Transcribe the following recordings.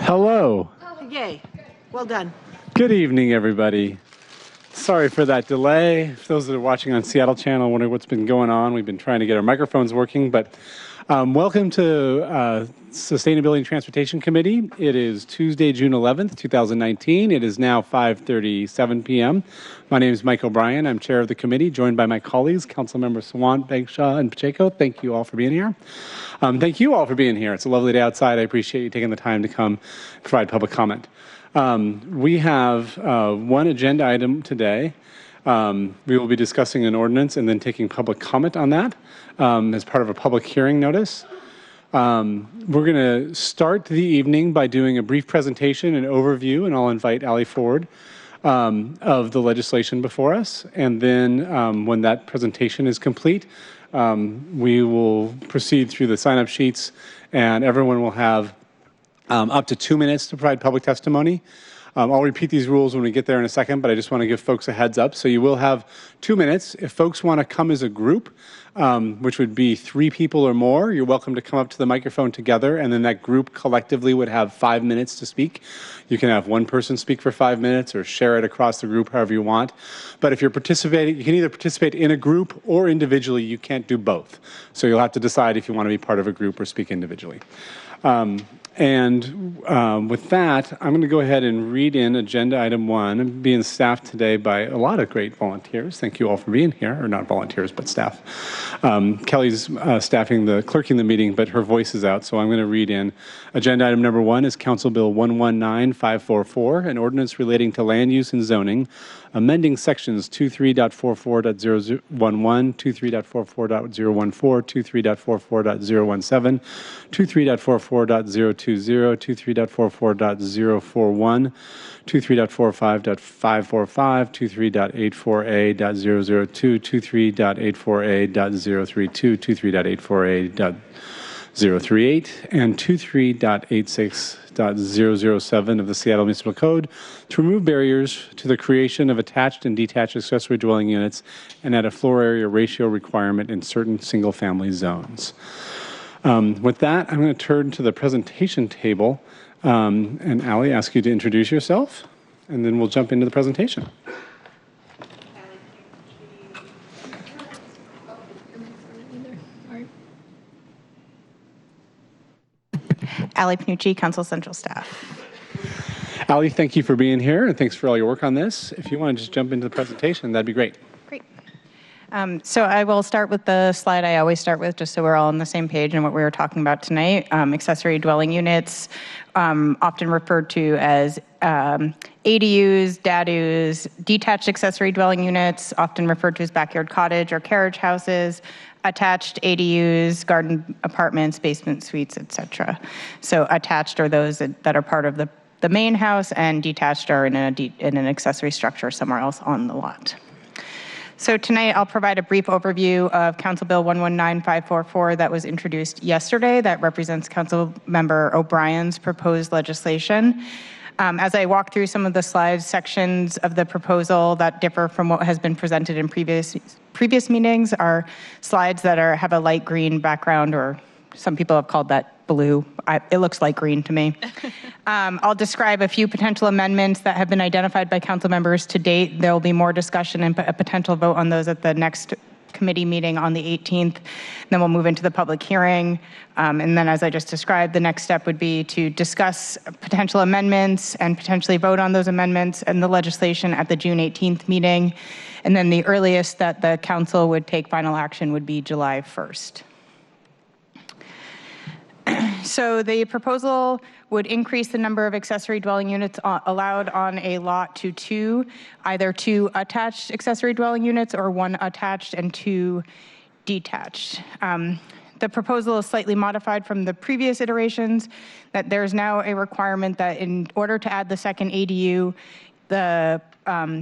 Hello. Yay. Well done. Good evening, everybody. Sorry for that delay. For those that are watching on Seattle Channel, wondering what's been going on. We've been trying to get our microphones working, but welcome to Sustainability and Transportation Committee. It is Tuesday, June 11th, 2019. It is now 5:37 p.m. My name is Mike O'Brien. I'm chair of the committee, joined by my colleagues, Councilmembers Sawant, Bagshaw, and Pacheco. Thank you all for being here. Thank you all for being here. It's a lovely day outside. I appreciate you taking the time to come provide public comment. We have one agenda item today. We will be discussing an ordinance and then taking public comment on that as part of a public hearing notice. We're going to start the evening by doing a brief presentation and overview, and I'll invite Ali forward, of the legislation before us. And then when that presentation is complete, we will proceed through the sign-up sheets, and everyone will have up to 2 minutes to provide public testimony. I'll repeat these rules when we get there in a second, but I just want to give folks a heads up. So you will have 2 minutes. If folks want to come as a group, which would be 3 people or more, you're welcome to come up to the microphone together, and then that group collectively would have 5 minutes to speak. You can have one person speak for 5 minutes or share it across the group however you want. But if you're participating, you can either participate in a group or individually. You can't do both. So you'll have to decide if you want to be part of a group or speak individually. With that, I'm going to go ahead and read in agenda item 1. I'm being staffed today by a lot of great volunteers. Thank you all for being here, or not volunteers, but staff. Kelly's clerking the meeting, but her voice is out, so I'm going to read in. Agenda item number 1 is Council Bill 119544, an ordinance relating to land use and zoning, amending sections 23.44.011, 23.44.014, 23.44.017, 23.44.020, 23.44.041, 23.45.545, 23.84a.002, 23.84a.032, 23.84a.038, and 23.86.007 of the Seattle Municipal Code to remove barriers to the creation of attached and detached accessory dwelling units and add a floor area ratio requirement in certain single-family zones. With that, I'm going to turn to the presentation table, and Ali, ask you to introduce yourself, and then we'll jump into the presentation. Ali Panucci, Council Central Staff. Ali, thank you for being here, and thanks for all your work on this. If you want to just jump into the presentation, that'd be great. Great. So I will start with the slide I always start with, just so we're all on the same page and what we were talking about tonight. Accessory dwelling units, often referred to as ADUs, DADUs, detached accessory dwelling units, often referred to as backyard cottage or carriage houses, attached ADUs, garden apartments, basement suites, etc. So attached are those that are part of the main house, and detached are in an accessory structure somewhere else on the lot. So tonight I'll provide a brief overview of Council Bill 119544 that was introduced yesterday that represents Council Member O'Brien's proposed legislation. As I walk through some of the slides, sections of the proposal that differ from what has been presented in previous meetings are slides that have a light green background, or some people have called that blue. It looks light green to me. I'll describe a few potential amendments that have been identified by council members to date. There will be more discussion and a potential vote on those at the next committee meeting on the 18th. Then we'll move into the public hearing. And then, as I just described, the next step would be to discuss potential amendments and potentially vote on those amendments and the legislation at the June 18th meeting. And then the earliest that the council would take final action would be July 1st. So the proposal would increase the number of accessory dwelling units allowed on a lot to 2, either 2 attached accessory dwelling units or 1 attached and 2 detached. The proposal is slightly modified from the previous iterations, that there's now a requirement that in order to add the second ADU, the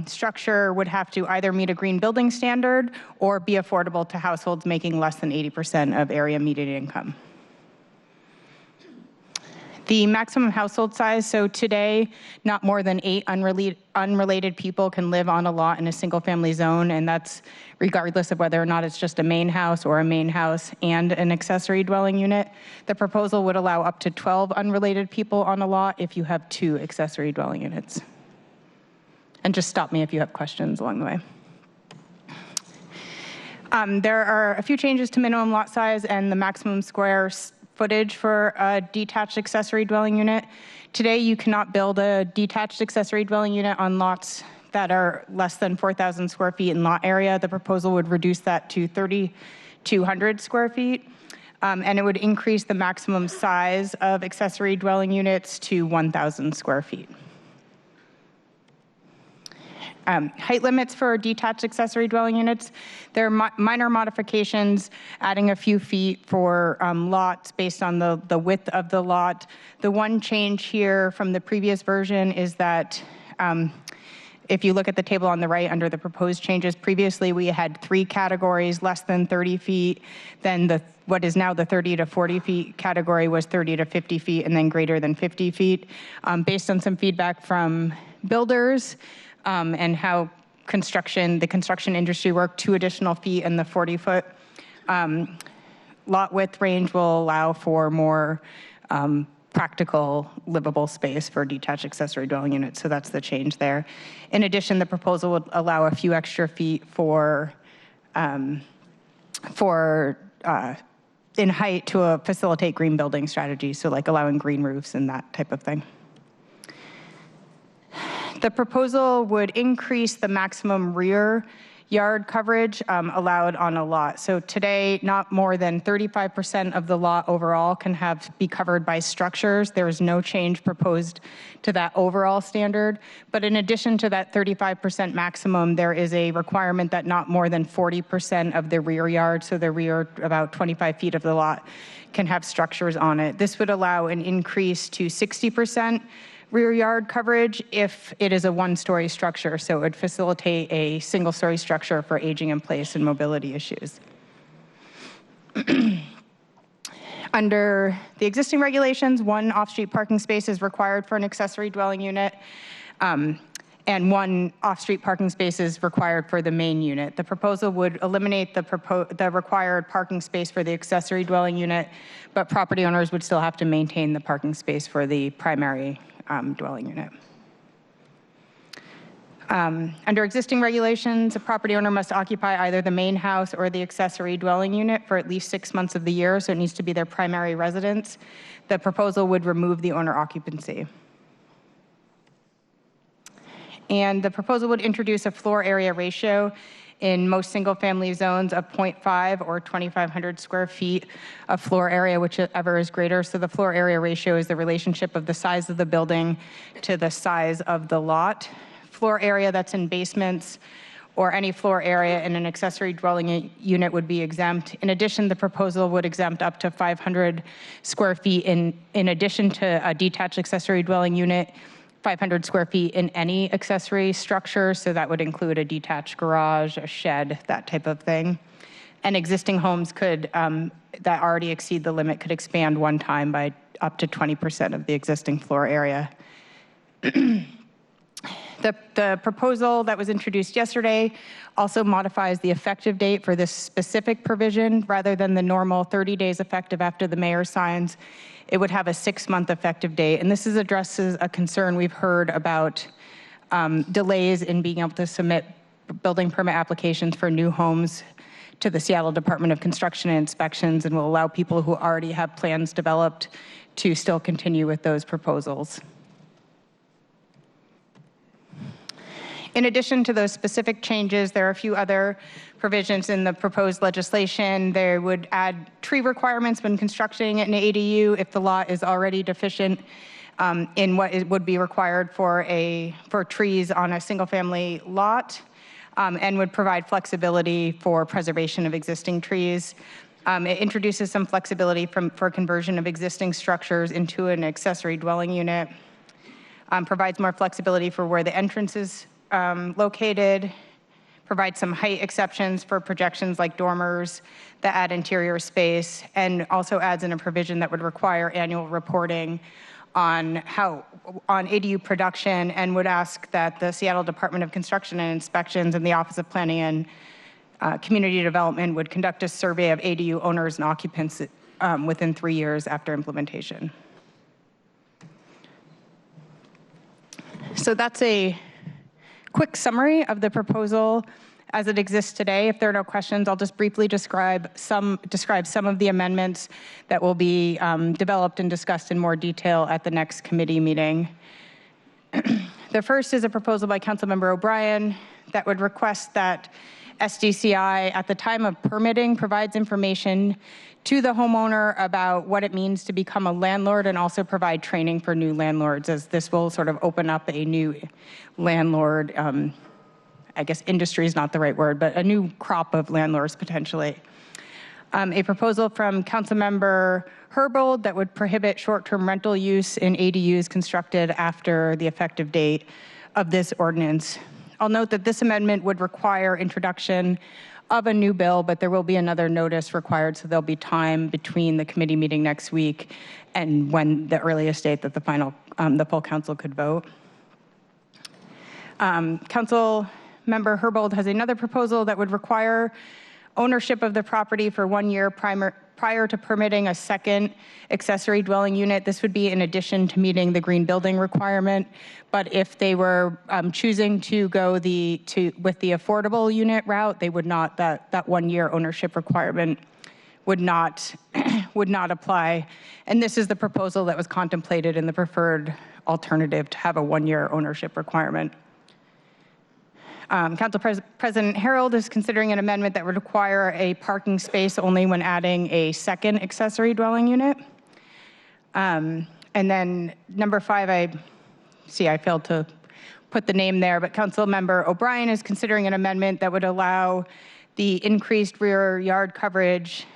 structure would have to either meet a green building standard or be affordable to households making less than 80% of area median income. The maximum household size, so today, not more than 8 unrelated people can live on a lot in a single-family zone, and that's regardless of whether or not it's just a main house or a main house and an accessory dwelling unit. The proposal would allow up to 12 unrelated people on a lot if you have 2 accessory dwelling units. And just stop me if you have questions along the way. There are a few changes to minimum lot size and the maximum square footage for a detached accessory dwelling unit. Today, you cannot build a detached accessory dwelling unit on lots that are less than 4,000 square feet in lot area. The proposal would reduce that to 3,200 square feet, and it would increase the maximum size of accessory dwelling units to 1,000 square feet. Height limits for detached accessory dwelling units, there are minor modifications, adding a few feet for lots based on the width of the lot. The one change here from the previous version is that if you look at the table on the right under the proposed changes, previously we had 3 categories, less than 30 feet, then what is now the 30 to 40 feet category was 30 to 50 feet, and then greater than 50 feet. Based on some feedback from builders, and how the construction industry worked, 2 additional feet in the 40-foot lot width range will allow for more practical, livable space for detached accessory dwelling units. So that's the change there. In addition, the proposal would allow a few extra feet in height to facilitate green building strategies. So like allowing green roofs and that type of thing. The proposal would increase the maximum rear yard coverage allowed on a lot. So today, not more than 35% of the lot overall can be covered by structures. There is no change proposed to that overall standard. But in addition to that 35% maximum, there is a requirement that not more than 40% of the rear yard, so the rear about 25 feet of the lot, can have structures on it. This would allow an increase to 60% rear yard coverage if it is a 1-story structure, so it would facilitate a single-story structure for aging in place and mobility issues. Under the existing regulations, 1 off-street parking space is required for an accessory dwelling unit, and 1 off-street parking space is required for the main unit. The proposal would eliminate the required parking space for the accessory dwelling unit, but property owners would still have to maintain the parking space for the primary dwelling unit. Under existing regulations, a property owner must occupy either the main house or the accessory dwelling unit for at least 6 months of the year, so it needs to be their primary residence. The proposal would remove the owner occupancy. And the proposal would introduce a floor area ratio in most single-family zones of 0.5 or 2,500 square feet of floor area, whichever is greater. So the floor area ratio is the relationship of the size of the building to the size of the lot. Floor area that's in basements or any floor area in an accessory dwelling unit would be exempt. In addition, the proposal would exempt up to 500 square feet in addition to a detached accessory dwelling unit, 500 square feet in any accessory structure, so that would include a detached garage, a shed, that type of thing. And existing homes that already exceed the limit could expand one time by up to 20% of the existing floor area. The proposal that was introduced yesterday also modifies the effective date for this specific provision. Rather than the normal 30 days effective after the mayor signs, it would have a 6-month effective date. And this addresses a concern we've heard about delays in being able to submit building permit applications for new homes to the Seattle Department of Construction and Inspections, and will allow people who already have plans developed to still continue with those proposals. In addition to those specific changes, there are a few other provisions in the proposed legislation. They would add tree requirements when constructing an ADU if the lot is already deficient in what would be required for trees on a single-family lot, and would provide flexibility for preservation of existing trees. It introduces some flexibility for conversion of existing structures into an accessory dwelling unit, provides more flexibility for where the entrance is located, provides some height exceptions for projections like dormers that add interior space, and also adds in a provision that would require annual reporting on ADU production, and would ask that the Seattle Department of Construction and Inspections and the Office of Planning and Community Development would conduct a survey of ADU owners and occupants within 3 years after implementation. So that's a quick summary of the proposal as it exists today. If there are no questions, I'll just briefly describe some of the amendments that will be developed and discussed in more detail at the next committee meeting. The first is a proposal by Councilmember O'Brien that would request that SDCI at the time of permitting provides information to the homeowner about what it means to become a landlord, and also provide training for new landlords, as this will sort of open up a new landlord, I guess industry is not the right word, but a new crop of landlords potentially. A proposal from Councilmember Herbold that would prohibit short-term rental use in ADUs constructed after the effective date of this ordinance. I'll note that this amendment would require introduction of a new bill, but there will be another notice required, so there'll be time between the committee meeting next week and when the earliest date that the full council could vote. Councilmember Herbold has another proposal that would require ownership of the property for 1 year prior to permitting a second accessory dwelling unit. This would be in addition to meeting the green building requirement, but if they were choosing to go with the affordable unit route, they would not, that 1 year ownership requirement would not apply. And this is the proposal that was contemplated in the preferred alternative to have a 1 year ownership requirement. Council President Harold is considering an amendment that would require a parking space only when adding a second accessory dwelling unit. And then number 5, I failed to put the name there, but Councilmember O'Brien is considering an amendment that would allow the increased rear yard coverage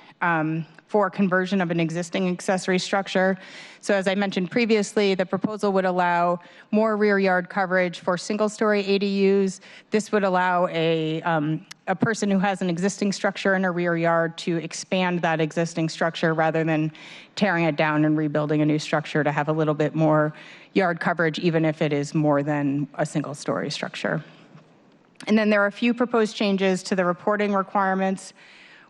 for conversion of an existing accessory structure. So as I mentioned previously, the proposal would allow more rear yard coverage for single-story ADUs. This would allow a person who has an existing structure in a rear yard to expand that existing structure rather than tearing it down and rebuilding a new structure to have a little bit more yard coverage, even if it is more than a single-story structure. And then there are a few proposed changes to the reporting requirements.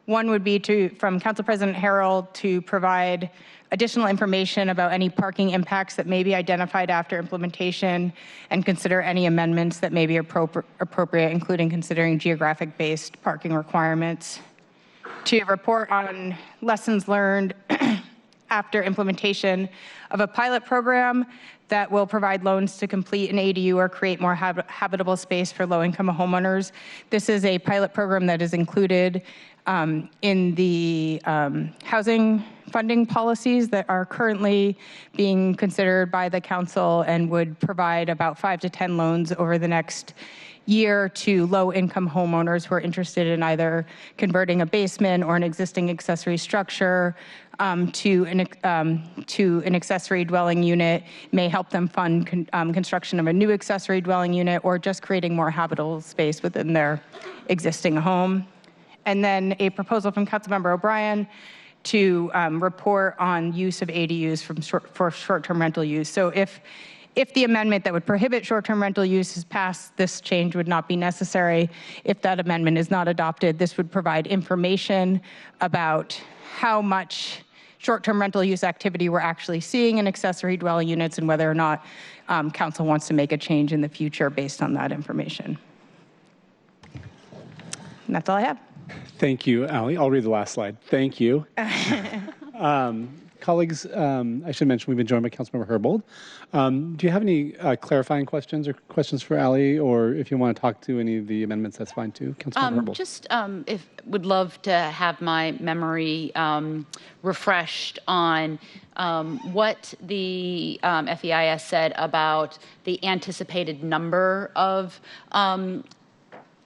One would be from Council President Harold to provide additional information about any parking impacts that may be identified after implementation, and consider any amendments that may be appropriate, including considering geographic-based parking requirements. To report on lessons learned after implementation of a pilot program that will provide loans to complete an ADU or create more habitable space for low-income homeowners. This is a pilot program that is included in the housing funding policies that are currently being considered by the council, and would provide about 5 to 10 loans over the next year to low-income homeowners who are interested in either converting a basement or an existing accessory structure to an accessory dwelling unit, may help them fund construction of a new accessory dwelling unit, or just creating more habitable space within their existing home. And then a proposal from Councilmember O'Brien to report on use of ADUs for short-term rental use. So if the amendment that would prohibit short-term rental use is passed, this change would not be necessary. If that amendment is not adopted, this would provide information about how much short-term rental use activity we're actually seeing in accessory dwelling units, and whether or not council wants to make a change in the future based on that information. And that's all I have. Thank you, Allie. I'll read the last slide. Thank you. Colleagues, I should mention we've been joined by Councilmember Herbold. Do you have any clarifying questions or questions for Allie, or if you want to talk to any of the amendments, that's fine too. Councilmember Herbold. Just would love to have my memory refreshed on what the FEIS said about the anticipated number of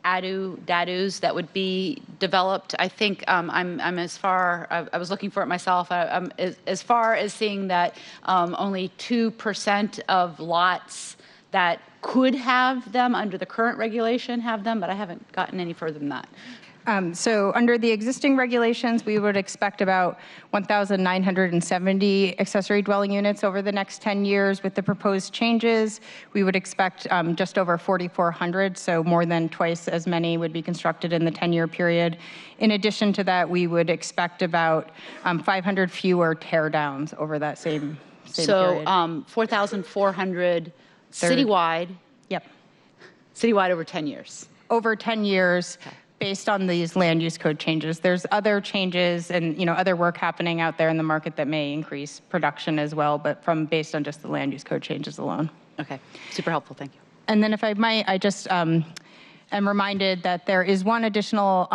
DADUs that would be developed. I think I'm as far, I was looking for it myself, I'm as far as seeing that only 2% of lots that could have them under the current regulation have them, but I haven't gotten any further than that. So under the existing regulations, we would expect about 1,970 accessory dwelling units over the next 10 years. With the proposed changes, we would expect just over 4,400, so more than twice as many would be constructed in the 10-year period. In addition to that, we would expect about 500 fewer tear downs over that same period. So 4,400 citywide. Yep. Citywide over 10 years. Over 10 years. Okay. Based on these land use code changes. There's other changes and other work happening out there in the market that may increase production as well, but based on just the land use code changes alone. Okay, super helpful, thank you. And then if I might, I just am reminded that there is one additional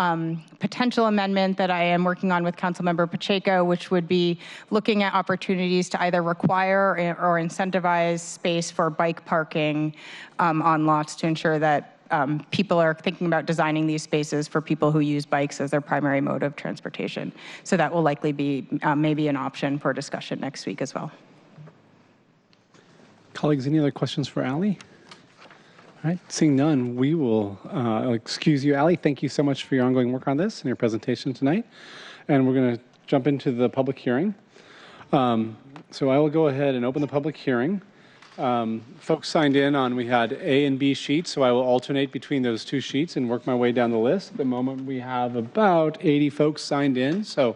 potential amendment that I am working on with Councilmember Pacheco, which would be looking at opportunities to either require or incentivize space for bike parking on lots to ensure that people are thinking about designing these spaces for people who use bikes as their primary mode of transportation. So that will likely be maybe an option for discussion next week as well. Colleagues, any other questions for Allie? All right, seeing none, we will excuse you. Allie, thank you so much for your ongoing work on this and your presentation tonight. And we're going to jump into the public hearing. So I will go ahead and open the public hearing. Folks signed in on, we had A and B sheets, so I will alternate between those two sheets and work my way down the list. At the moment, we have about 80 folks signed in. So,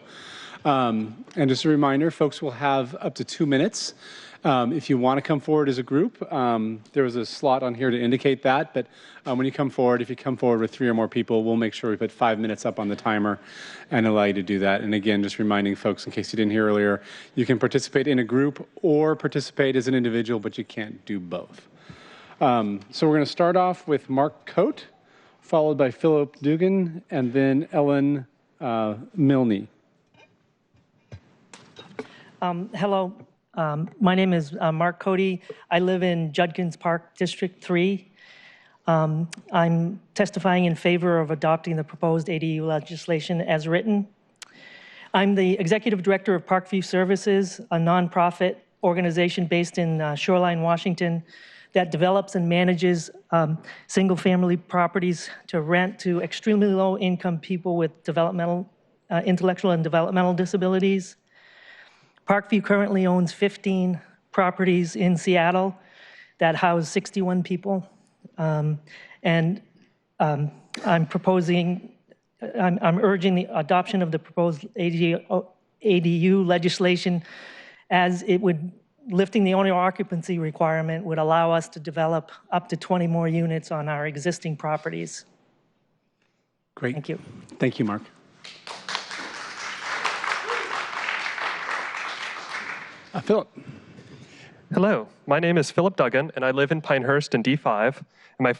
and just a reminder, folks will have up to 2 minutes. If you want to come forward as a group, there was a slot on here to indicate that, but when you come forward, if you come forward with 3 or more people, we'll make sure we put 5 minutes up on the timer and allow you to do that. And again, just reminding folks, in case you didn't hear earlier, you can participate in a group or participate as an individual, but you can't do both. So we're going to start off with Mark Coate, followed by Philip Dugan, and then Ellen Milne. Hello. My name is Mark Coate. I live in Judkins Park, District 3. I'm testifying in favor of adopting the proposed ADU legislation as written. I'm the Executive Director of Parkview Services, a nonprofit organization based in Shoreline, Washington, that develops and manages single-family properties to rent to extremely low-income people with intellectual and developmental disabilities. Parkview currently owns 15 properties in Seattle that house 61 people. I'm urging the adoption of the proposed ADU legislation, as it would, lifting the owner occupancy requirement would allow us to develop up to 20 more units on our existing properties. Great. Thank you. Thank you, Mark. Philip. Hello, my name is Philip Duggan, and I live in Pinehurst in D5. And my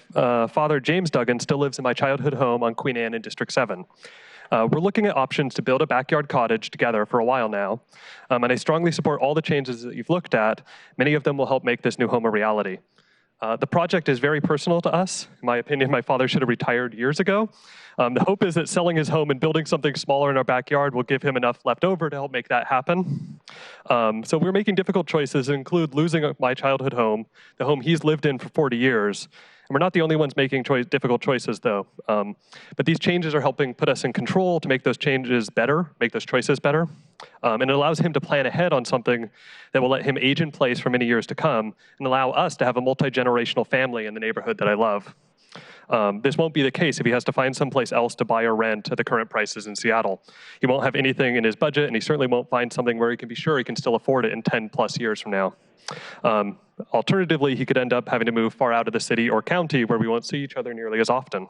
father, James Duggan, still lives in my childhood home on Queen Anne in District 7. We're looking at options to build a backyard cottage together for a while now, and I strongly support all the changes that you've looked at. Many of them will help make this new home a reality. The project is very personal to us. In my opinion, my father should have retired years ago. The hope is that selling his home and building something smaller in our backyard will give him enough left over to help make that happen. So we're making difficult choices that include losing my childhood home, the home he's lived in for 40 years. And we're not the only ones making difficult choices, though. But these changes are helping put us in control to make those changes better, make those choices better. And it allows him to plan ahead on something that will let him age in place for many years to come and allow us to have a multi-generational family in the neighborhood that I love. This won't be the case if he has to find someplace else to buy or rent at the current prices in Seattle. He won't have anything in his budget, and he certainly won't find something where he can be sure he can still afford it in 10 plus years from now. Alternatively, he could end up having to move far out of the city or county where we won't see each other nearly as often.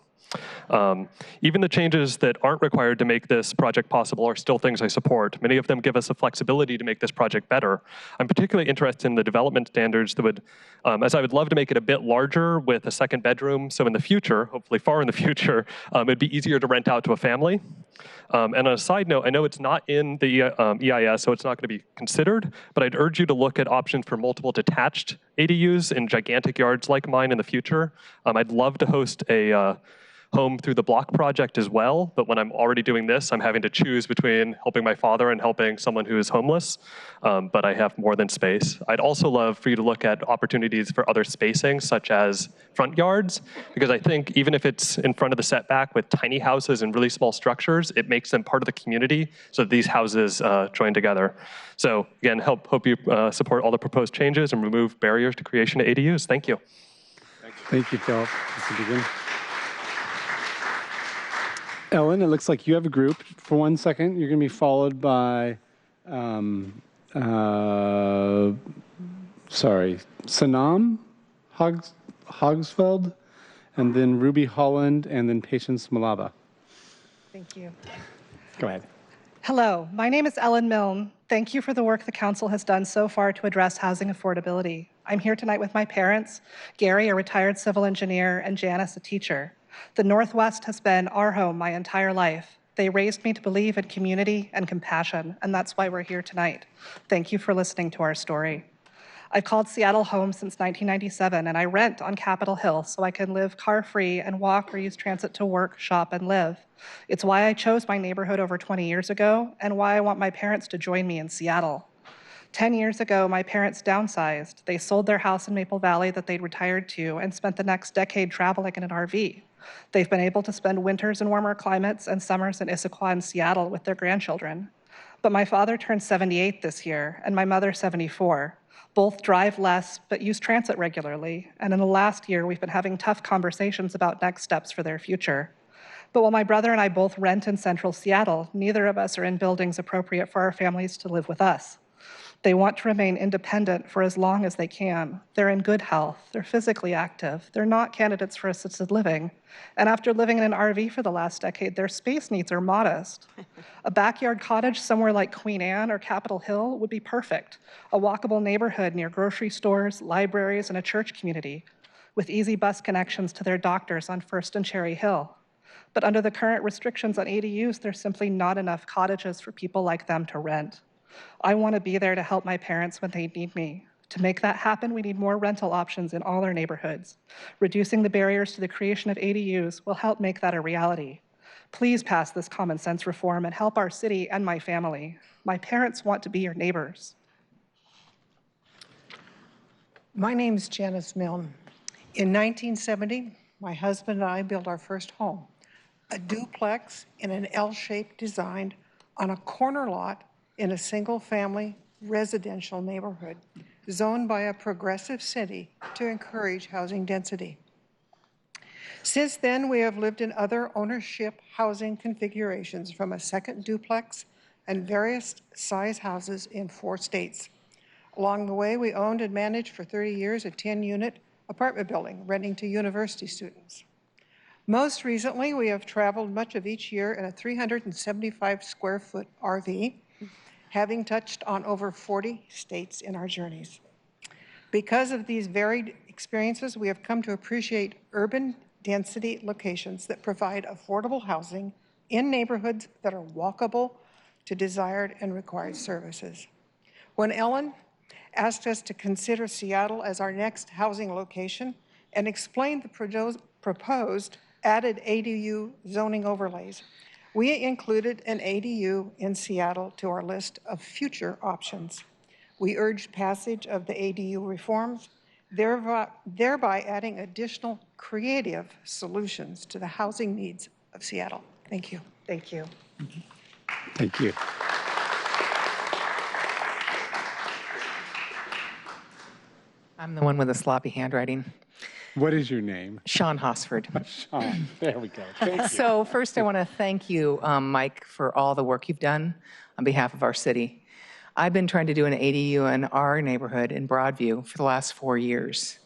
Even the changes that aren't required to make this project possible are still things I support. Many of them give us the flexibility to make this project better. I'm particularly interested in the development standards that would, as I would love to make it a bit larger with a second bedroom, so in the future, hopefully far in the future, it'd be easier to rent out to a family. And on a side note, I know it's not in the EIS, so it's not going to be considered, but I'd urge you to look at options for multiple detached ADUs in gigantic yards like mine in the future. I'd love to host a home through the block project as well, but when I'm already doing this, I'm having to choose between helping my father and helping someone who is homeless, but I have more than space. I'd also love for you to look at opportunities for other spacing, such as front yards, because I think even if it's in front of the setback with tiny houses and really small structures, it makes them part of the community so that these houses join together. So again, hope you support all the proposed changes and remove barriers to creation of ADUs. Thank you. Thank you, Philip. Let's begin. Ellen, it looks like you have a group. For 1 second, you're going to be followed by, Sanam Hogsfeld, and then Ruby Holland, and then Patience Malaba. Thank you. Go ahead. Hello, my name is Ellen Milne. Thank you for the work the council has done so far to address housing affordability. I'm here tonight with my parents, Gary, a retired civil engineer, and Janice, a teacher. The Northwest has been our home my entire life. They raised me to believe in community and compassion, and that's why we're here tonight. Thank you for listening to our story. I've called Seattle home since 1997, and I rent on Capitol Hill so I can live car-free and walk or use transit to work, shop, and live. It's why I chose my neighborhood over 20 years ago and why I want my parents to join me in Seattle. 10 years ago, my parents downsized. They sold their house in Maple Valley that they'd retired to and spent the next decade traveling in an RV. They've been able to spend winters in warmer climates and summers in Issaquah and Seattle with their grandchildren. But my father turned 78 this year, and my mother 74. Both drive less, but use transit regularly. And in the last year, we've been having tough conversations about next steps for their future. But while my brother and I both rent in central Seattle, neither of us are in buildings appropriate for our families to live with us. They want to remain independent for as long as they can. They're in good health. They're physically active. They're not candidates for assisted living. And after living in an RV for the last decade, their space needs are modest. A backyard cottage somewhere like Queen Anne or Capitol Hill would be perfect. A walkable neighborhood near grocery stores, libraries, and a church community, with easy bus connections to their doctors on First and Cherry Hill. But under the current restrictions on ADUs, there's simply not enough cottages for people like them to rent. I want to be there to help my parents when they need me. To make that happen, we need more rental options in all our neighborhoods. Reducing the barriers to the creation of ADUs will help make that a reality. Please pass this common sense reform and help our city and my family. My parents want to be your neighbors. My name's Janice Milne. In 1970, my husband and I built our first home, a duplex in an L-shaped design on a corner lot in a single-family residential neighborhood, zoned by a progressive city to encourage housing density. Since then, we have lived in other ownership housing configurations, from a second duplex and various size houses in 4 states. Along the way, we owned and managed for 30 years a 10-unit apartment building, renting to university students. Most recently, we have traveled much of each year in a 375-square-foot RV, having touched on over 40 states in our journeys. Because of these varied experiences, we have come to appreciate urban density locations that provide affordable housing in neighborhoods that are walkable to desired and required services. When Ellen asked us to consider Seattle as our next housing location and explained the proposed added ADU zoning overlays, we included an ADU in Seattle to our list of future options. We urged passage of the ADU reforms, thereby adding additional creative solutions to the housing needs of Seattle. Thank you. Thank you. Thank you. I'm the one with the sloppy handwriting. What is your name? Sean Hosford. Sean. There we go. Thank you. So first I want to thank you, Mike, for all the work you've done on behalf of our city. I've been trying to do an ADU in our neighborhood in Broadview for the last 4 years.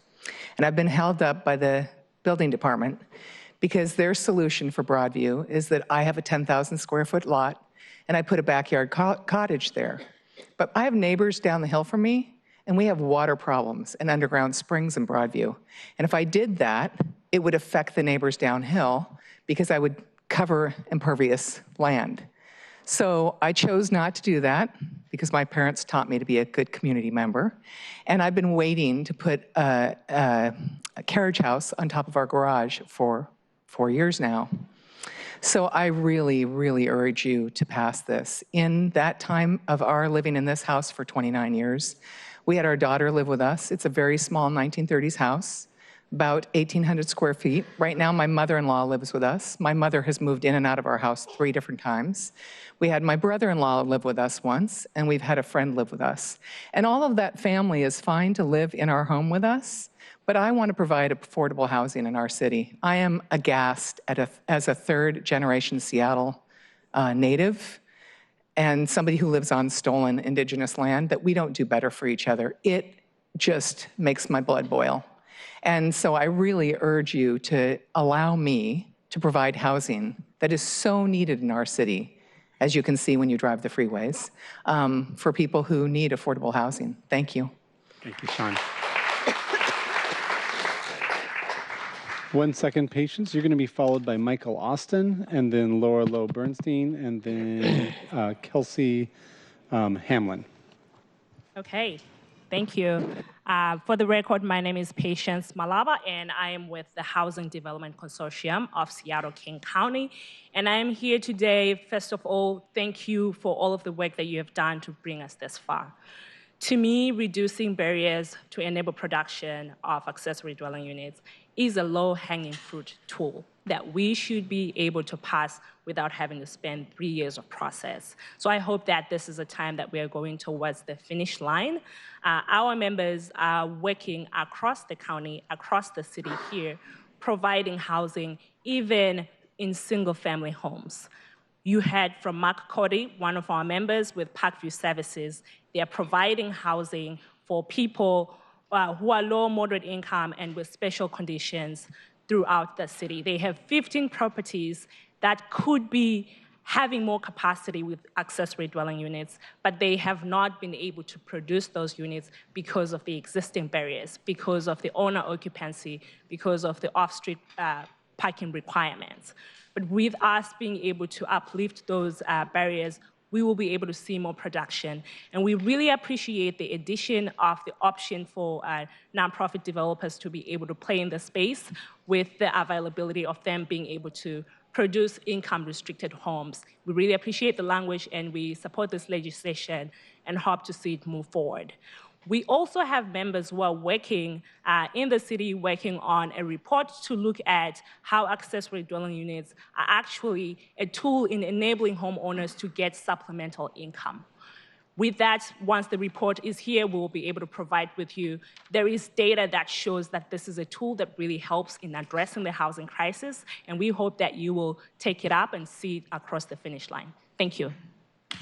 And I've been held up by the building department because their solution for Broadview is that I have a 10,000 square foot lot and I put a backyard cottage there. But I have neighbors down the hill from me, and we have water problems and underground springs in Broadview. And if I did that, it would affect the neighbors downhill because I would cover impervious land. So I chose not to do that because my parents taught me to be a good community member. And I've been waiting to put a carriage house on top of our garage for 4 years now. So I really, really urge you to pass this. In that time of our living in this house for 29 years, we had our daughter live with us. It's a very small 1930s house, about 1,800 square feet. Right now, my mother-in-law lives with us. My mother has moved in and out of our house 3 different times. We had my brother-in-law live with us once, and we've had a friend live with us. And all of that family is fine to live in our home with us, but I want to provide affordable housing in our city. I am aghast as a third-generation Seattle native and somebody who lives on stolen indigenous land that we don't do better for each other. It just makes my blood boil. And so I really urge you to allow me to provide housing that is so needed in our city, as you can see when you drive the freeways, for people who need affordable housing. Thank you. Thank you, Sean. 1 second, patience. You're going to be followed by Michael Austin, and then Laura Lowe Bernstein, and then Kelsey Hamlin. Okay, thank you. For the record, my name is Patience Malava, and I am with the Housing Development Consortium of Seattle-King County. And I am here today, first of all, thank you for all of the work that you have done to bring us this far. To me, reducing barriers to enable production of accessory dwelling units is a low-hanging fruit tool that we should be able to pass without having to spend 3 years of process. So I hope that this is a time that we are going towards the finish line. Our members are working across the county, across the city here, providing housing even in single-family homes. You heard from Mark Cody, one of our members with Parkview Services. They are providing housing for people who are low, moderate income and with special conditions throughout the city. They have 15 properties that could be having more capacity with accessory dwelling units, but they have not been able to produce those units because of the existing barriers, because of the owner occupancy, because of the off-street parking requirements. But with us being able to uplift those barriers, we will be able to see more production. And we really appreciate the addition of the option for nonprofit developers to be able to play in the space with the availability of them being able to produce income-restricted homes. We really appreciate the language, and we support this legislation and hope to see it move forward. We also have members who are working in the city, working on a report to look at how accessory dwelling units are actually a tool in enabling homeowners to get supplemental income. With that, once the report is here, we will be able to provide with you. There is data that shows that this is a tool that really helps in addressing the housing crisis, and we hope that you will take it up and see it across the finish line. Thank you.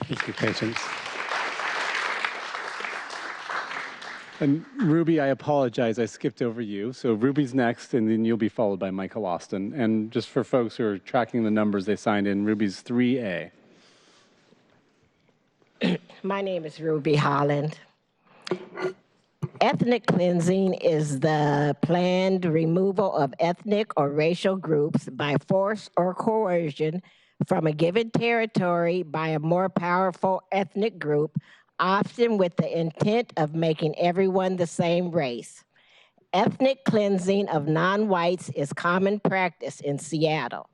Thank you, Patience. And Ruby, I apologize, I skipped over you. So Ruby's next, and then you'll be followed by Michael Austin. And just for folks who are tracking the numbers they signed in, Ruby's 3A. My name is Ruby Holland. Ethnic cleansing is the planned removal of ethnic or racial groups by force or coercion from a given territory by a more powerful ethnic group, often with the intent of making everyone the same race. Ethnic cleansing of non-whites is common practice in Seattle.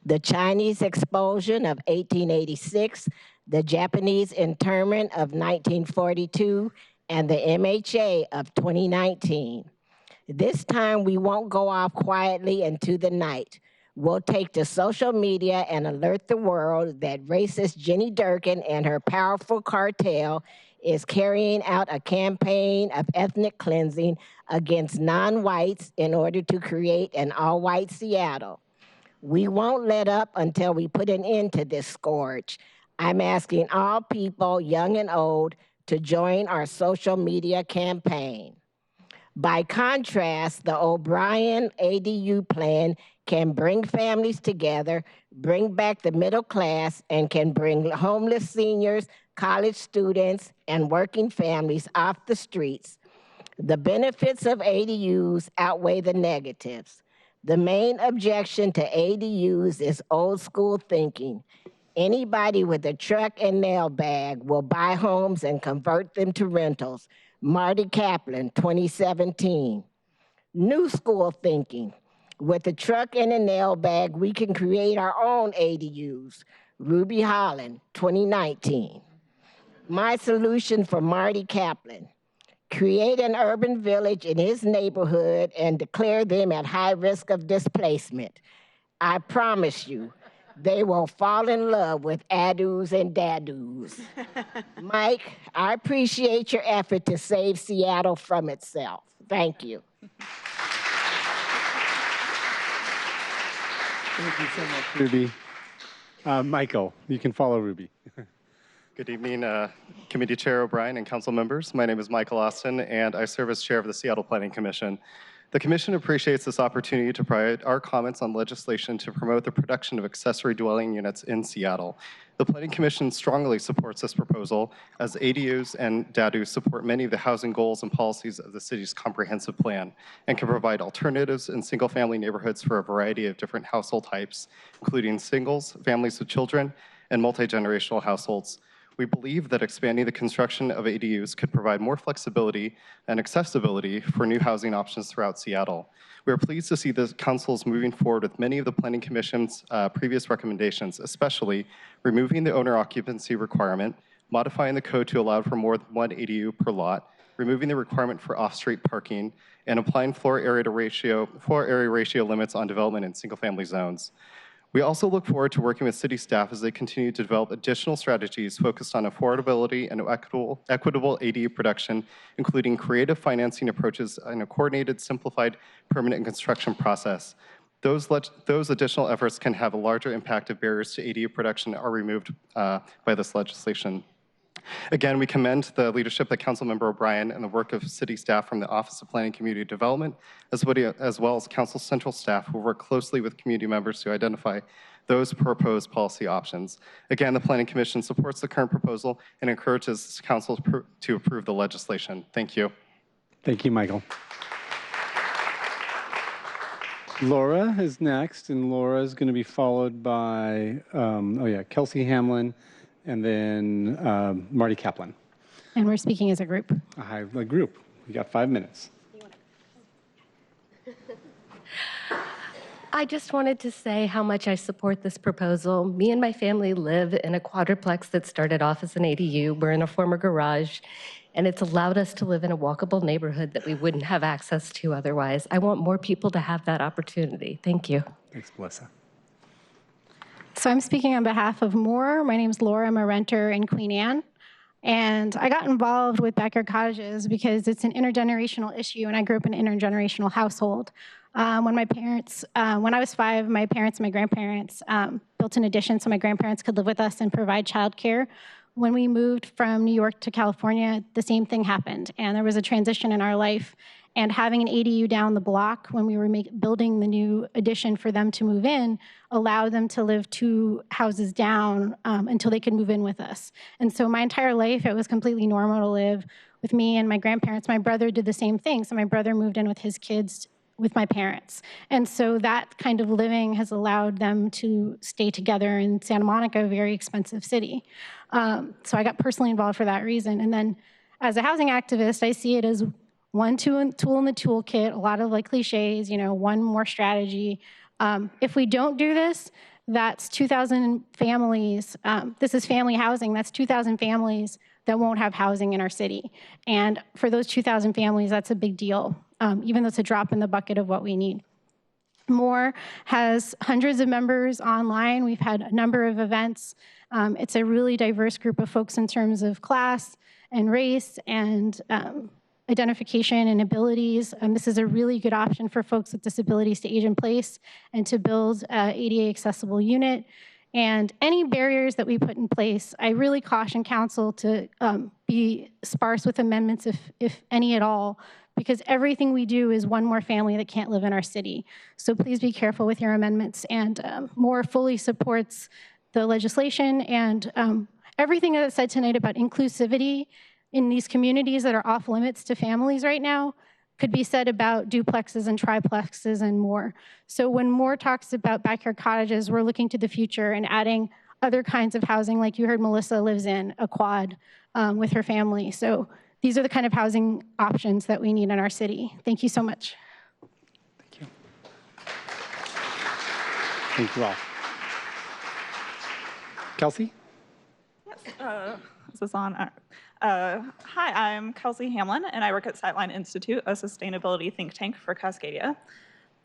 The Chinese expulsion of 1886, the Japanese internment of 1942, and the MHA of 2019. This time we won't go off quietly into the night. We'll take to social media and alert the world that racist Jenny Durkin and her powerful cartel is carrying out a campaign of ethnic cleansing against non-whites in order to create an all-white Seattle. We won't let up until we put an end to this scourge. I'm asking all people, young and old, to join our social media campaign. By contrast, the O'Brien ADU plan can bring families together, bring back the middle class, and can bring homeless seniors, college students, and working families off the streets. The benefits of ADUs outweigh the negatives. The main objection to ADUs is old school thinking. Anybody with a truck and nail bag will buy homes and convert them to rentals. Marty Kaplan, 2017. New school thinking. With a truck and a nail bag, we can create our own ADUs. Ruby Holland, 2019. My solution for Marty Kaplan. Create an urban village in his neighborhood and declare them at high risk of displacement. I promise you, they will fall in love with ADUS and DADUS. Mike, I appreciate your effort to save Seattle from itself. Thank you. Thank you so much, Ruby. Michael, you can follow Ruby. Good evening, Committee Chair O'Brien and council members. My name is Michael Austin, and I serve as chair of the Seattle Planning Commission. The Commission appreciates this opportunity to provide our comments on legislation to promote the production of accessory dwelling units in Seattle. The Planning Commission strongly supports this proposal, as ADUs and DADUs support many of the housing goals and policies of the city's comprehensive plan and can provide alternatives in single-family neighborhoods for a variety of different household types, including singles, families with children, and multi-generational households. We believe that expanding the construction of ADUs could provide more flexibility and accessibility for new housing options throughout Seattle. We are pleased to see the council is moving forward with many of the Planning Commission's previous recommendations, especially removing the owner occupancy requirement, modifying the code to allow for more than one ADU per lot, removing the requirement for off-street parking, and applying floor area ratio limits on development in single-family zones. We also look forward to working with city staff as they continue to develop additional strategies focused on affordability and equitable ADU production, including creative financing approaches and a coordinated, simplified, permanent construction process. Those additional efforts can have a larger impact if barriers to ADU production are removed by this legislation. Again, we commend the leadership of Councilmember O'Brien and the work of city staff from the Office of Planning and Community Development, as well as Council Central staff who work closely with community members to identify those proposed policy options. Again, the Planning Commission supports the current proposal and encourages Council to approve the legislation. Thank you. Thank you, Michael. Laura is next, and Laura is going to be followed by, Kelsey Hamlin, and then Marty Kaplan. And we're speaking as a group. A group. We got 5 minutes. I just wanted to say how much I support this proposal. Me and my family live in a quadruplex that started off as an ADU. We're in a former garage, and it's allowed us to live in a walkable neighborhood that we wouldn't have access to otherwise. I want more people to have that opportunity. Thank you. Thanks, Melissa. So I'm speaking on behalf of Moore. My name's Laura. I'm a renter in Queen Anne. And I got involved with backyard cottages because it's an intergenerational issue, and I grew up in an intergenerational household. When I was 5, my parents and my grandparents built an addition so my grandparents could live with us and provide childcare. When we moved from New York to California, the same thing happened, and there was a transition in our life. And having an ADU down the block when we were building the new addition for them to move in allowed them to live 2 houses down until they could move in with us. And so my entire life, it was completely normal to live with me and my grandparents. My brother did the same thing. So my brother moved in with his kids with my parents. And so that kind of living has allowed them to stay together in Santa Monica, a very expensive city. So I got personally involved for that reason. And then as a housing activist, I see it as one tool in the toolkit, a lot of cliches, one more strategy. If we don't do this, that's 2,000 families. This is family housing. That's 2,000 families that won't have housing in our city. And for those 2,000 families, that's a big deal, even though it's a drop in the bucket of what we need. Moore has hundreds of members online. We've had a number of events. It's a really diverse group of folks in terms of class and race and identification and abilities. This is a really good option for folks with disabilities to age in place and to build an ADA accessible unit. And any barriers that we put in place, I really caution council to be sparse with amendments, if any at all, because everything we do is one more family that can't live in our city. So please be careful with your amendments. And Moore fully supports the legislation and everything that's said tonight about inclusivity in these communities that are off limits to families right now could be said about duplexes and triplexes and more. So when Moore talks about backyard cottages, we're looking to the future and adding other kinds of housing, like you heard Melissa lives in a quad with her family. So these are the kind of housing options that we need in our city. Thank you so much. Thank you. Thank you all. Kelsey? Yes, is this on? Hi, I'm Kelsey Hamlin, and I work at Sightline Institute, a sustainability think tank for Cascadia.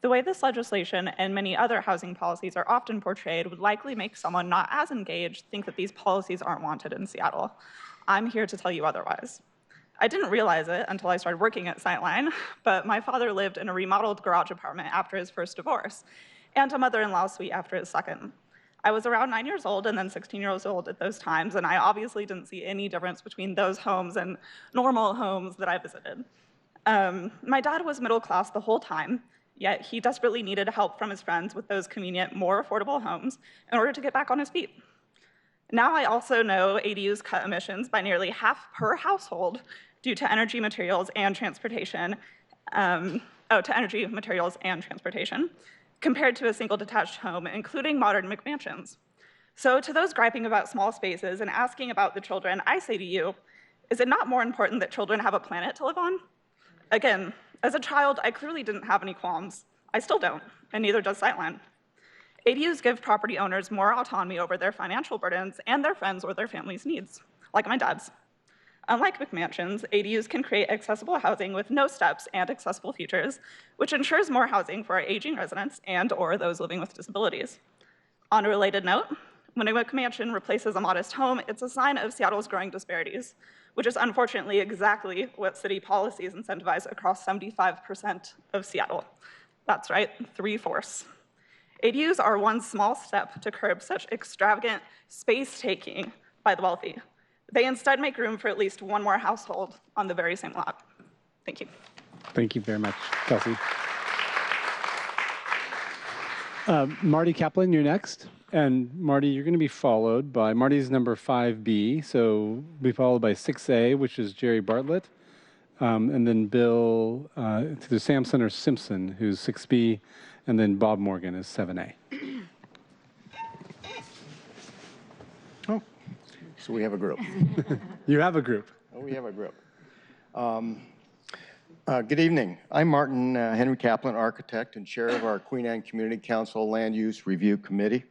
The way this legislation and many other housing policies are often portrayed would likely make someone not as engaged think that these policies aren't wanted in Seattle. I'm here to tell you otherwise. I didn't realize it until I started working at Sightline, but my father lived in a remodeled garage apartment after his first divorce, and a mother-in-law suite after his second. I was around 9 years old and then 16 years old at those times, and I obviously didn't see any difference between those homes and normal homes that I visited. My dad was middle class the whole time, yet he desperately needed help from his friends with those convenient, more affordable homes in order to get back on his feet. Now I also know ADUs cut emissions by nearly half per household due to energy materials and transportation, compared to a single detached home, including modern McMansions. So to those griping about small spaces and asking about the children, I say to you, is it not more important that children have a planet to live on? Again, as a child, I clearly didn't have any qualms. I still don't, and neither does Sightline. ADUs give property owners more autonomy over their financial burdens and their friends' or their family's needs, like my dad's. Unlike McMansions, ADUs can create accessible housing with no steps and accessible features, which ensures more housing for our aging residents and or those living with disabilities. On a related note, when a McMansion replaces a modest home, it's a sign of Seattle's growing disparities, which is unfortunately exactly what city policies incentivize across 75% of Seattle. That's right, 3/4. ADUs are one small step to curb such extravagant space-taking by the wealthy. They instead make room for at least one more household on the very same lot. Thank you. Thank you very much, Kelsey. Marty Kaplan, you're next. And Marty, you're going to be followed by, Marty's number 5B, so be followed by 6A, which is Jerry Bartlett. And then Bill, either Sampson or Simpson, who's 6B, and then Bob Morgan is 7A. Oh, so we have a group. You have a group. Oh, we have a group. Good evening. I'm Martin Henry Kaplan, architect and chair of our Queen Anne Community Council Land Use Review Committee.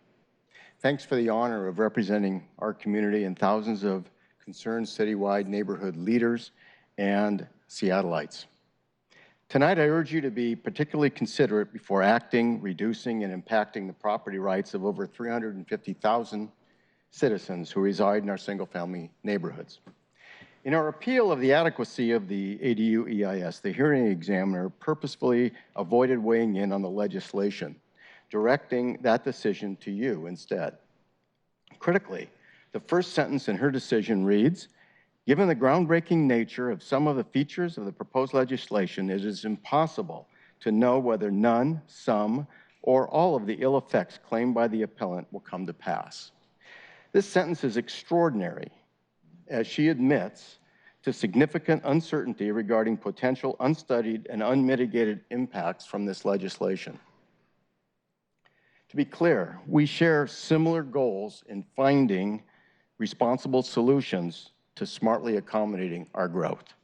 Thanks for the honor of representing our community and thousands of concerned citywide neighborhood leaders and Seattleites. Tonight, I urge you to be particularly considerate before acting, reducing, and impacting the property rights of over 350,000 citizens who reside in our single-family neighborhoods. In our appeal of the adequacy of the ADU EIS, the hearing examiner purposefully avoided weighing in on the legislation, directing that decision to you instead. Critically, the first sentence in her decision reads, "Given the groundbreaking nature of some of the features of the proposed legislation, it is impossible to know whether none, some, or all of the ill effects claimed by the appellant will come to pass." This sentence is extraordinary, as she admits to significant uncertainty regarding potential unstudied and unmitigated impacts from this legislation. To be clear, we share similar goals in finding responsible solutions to smartly accommodating our growth.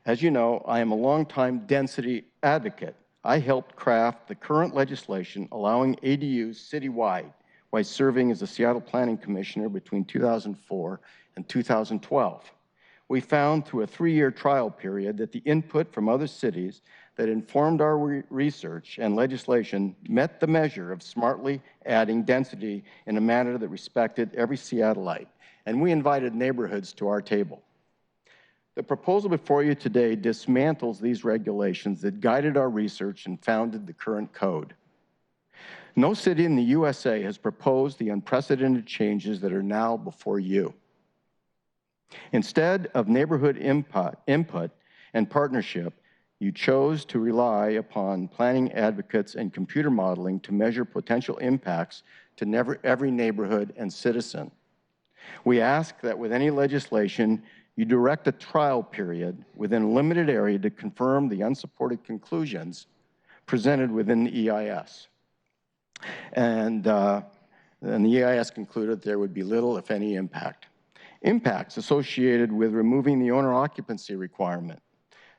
As you know, I am a longtime density advocate. I helped craft the current legislation allowing ADUs citywide while serving as a Seattle Planning Commissioner between 2004 and 2012. We found through a 3-year trial period that the input from other cities that informed our research and legislation met the measure of smartly adding density in a manner that respected every Seattleite, and we invited neighborhoods to our table. The proposal before you today dismantles these regulations that guided our research and founded the current code. No city in the USA has proposed the unprecedented changes that are now before you. Instead of neighborhood input and partnership, you chose to rely upon planning advocates and computer modeling to measure potential impacts to every neighborhood and citizen. We ask that with any legislation, you direct a trial period within a limited area to confirm the unsupported conclusions presented within the EIS. And the EIS concluded there would be little, if any, impact. Impacts associated with removing the owner occupancy requirement,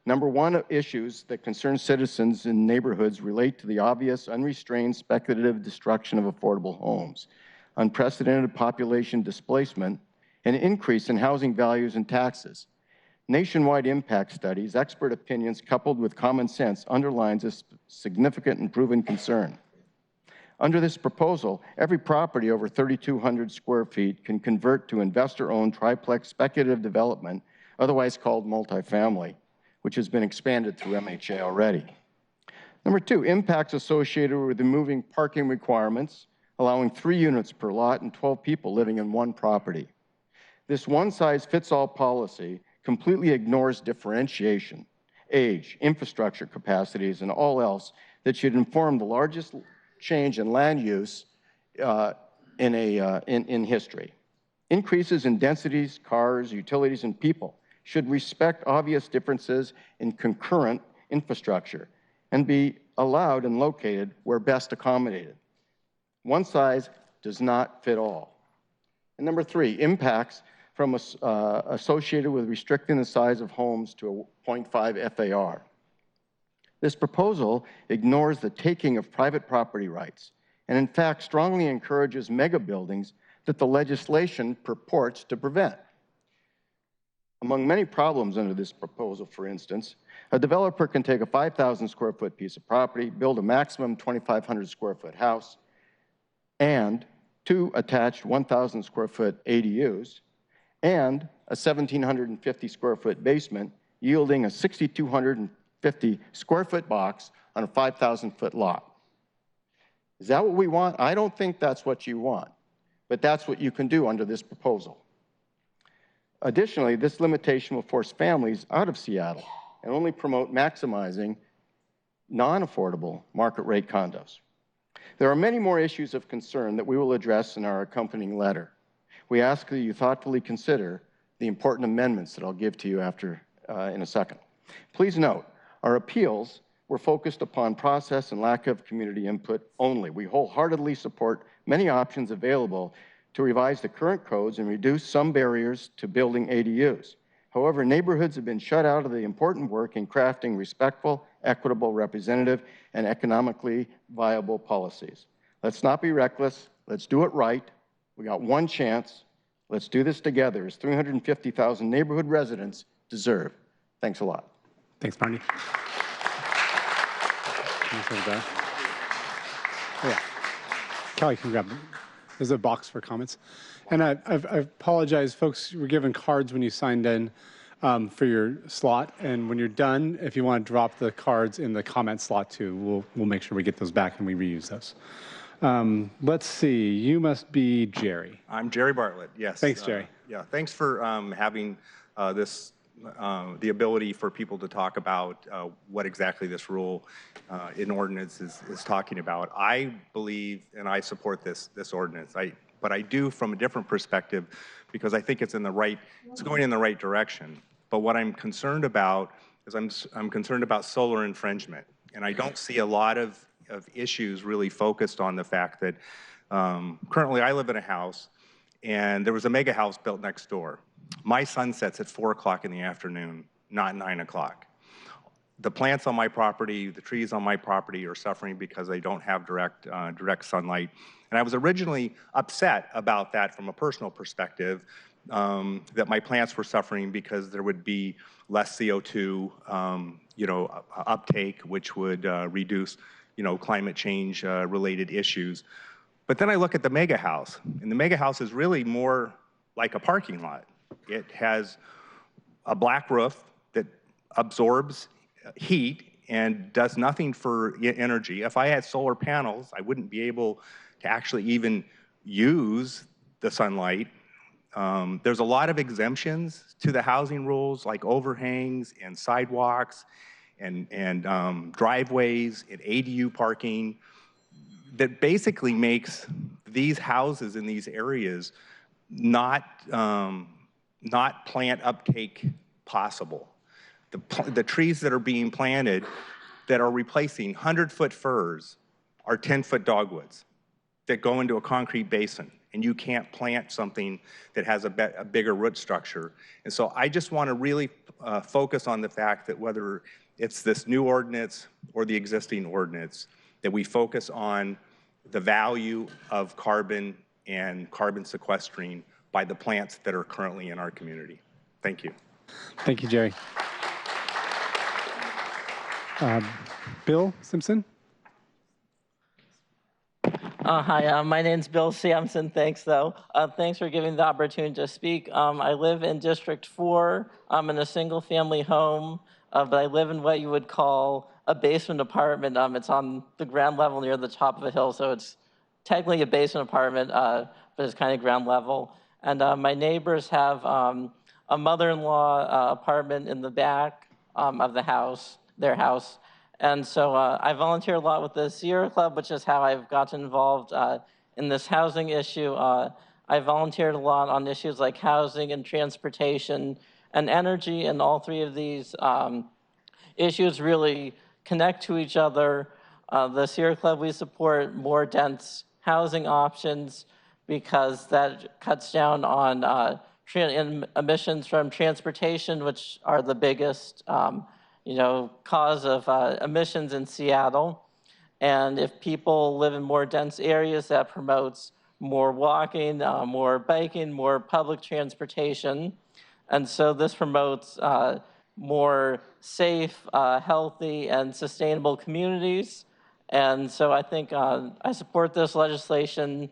Number one issues that concern citizens in neighborhoods relate to the obvious, unrestrained, speculative destruction of affordable homes, unprecedented population displacement, and increase in housing values and taxes. Nationwide impact studies, expert opinions coupled with common sense underlines this significant and proven concern. Under this proposal, every property over 3,200 square feet can convert to investor-owned triplex speculative development, otherwise called multifamily, which has been expanded through MHA already. Number two, impacts associated with removing parking requirements, allowing 3 units per lot and 12 people living in one property. This one-size-fits-all policy completely ignores differentiation, age, infrastructure capacities, and all else that should inform the largest change in land use in history. Increases in densities, cars, utilities, and people should respect obvious differences in concurrent infrastructure and be allowed and located where best accommodated. One size does not fit all. And number three, impacts from associated with restricting the size of homes to a 0.5 FAR. This proposal ignores the taking of private property rights and in fact strongly encourages mega buildings that the legislation purports to prevent. Among many problems under this proposal, for instance, a developer can take a 5,000 square foot piece of property, build a maximum 2,500 square foot house, and 2 attached 1,000 square foot ADUs, and a 1,750 square foot basement, yielding a 6,250 square foot box on a 5,000 foot lot. Is that what we want? I don't think that's what you want, but that's what you can do under this proposal. Additionally, this limitation will force families out of Seattle and only promote maximizing non-affordable market rate condos. There are many more issues of concern that we will address in our accompanying letter. We ask that you thoughtfully consider the important amendments that I'll give to you in a second. Please note, our appeals were focused upon process and lack of community input only. We wholeheartedly support many options available to revise the current codes and reduce some barriers to building ADUs. However, neighborhoods have been shut out of the important work in crafting respectful, equitable, representative, and economically viable policies. Let's not be reckless. Let's do it right. We got one chance. Let's do this together as 350,000 neighborhood residents deserve. Thanks a lot. Thanks, Barney. Yeah. Kelly can grab them. There's a box for comments. And I apologize, folks, you were given cards when you signed in for your slot. And when you're done, if you want to drop the cards in the comment slot too, we'll make sure we get those back and we reuse those. Let's see, you must be Jerry. I'm Jerry Bartlett, yes. Thanks, Jerry. Yeah, thanks for having the ability for people to talk about what exactly this rule in ordinance is talking about. I believe and I support this ordinance. But I do from a different perspective because I think it's going in the right direction. But what I'm concerned about is I'm concerned about solar infringement, and I don't see a lot of issues really focused on the fact that currently I live in a house and there was a mega house built next door. My sun sets at 4 o'clock in the afternoon, not 9 o'clock. The plants on my property, the trees on my property are suffering because they don't have direct sunlight. And I was originally upset about that from a personal perspective, that my plants were suffering because there would be less CO2, uptake, which would reduce, climate change related issues. But then I look at the mega house, and the mega house is really more like a parking lot. It has a black roof that absorbs heat and does nothing for energy. If I had solar panels, I wouldn't be able to actually even use the sunlight. There's a lot of exemptions to the housing rules, like overhangs and sidewalks and driveways and ADU parking, that basically makes these houses in these areas not plant uptake possible. The trees that are being planted that are replacing 100-foot firs are 10-foot dogwoods that go into a concrete basin and you can't plant something that has a bigger root structure. And so I just want to really focus on the fact that whether it's this new ordinance or the existing ordinance, that we focus on the value of carbon and carbon sequestering by the plants that are currently in our community. Thank you. Thank you, Jerry. Bill Simpson? Hi, my name's Bill Sampson. Thanks, though. Thanks for giving the opportunity to speak. I live in District 4. I'm in a single-family home, but I live in what you would call a basement apartment. It's on the ground level near the top of a hill, so it's technically a basement apartment, but it's kind of ground level. And my neighbors have a mother-in-law apartment in the back of the house, their house. And so I volunteer a lot with the Sierra Club, which is how I've gotten involved in this housing issue. I volunteered a lot on issues like housing and transportation and energy, and all three of these issues really connect to each other. The Sierra Club, we support more dense housing options because that cuts down on emissions from transportation, which are the biggest cause of emissions in Seattle. And if people live in more dense areas, that promotes more walking, more biking, more public transportation. And so this promotes more safe, healthy, and sustainable communities. And so I think I support this legislation,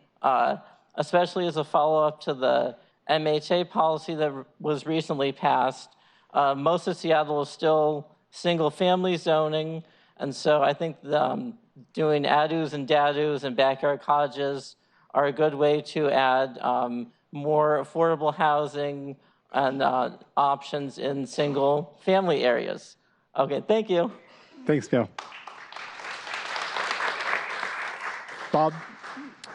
especially as a follow-up to the MHA policy that was recently passed. Most of Seattle is still single-family zoning, and so I think doing ADUs and DADUs and backyard cottages are a good way to add more affordable housing and options in single-family areas. Okay, thank you. Thanks, Bill.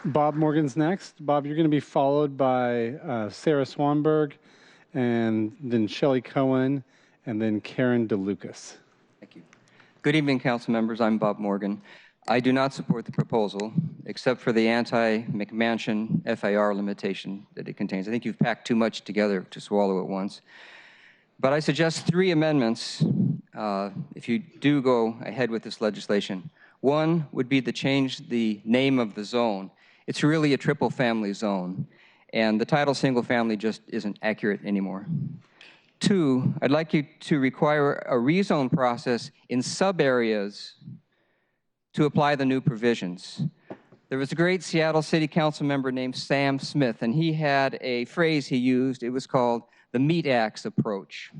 Bob Morgan's next. Bob, you're going to be followed by Sarah Swanberg, and then Shelley Cohen, and then Karen DeLucas. Thank you. Good evening, council members. I'm Bob Morgan. I do not support the proposal, except for the anti-McMansion FAR limitation that it contains. I think you've packed too much together to swallow at once. But I suggest 3 amendments if you do go ahead with this legislation. One would be to change the name of the zone. It's really a triple family zone, and the title single family just isn't accurate anymore. 2, I'd like you to require a rezone process in sub-areas to apply the new provisions. There was a great Seattle City Council member named Sam Smith, and he had a phrase he used. It was called the meat axe approach.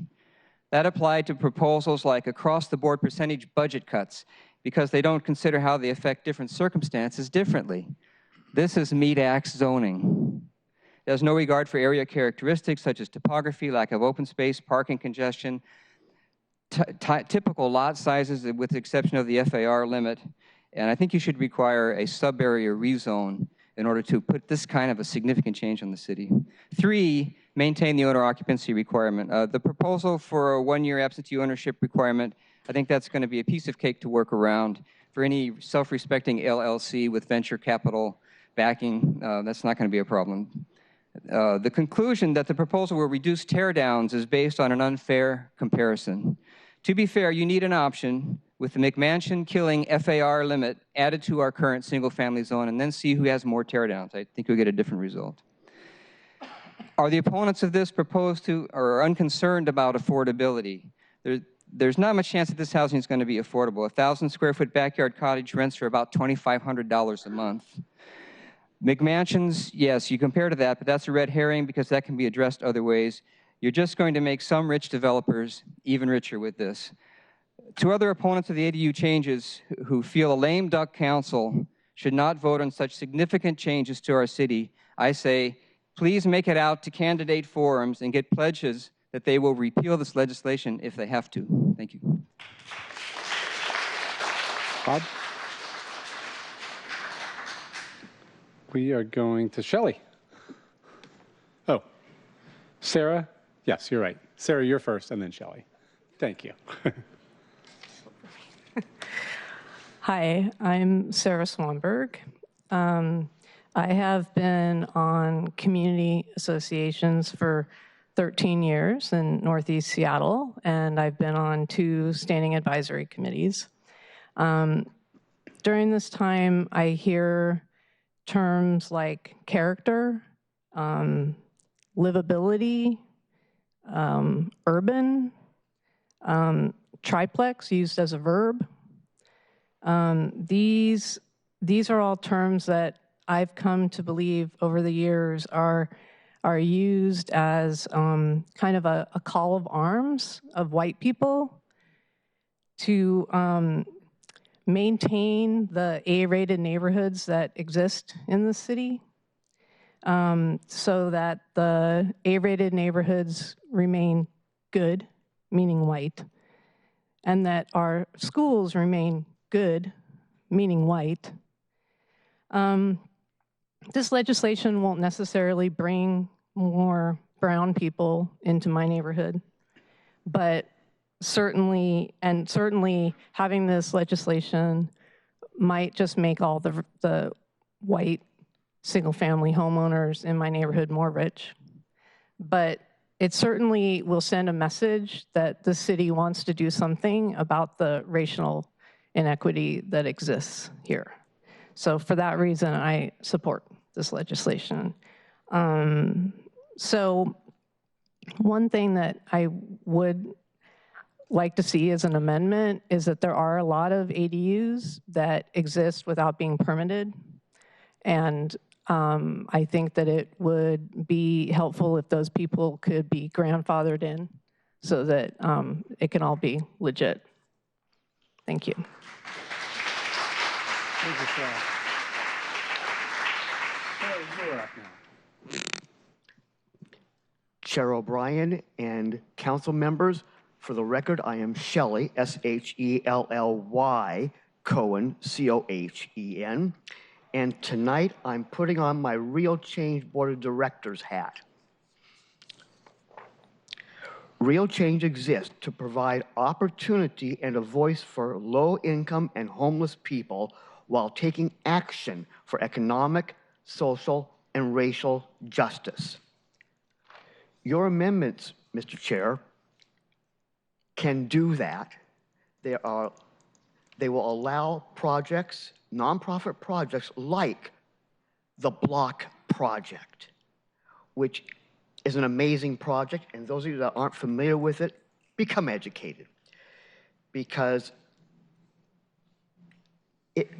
That applied to proposals like across-the-board percentage budget cuts because they don't consider how they affect different circumstances differently. This is meat axe zoning. There's no regard for area characteristics such as topography, lack of open space, parking congestion, typical lot sizes with the exception of the FAR limit. And I think you should require a sub-area rezone in order to put this kind of a significant change on the city. 3, maintain the owner occupancy requirement. The proposal for a 1-year absentee ownership requirement, I think that's going to be a piece of cake to work around. For any self-respecting LLC with venture capital backing, that's not going to be a problem. The conclusion that the proposal will reduce teardowns is based on an unfair comparison. To be fair, you need an option with the McMansion killing FAR limit added to our current single-family zone and then see who has more teardowns. I think you'll get a different result. Are the opponents of this proposed to or are unconcerned about affordability? There's not much chance that this housing is going to be affordable. 1,000-square-foot backyard cottage rents for about $2,500 a month. McMansions, yes, you compare to that, but that's a red herring because that can be addressed other ways. You're just going to make some rich developers even richer with this. To other opponents of the ADU changes who feel a lame duck council should not vote on such significant changes to our city, I say, please make it out to candidate forums and get pledges that they will repeal this legislation if they have to. Thank you. Bob? We are going to Shelley. Oh, Sarah? Yes, you're right. Sarah, you're first, and then Shelley. Thank you. Hi, I'm Sarah Swanberg. I have been on community associations for 13 years in Northeast Seattle, and I've been on 2 standing advisory committees. During this time, I hear terms like character, livability, urban, triplex used as a verb. These are all terms that I've come to believe over the years are used as kind of a call of arms of white people to maintain the A-rated neighborhoods that exist in the city, so that the A-rated neighborhoods remain good, meaning white, and that our schools remain good, meaning white. This legislation won't necessarily bring more brown people into my neighborhood, but certainly having this legislation might just make all the white single-family homeowners in my neighborhood more rich. But it certainly will send a message that the city wants to do something about the racial inequity that exists here. So for that reason, I support this legislation. So one thing that I would like to see as an amendment is that there are a lot of ADUs that exist without being permitted. And I think that it would be helpful if those people could be grandfathered in so that it can all be legit. Thank you. Thank you, Sarah. You're up now. Chair O'Brien and council members, for the record, I am Shelley, S-H-E-L-L-Y, Cohen, C-O-H-E-N. And tonight I'm putting on my Real Change Board of Directors hat. Real Change exists to provide opportunity and a voice for low-income and homeless people while taking action for economic, social, and racial justice. Your amendments, Mr. Chair, can do that. They will allow projects, nonprofit projects like the Block Project, which is an amazing project, and those of you that aren't familiar with it, become educated. Because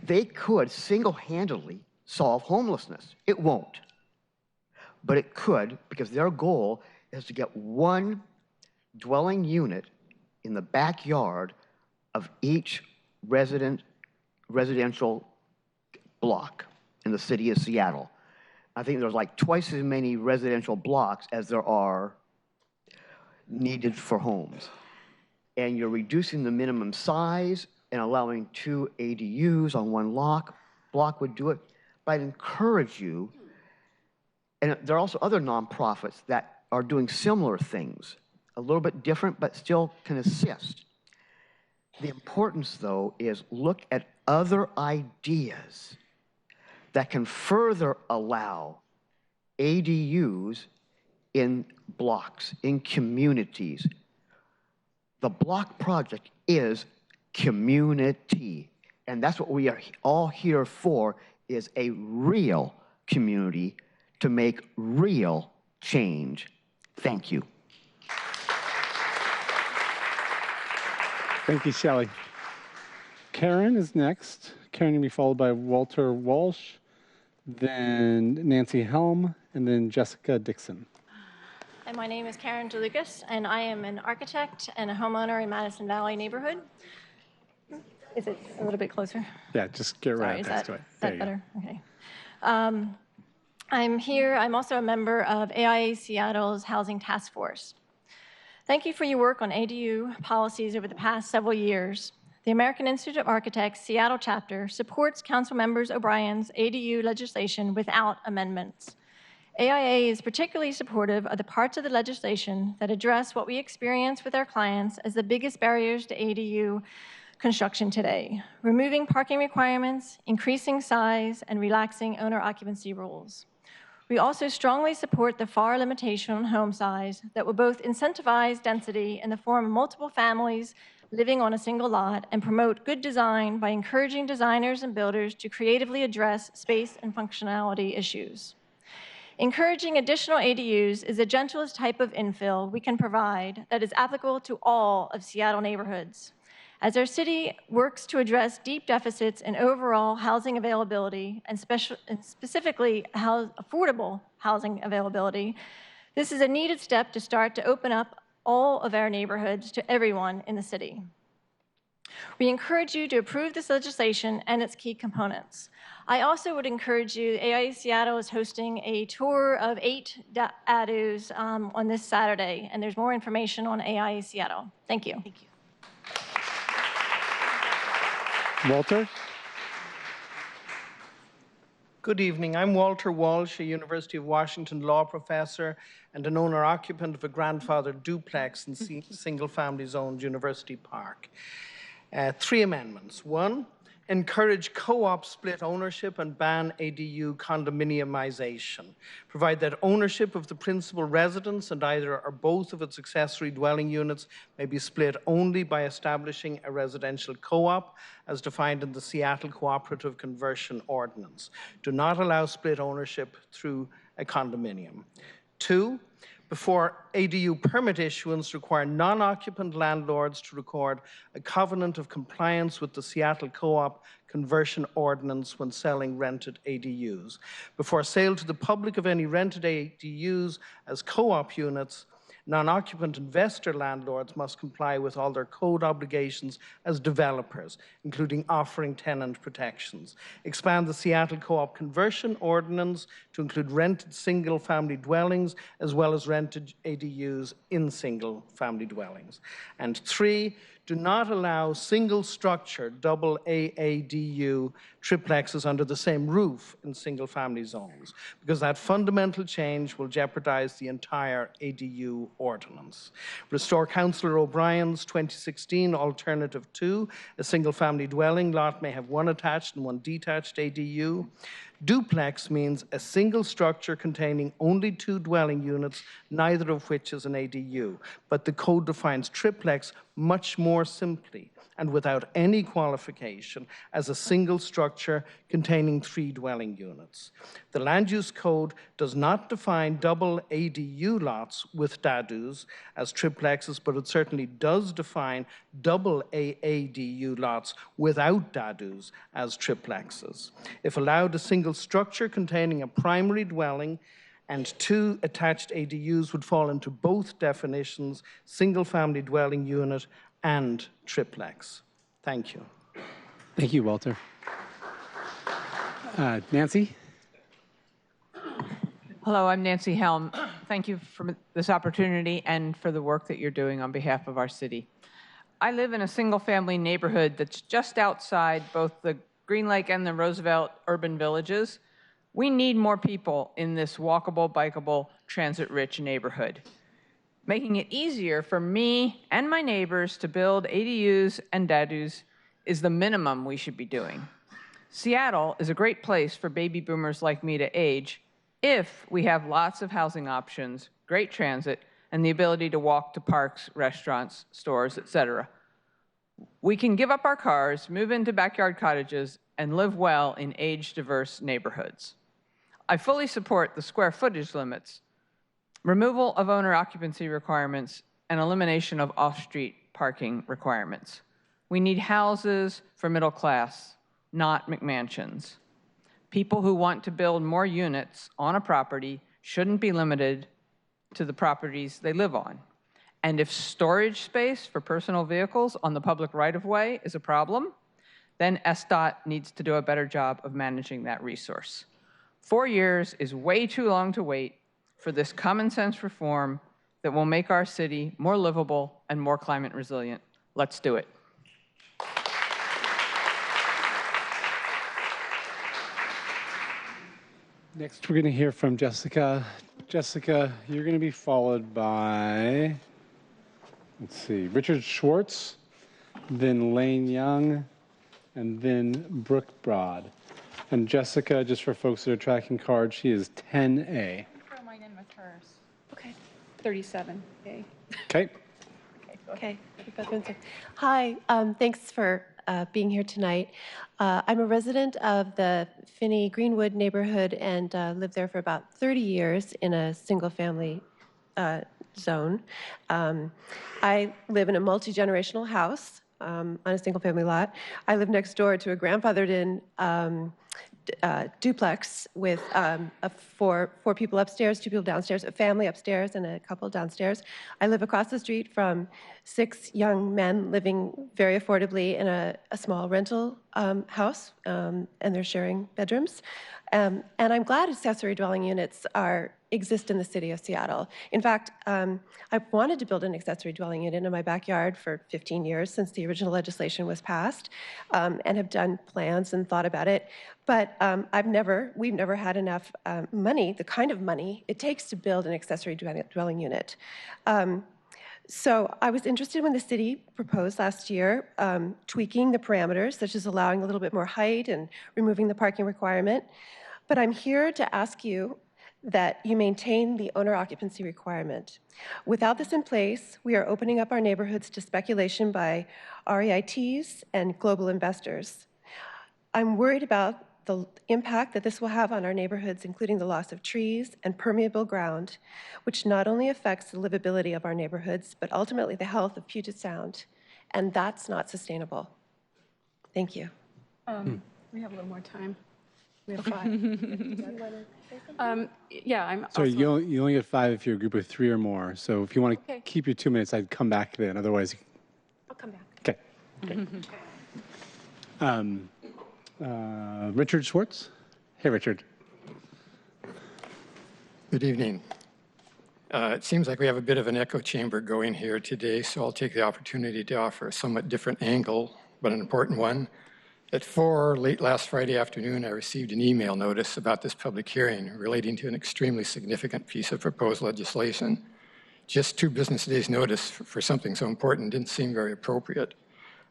they could single-handedly solve homelessness. It won't. But it could, because their goal is to get one dwelling unit in the backyard of each residential block in the city of Seattle. I think there's like twice as many residential blocks as there are needed for homes. And you're reducing the minimum size and allowing 2 ADUs on one block would do it. But I'd encourage you, and there are also other nonprofits that are doing similar things, a little bit different, but still can assist. The importance, though, is look at other ideas that can further allow ADUs in blocks, in communities. The Block Project is community, and that's what we are all here for, is a real community to make real change. Thank you. Thank you, Shelley. Karen is next. Karen will be followed by Walter Walsh, then Nancy Helm, and then Jessica Dixon. And my name is Karen DeLucas, and I am an architect and a homeowner in Madison Valley neighborhood. Is it a little bit closer? Yeah, just get right Sorry, next to it. Is that better? Okay. I'm here. I'm also a member of AIA Seattle's Housing Task Force. Thank you for your work on ADU policies over the past several years. The American Institute of Architects Seattle chapter supports Council Members O'Brien's ADU legislation without amendments. AIA is particularly supportive of the parts of the legislation that address what we experience with our clients as the biggest barriers to ADU construction today, removing parking requirements, increasing size, and relaxing owner occupancy rules. We also strongly support the FAR limitation on home size that will both incentivize density in the form of multiple families living on a single lot and promote good design by encouraging designers and builders to creatively address space and functionality issues. Encouraging additional ADUs is the gentlest type of infill we can provide that is applicable to all of Seattle neighborhoods. As our city works to address deep deficits in overall housing availability and specifically affordable housing availability, this is a needed step to start to open up all of our neighborhoods to everyone in the city. We encourage you to approve this legislation and its key components. I also would encourage you, AIA Seattle is hosting a tour of 8 DADUS on this Saturday, and there's more information on AIA Seattle. Thank you. Thank you. Walter? Good evening. I'm Walter Walsh, a University of Washington law professor and an owner-occupant of a grandfather duplex in single-family zoned University Park. 3 amendments. 1, encourage co-op split ownership and ban ADU condominiumization. Provide that ownership of the principal residence and either or both of its accessory dwelling units may be split only by establishing a residential co-op as defined in the Seattle Cooperative Conversion Ordinance. Do not allow split ownership through a condominium. 2, before ADU permit issuance, require non-occupant landlords to record a covenant of compliance with the Seattle Co-op Conversion Ordinance when selling rented ADUs. Before sale to the public of any rented ADUs as co-op units, non-occupant investor landlords must comply with all their code obligations as developers, including offering tenant protections. Expand the Seattle Co-op Conversion Ordinance to include rented single-family dwellings as well as rented ADUs in single-family dwellings. And 3, do not allow single-structure double AADU triplexes under the same roof in single-family zones, because that fundamental change will jeopardize the entire ADU ordinance. Restore Councillor O'Brien's 2016 Alternative 2. A single-family dwelling lot may have 1 attached and 1 detached ADU. Duplex means a single structure containing only 2 dwelling units, neither of which is an ADU. But the code defines triplex much more simply and without any qualification as a single structure containing 3 dwelling units. The Land Use Code does not define double ADU lots with DADUs as triplexes, but it certainly does define double AADU lots without DADUs as triplexes. If allowed, a single structure containing a primary dwelling and 2 attached ADUs would fall into both definitions, single-family dwelling unit and triplex. Thank you. Thank you, Walter. Nancy? Hello, I'm Nancy Helm. Thank you for this opportunity and for the work that you're doing on behalf of our city. I live in a single-family neighborhood that's just outside both the Green Lake and the Roosevelt urban villages. We need more people in this walkable, bikeable, transit-rich neighborhood. Making it easier for me and my neighbors to build ADUs and DADUs is the minimum we should be doing. Seattle is a great place for baby boomers like me to age if we have lots of housing options, great transit, and the ability to walk to parks, restaurants, stores, etc. We can give up our cars, move into backyard cottages, and live well in age-diverse neighborhoods. I fully support the square footage limits, removal of owner occupancy requirements, and elimination of off-street parking requirements. We need houses for middle class, not McMansions. People who want to build more units on a property shouldn't be limited to the properties they live on. And if storage space for personal vehicles on the public right-of-way is a problem, then SDOT needs to do a better job of managing that resource. 4 years is way too long to wait for this common sense reform that will make our city more livable and more climate resilient. Let's do it. Next, we're going to hear from Jessica. Jessica, you're going to be followed by, let's see, Richard Schwartz. then Lane Young, and then Brooke Broad. And Jessica, just for folks that are tracking cards, she is 10A. Throw mine in with hers. Okay. 37. Yay. Okay. Okay. Hi. Thanks for being here tonight. I'm a resident of the Finney Greenwood neighborhood and lived there for about 30 years in a single-family zone. I live in a multi-generational house on a single-family lot. I live next door to a grandfathered-in duplex with four people upstairs, 2 people downstairs, a family upstairs, and a couple downstairs. I live across the street from 6 young men living very affordably in a small rental house, and they're sharing bedrooms. And I'm glad accessory dwelling units exist in the city of Seattle. In fact, I've wanted to build an accessory dwelling unit in my backyard for 15 years since the original legislation was passed, and have done plans and thought about it. But we've never had enough money, the kind of money it takes to build an accessory dwelling unit. So I was interested when the city proposed last year tweaking the parameters, such as allowing a little bit more height and removing the parking requirement. But I'm here to ask you that you maintain the owner occupancy requirement. Without this in place, we are opening up our neighborhoods to speculation by REITs and global investors. I'm worried about the impact that this will have on our neighborhoods, including the loss of trees and permeable ground, which not only affects the livability of our neighborhoods, but ultimately the health of Puget Sound. And that's not sustainable. Thank you. We have a little more time. We have 5. Yeah, I'm Sorry, also... you only get 5 if you're a group of 3 or more. So if you want to keep your 2 minutes, I'd come back then. Otherwise, I'll come back. okay. Richard Schwartz. Hey, Richard. Good evening. It seems like we have a bit of an echo chamber going here today, so I'll take the opportunity to offer a somewhat different angle, but an important one. At 4 late last Friday afternoon, I received an email notice about this public hearing relating to an extremely significant piece of proposed legislation. Just 2 business days notice for something so important didn't seem very appropriate.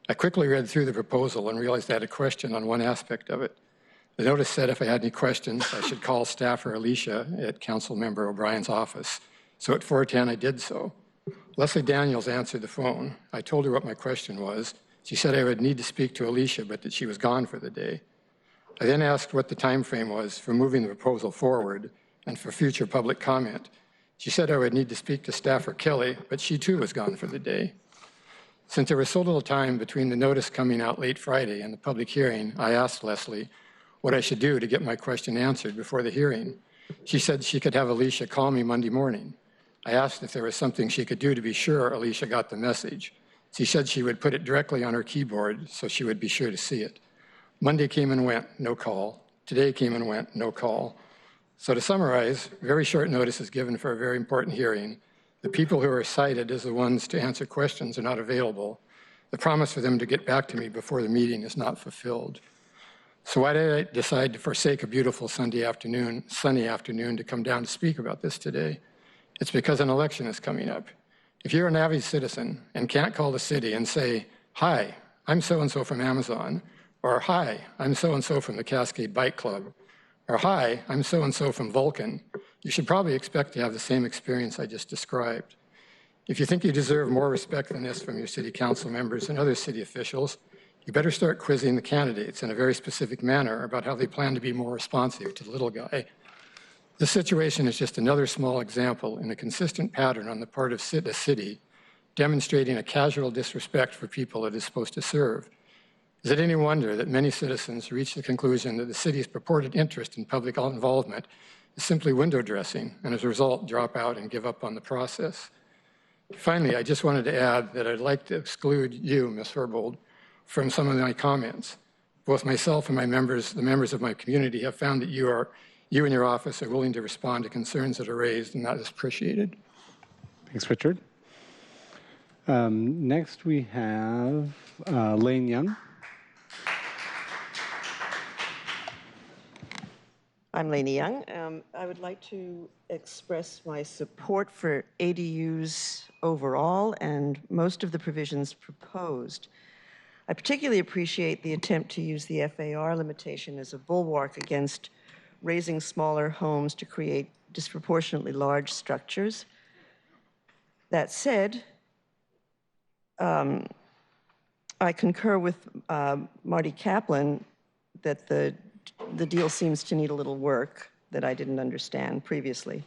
I quickly read through the proposal and realized I had a question on one aspect of it. The notice said if I had any questions, I should call staffer Alicia at Councilmember O'Brien's office. So at 4:10, I did so. Leslie Daniels answered the phone. I told her what my question was. She said I would need to speak to Alicia, but that she was gone for the day. I then asked what the time frame was for moving the proposal forward and for future public comment. She said I would need to speak to staffer Kelly, but she too was gone for the day. Since there was so little time between the notice coming out late Friday and the public hearing, I asked Leslie what I should do to get my question answered before the hearing. She said she could have Alicia call me Monday morning. I asked if there was something she could do to be sure Alicia got the message. She said she would put it directly on her keyboard so she would be sure to see it. Monday came and went, no call. Today came and went, no call. So to summarize, very short notice is given for a very important hearing. The people who are cited as the ones to answer questions are not available. The promise for them to get back to me before the meeting is not fulfilled. So why did I decide to forsake a beautiful sunny afternoon to come down to speak about this today? It's because an election is coming up. If you're an avid citizen and can't call the city and say, hi, I'm so-and-so from Amazon, or hi, I'm so-and-so from the Cascade Bike Club, or hi, I'm so-and-so from Vulcan, you should probably expect to have the same experience I just described. If you think you deserve more respect than this from your city council members and other city officials, you better start quizzing the candidates in a very specific manner about how they plan to be more responsive to the little guy. This situation is just another small example in a consistent pattern on the part of the city, demonstrating a casual disrespect for people it is supposed to serve. Is it any wonder that many citizens reach the conclusion that the city's purported interest in public involvement is simply window dressing, and as a result, drop out and give up on the process? Finally, I just wanted to add that I'd like to exclude you, Ms. Herbold, from some of my comments. Both myself and the members of my community have found that you and your office are willing to respond to concerns that are raised, and that is appreciated. Thanks, Richard. Next, we have Lane Young. I'm Lainey Young. I would like to express my support for ADUs overall and most of the provisions proposed. I particularly appreciate the attempt to use the FAR limitation as a bulwark against raising smaller homes to create disproportionately large structures. That said, I concur with Marty Kaplan that the deal seems to need a little work that I didn't understand previously.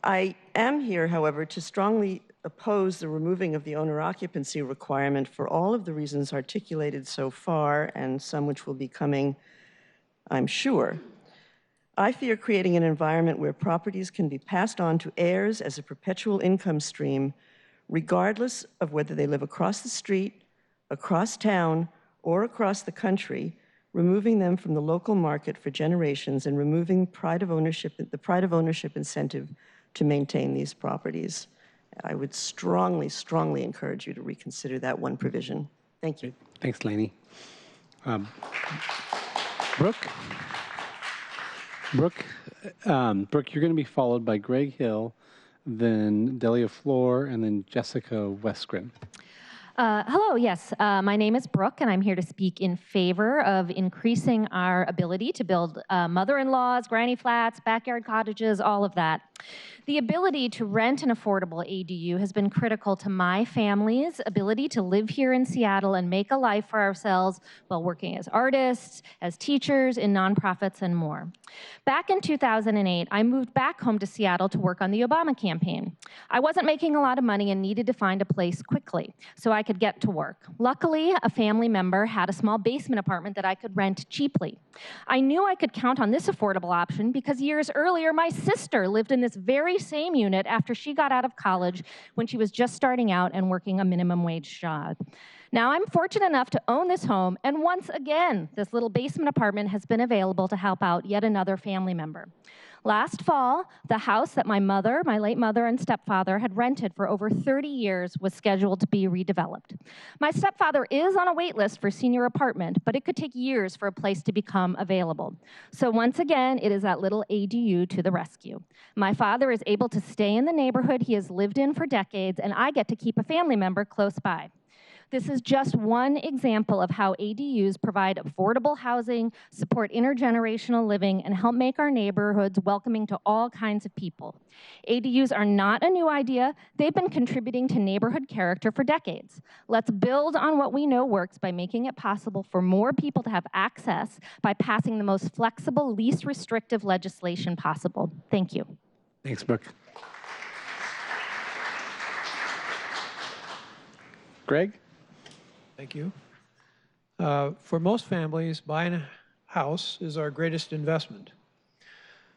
I am here, however, to strongly oppose the removing of the owner occupancy requirement for all of the reasons articulated so far, and some which will be coming, I'm sure. I fear creating an environment where properties can be passed on to heirs as a perpetual income stream, regardless of whether they live across the street, across town, or across the country, removing them from the local market for generations and removing the pride of ownership incentive to maintain these properties. I would strongly, strongly encourage you to reconsider that one provision. Thank you. Thanks, Lainey. Brooke? Brooke, you're going to be followed by Greg Hill, then Delia Floor, and then Jessica Westgren. Hello, yes. My name is Brooke, and I'm here to speak in favor of increasing our ability to build mother-in-laws, granny flats, backyard cottages, all of that. The ability to rent an affordable ADU has been critical to my family's ability to live here in Seattle and make a life for ourselves while working as artists, as teachers, in nonprofits, and more. Back in 2008, I moved back home to Seattle to work on the Obama campaign. I wasn't making a lot of money and needed to find a place quickly so I could get to work. Luckily, a family member had a small basement apartment that I could rent cheaply. I knew I could count on this affordable option because years earlier, my sister lived in this very same unit after she got out of college when she was just starting out and working a minimum wage job. Now, I'm fortunate enough to own this home, and once again, this little basement apartment has been available to help out yet another family member. Last fall, the house that my late mother and stepfather had rented for over 30 years was scheduled to be redeveloped. My stepfather is on a wait list for senior apartment, but it could take years for a place to become available. So once again, it is that little ADU to the rescue. My father is able to stay in the neighborhood he has lived in for decades, and I get to keep a family member close by. This is just one example of how ADUs provide affordable housing, support intergenerational living, and help make our neighborhoods welcoming to all kinds of people. ADUs are not a new idea. They've been contributing to neighborhood character for decades. Let's build on what we know works by making it possible for more people to have access by passing the most flexible, least restrictive legislation possible. Thank you. Thanks, Brooke. Greg? Thank you. For most families, buying a house is our greatest investment.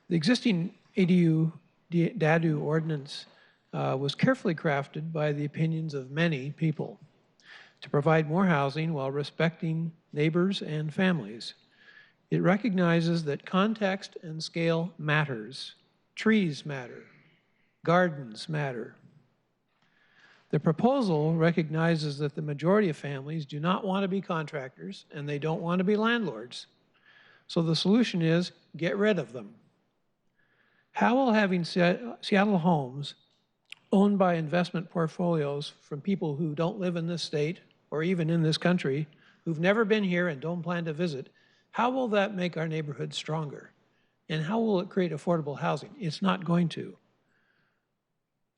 The existing DADU ordinance was carefully crafted by the opinions of many people to provide more housing while respecting neighbors and families. It recognizes that context and scale matters. Trees matter. Gardens matter. The proposal recognizes that the majority of families do not want to be contractors and they don't want to be landlords. So the solution is get rid of them. How will having Seattle homes owned by investment portfolios from people who don't live in this state or even in this country, who've never been here and don't plan to visit, how will that make our neighborhood stronger? And how will it create affordable housing? It's not going to.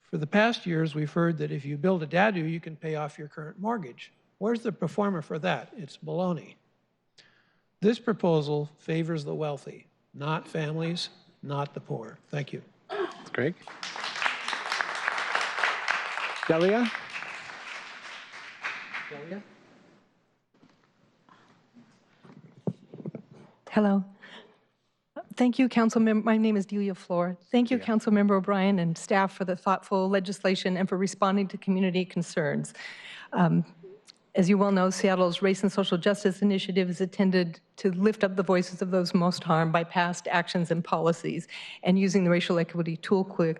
For the past years, we've heard that if you build a DADU, you can pay off your current mortgage. Where's the performer for that? It's baloney. This proposal favors the wealthy, not families, not the poor. Thank you. That's great. Delia? Hello. Thank you, Councilmember. My name is Delia Floor. Thank you, Councilmember O'Brien and staff for the thoughtful legislation and for responding to community concerns. As you well know, Seattle's Race and Social Justice Initiative is intended to lift up the voices of those most harmed by past actions and policies, and using the Racial Equity Toolkit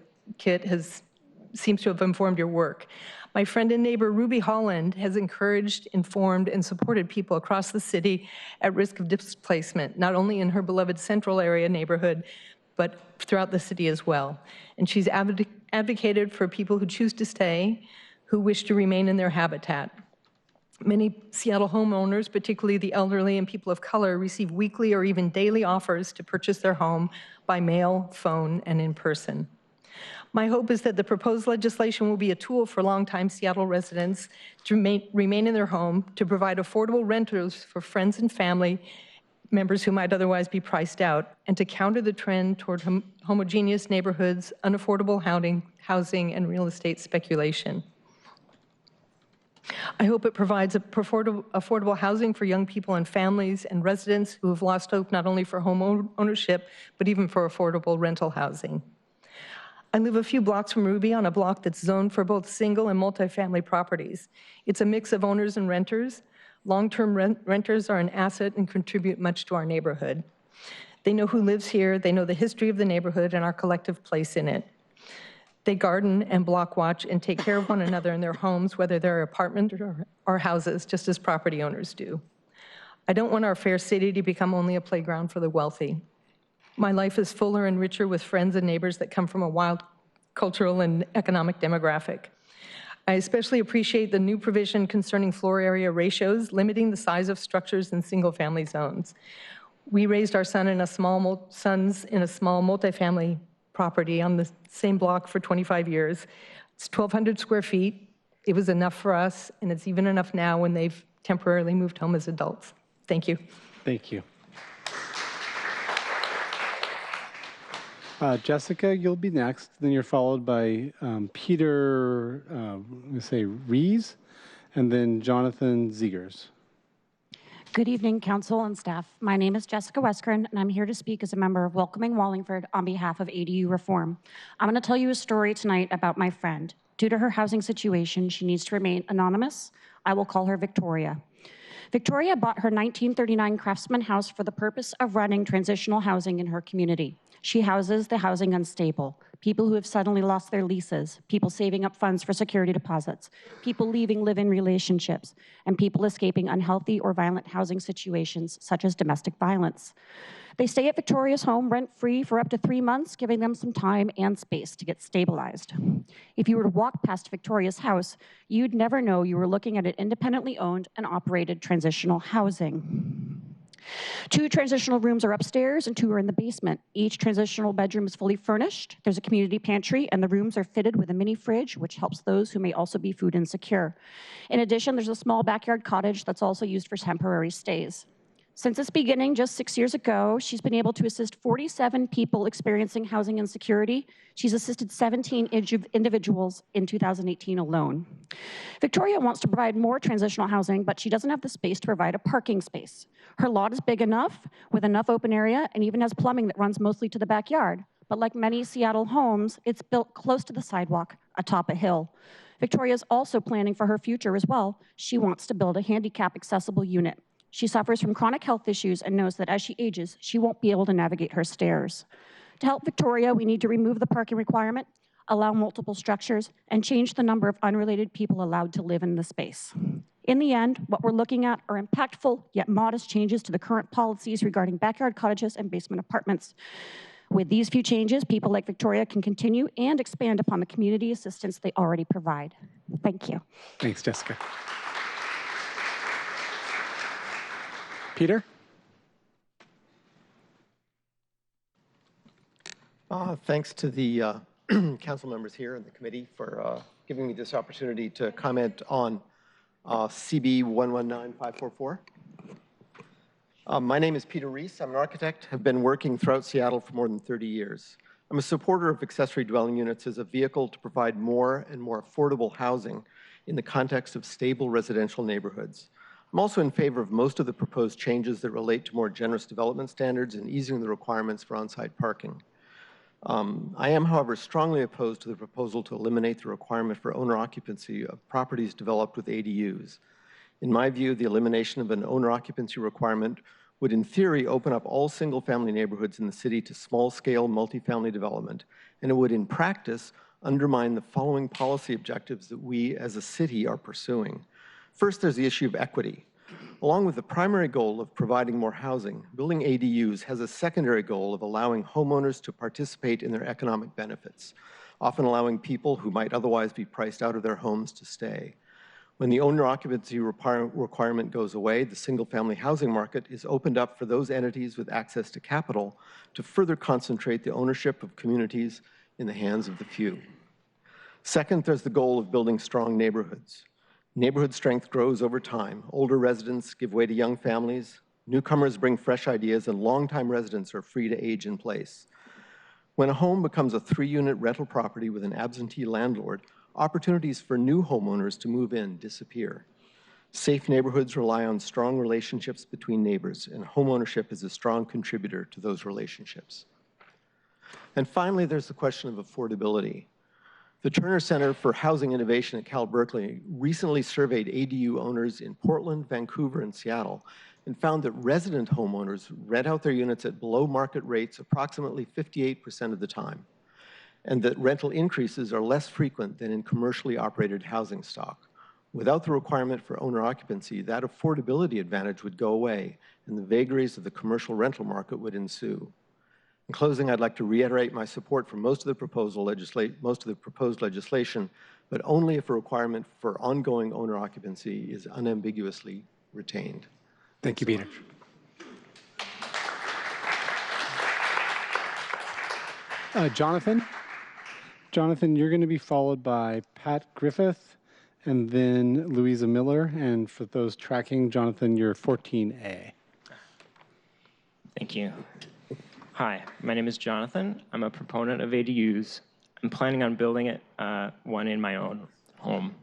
seems to have informed your work. My friend and neighbor Ruby Holland has encouraged, informed, and supported people across the city at risk of displacement, not only in her beloved Central area neighborhood, but throughout the city as well. And she's advocated for people who choose to stay, who wish to remain in their habitat. Many Seattle homeowners, particularly the elderly and people of color, receive weekly or even daily offers to purchase their home by mail, phone, and in person. My hope is that the proposed legislation will be a tool for longtime Seattle residents to remain in their home, to provide affordable rentals for friends and family members who might otherwise be priced out, and to counter the trend toward homogeneous neighborhoods, unaffordable housing, and real estate speculation. I hope it provides affordable housing for young people and families and residents who have lost hope not only for home ownership, but even for affordable rental housing. I live a few blocks from Ruby on a block that's zoned for both single and multifamily properties. It's a mix of owners and renters. Long-term renters are an asset and contribute much to our neighborhood. They know who lives here, they know the history of the neighborhood and our collective place in it. They garden and block watch and take care of one another in their homes, whether they're apartments or houses, just as property owners do. I don't want our fair city to become only a playground for the wealthy. My life is fuller and richer with friends and neighbors that come from a wild cultural and economic demographic. I especially appreciate the new provision concerning floor area ratios, limiting the size of structures in single-family zones. We raised our sons in a small multifamily property on the same block for 25 years. It's 1,200 square feet. It was enough for us, and it's even enough now when they've temporarily moved home as adults. Thank you. Thank you. Jessica, you'll be next. Then you're followed by Peter, Rees, and then Jonathan Zegers. Good evening, Council and staff. My name is Jessica Weskren, and I'm here to speak as a member of Welcoming Wallingford on behalf of ADU Reform. I'm going to tell you a story tonight about my friend. Due to her housing situation, she needs to remain anonymous. I will call her Victoria. Victoria bought her 1939 Craftsman house for the purpose of running transitional housing in her community. She houses the housing unstable, people who have suddenly lost their leases, people saving up funds for security deposits, people leaving live-in relationships, and people escaping unhealthy or violent housing situations such as domestic violence. They stay at Victoria's home rent-free for up to 3 months, giving them some time and space to get stabilized. If you were to walk past Victoria's house, you'd never know you were looking at an independently owned and operated transitional housing. 2 transitional rooms are upstairs and 2 are in the basement. Each transitional bedroom is fully furnished. There's a community pantry, and the rooms are fitted with a mini fridge, which helps those who may also be food insecure. In addition, there's a small backyard cottage that's also used for temporary stays. Since its beginning just 6 years ago, she's been able to assist 47 people experiencing housing insecurity. She's assisted 17 individuals in 2018 alone. Victoria wants to provide more transitional housing, but she doesn't have the space to provide a parking space. Her lot is big enough, with enough open area, and even has plumbing that runs mostly to the backyard. But like many Seattle homes, it's built close to the sidewalk, atop a hill. Victoria is also planning for her future as well. She wants to build a handicap-accessible unit. She suffers from chronic health issues and knows that as she ages, she won't be able to navigate her stairs. To help Victoria, we need to remove the parking requirement, allow multiple structures, and change the number of unrelated people allowed to live in the space. In the end, what we're looking at are impactful yet modest changes to the current policies regarding backyard cottages and basement apartments. With these few changes, people like Victoria can continue and expand upon the community assistance they already provide. Thank you. Thanks, Jessica. Peter? Thanks to the council members here and the committee for giving me this opportunity to comment on CB 119544. My name is Peter Rees. I'm an architect, have been working throughout Seattle for more than 30 years. I'm a supporter of accessory dwelling units as a vehicle to provide more and more affordable housing in the context of stable residential neighborhoods. I'm also in favor of most of the proposed changes that relate to more generous development standards and easing the requirements for on-site parking. I am, however, strongly opposed to the proposal to eliminate the requirement for owner occupancy of properties developed with ADUs. In my view, the elimination of an owner occupancy requirement would, in theory, open up all single-family neighborhoods in the city to small-scale multifamily development, and it would, in practice, undermine the following policy objectives that we as a city are pursuing. First, there's the issue of equity. Along with the primary goal of providing more housing, building ADUs has a secondary goal of allowing homeowners to participate in their economic benefits, often allowing people who might otherwise be priced out of their homes to stay. When the owner occupancy requirement goes away, the single-family housing market is opened up for those entities with access to capital to further concentrate the ownership of communities in the hands of the few. Second, there's the goal of building strong neighborhoods. Neighborhood strength grows over time. Older residents give way to young families, newcomers bring fresh ideas, and longtime residents are free to age in place. When a home becomes a 3-unit rental property with an absentee landlord, opportunities for new homeowners to move in disappear. Safe neighborhoods rely on strong relationships between neighbors, and homeownership is a strong contributor to those relationships. And finally, there's the question of affordability. The Turner Center for Housing Innovation at Cal Berkeley recently surveyed ADU owners in Portland, Vancouver, and Seattle, and found that resident homeowners rent out their units at below market rates approximately 58% of the time, and that rental increases are less frequent than in commercially operated housing stock. Without the requirement for owner occupancy, that affordability advantage would go away, and the vagaries of the commercial rental market would ensue. In closing, I'd like to reiterate my support for most of the proposed legislation, but only if a requirement for ongoing owner occupancy is unambiguously retained. Thank you, Peter. Jonathan? Jonathan, you're going to be followed by Pat Griffith and then Louisa Miller. And for those tracking, Jonathan, you're 14A. Thank you. Hi, my name is Jonathan. I'm a proponent of ADUs. I'm planning on building one in my own home.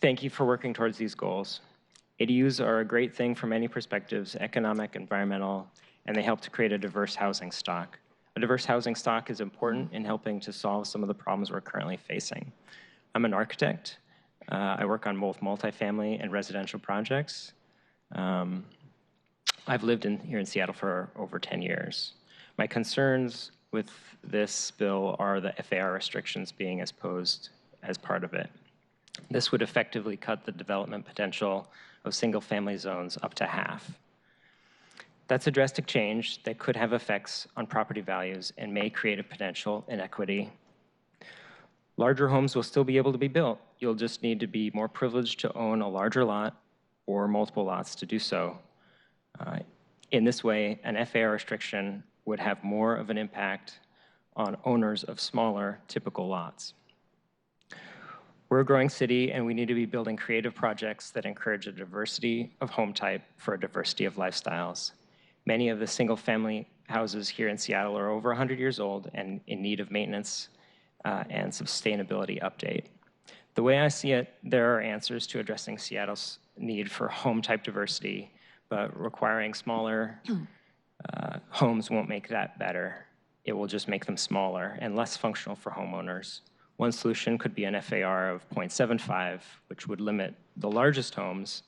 Thank you for working towards these goals. ADUs are a great thing from many perspectives, economic, environmental, and they help to create a diverse housing stock. A diverse housing stock is important in helping to solve some of the problems we're currently facing. I'm an architect. I work on both multifamily and residential projects. I've lived here in Seattle for over 10 years. My concerns with this bill are the FAR restrictions being posed as part of it. This would effectively cut the development potential of single-family zones up to half. That's a drastic change that could have effects on property values and may create a potential inequity. Larger homes will still be able to be built. You'll just need to be more privileged to own a larger lot or multiple lots to do so. In this way, an FAR restriction would have more of an impact on owners of smaller, typical lots. We're a growing city, and we need to be building creative projects that encourage a diversity of home type for a diversity of lifestyles. Many of the single-family houses here in Seattle are over 100 years old and in need of maintenance and sustainability update. The way I see it, there are answers to addressing Seattle's need for home type diversity, but requiring smaller homes won't make that better. It will just make them smaller and less functional for homeowners. One solution could be an FAR of 0.75, which would limit the largest homes,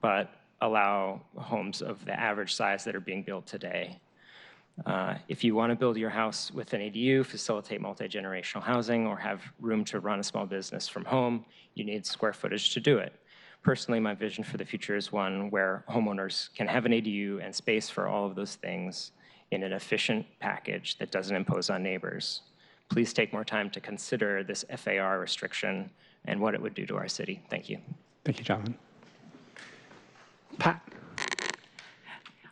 but allow homes of the average size that are being built today. If you want to build your house with an ADU, facilitate multi-generational housing, or have room to run a small business from home, you need square footage to do it. Personally, my vision for the future is one where homeowners can have an ADU and space for all of those things in an efficient package that doesn't impose on neighbors. Please take more time to consider this FAR restriction and what it would do to our city. Thank you. Thank you, Jonathan. Pat.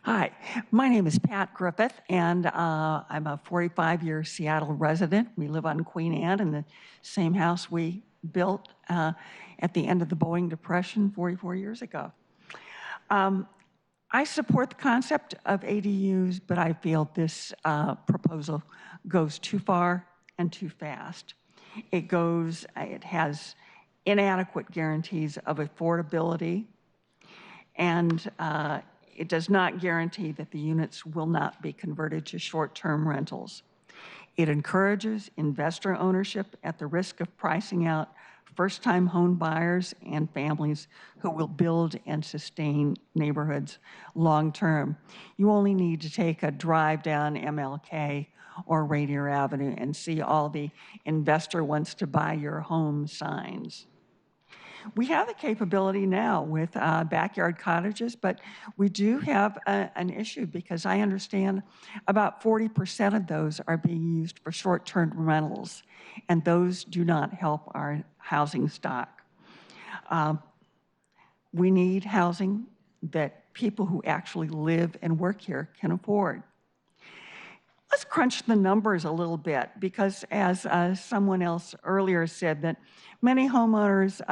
Hi, my name is Pat Griffith, and I'm a 45-year Seattle resident. We live on Queen Anne in the same house we built at the end of the Boeing Depression 44 years ago. I support the concept of ADUs, but I feel this proposal goes too far and too fast. It has inadequate guarantees of affordability, and it does not guarantee that the units will not be converted to short-term rentals. It encourages investor ownership at the risk of pricing out first-time home buyers and families who will build and sustain neighborhoods long-term. You only need to take a drive down MLK or Rainier Avenue and see all the investor wants to buy your home signs. We have the capability now with backyard cottages, but we do have an issue because I understand about 40% of those are being used for short-term rentals, and those do not help our housing stock. We need housing that people who actually live and work here can afford. Let's crunch the numbers a little bit, because as someone else earlier said, that many homeowners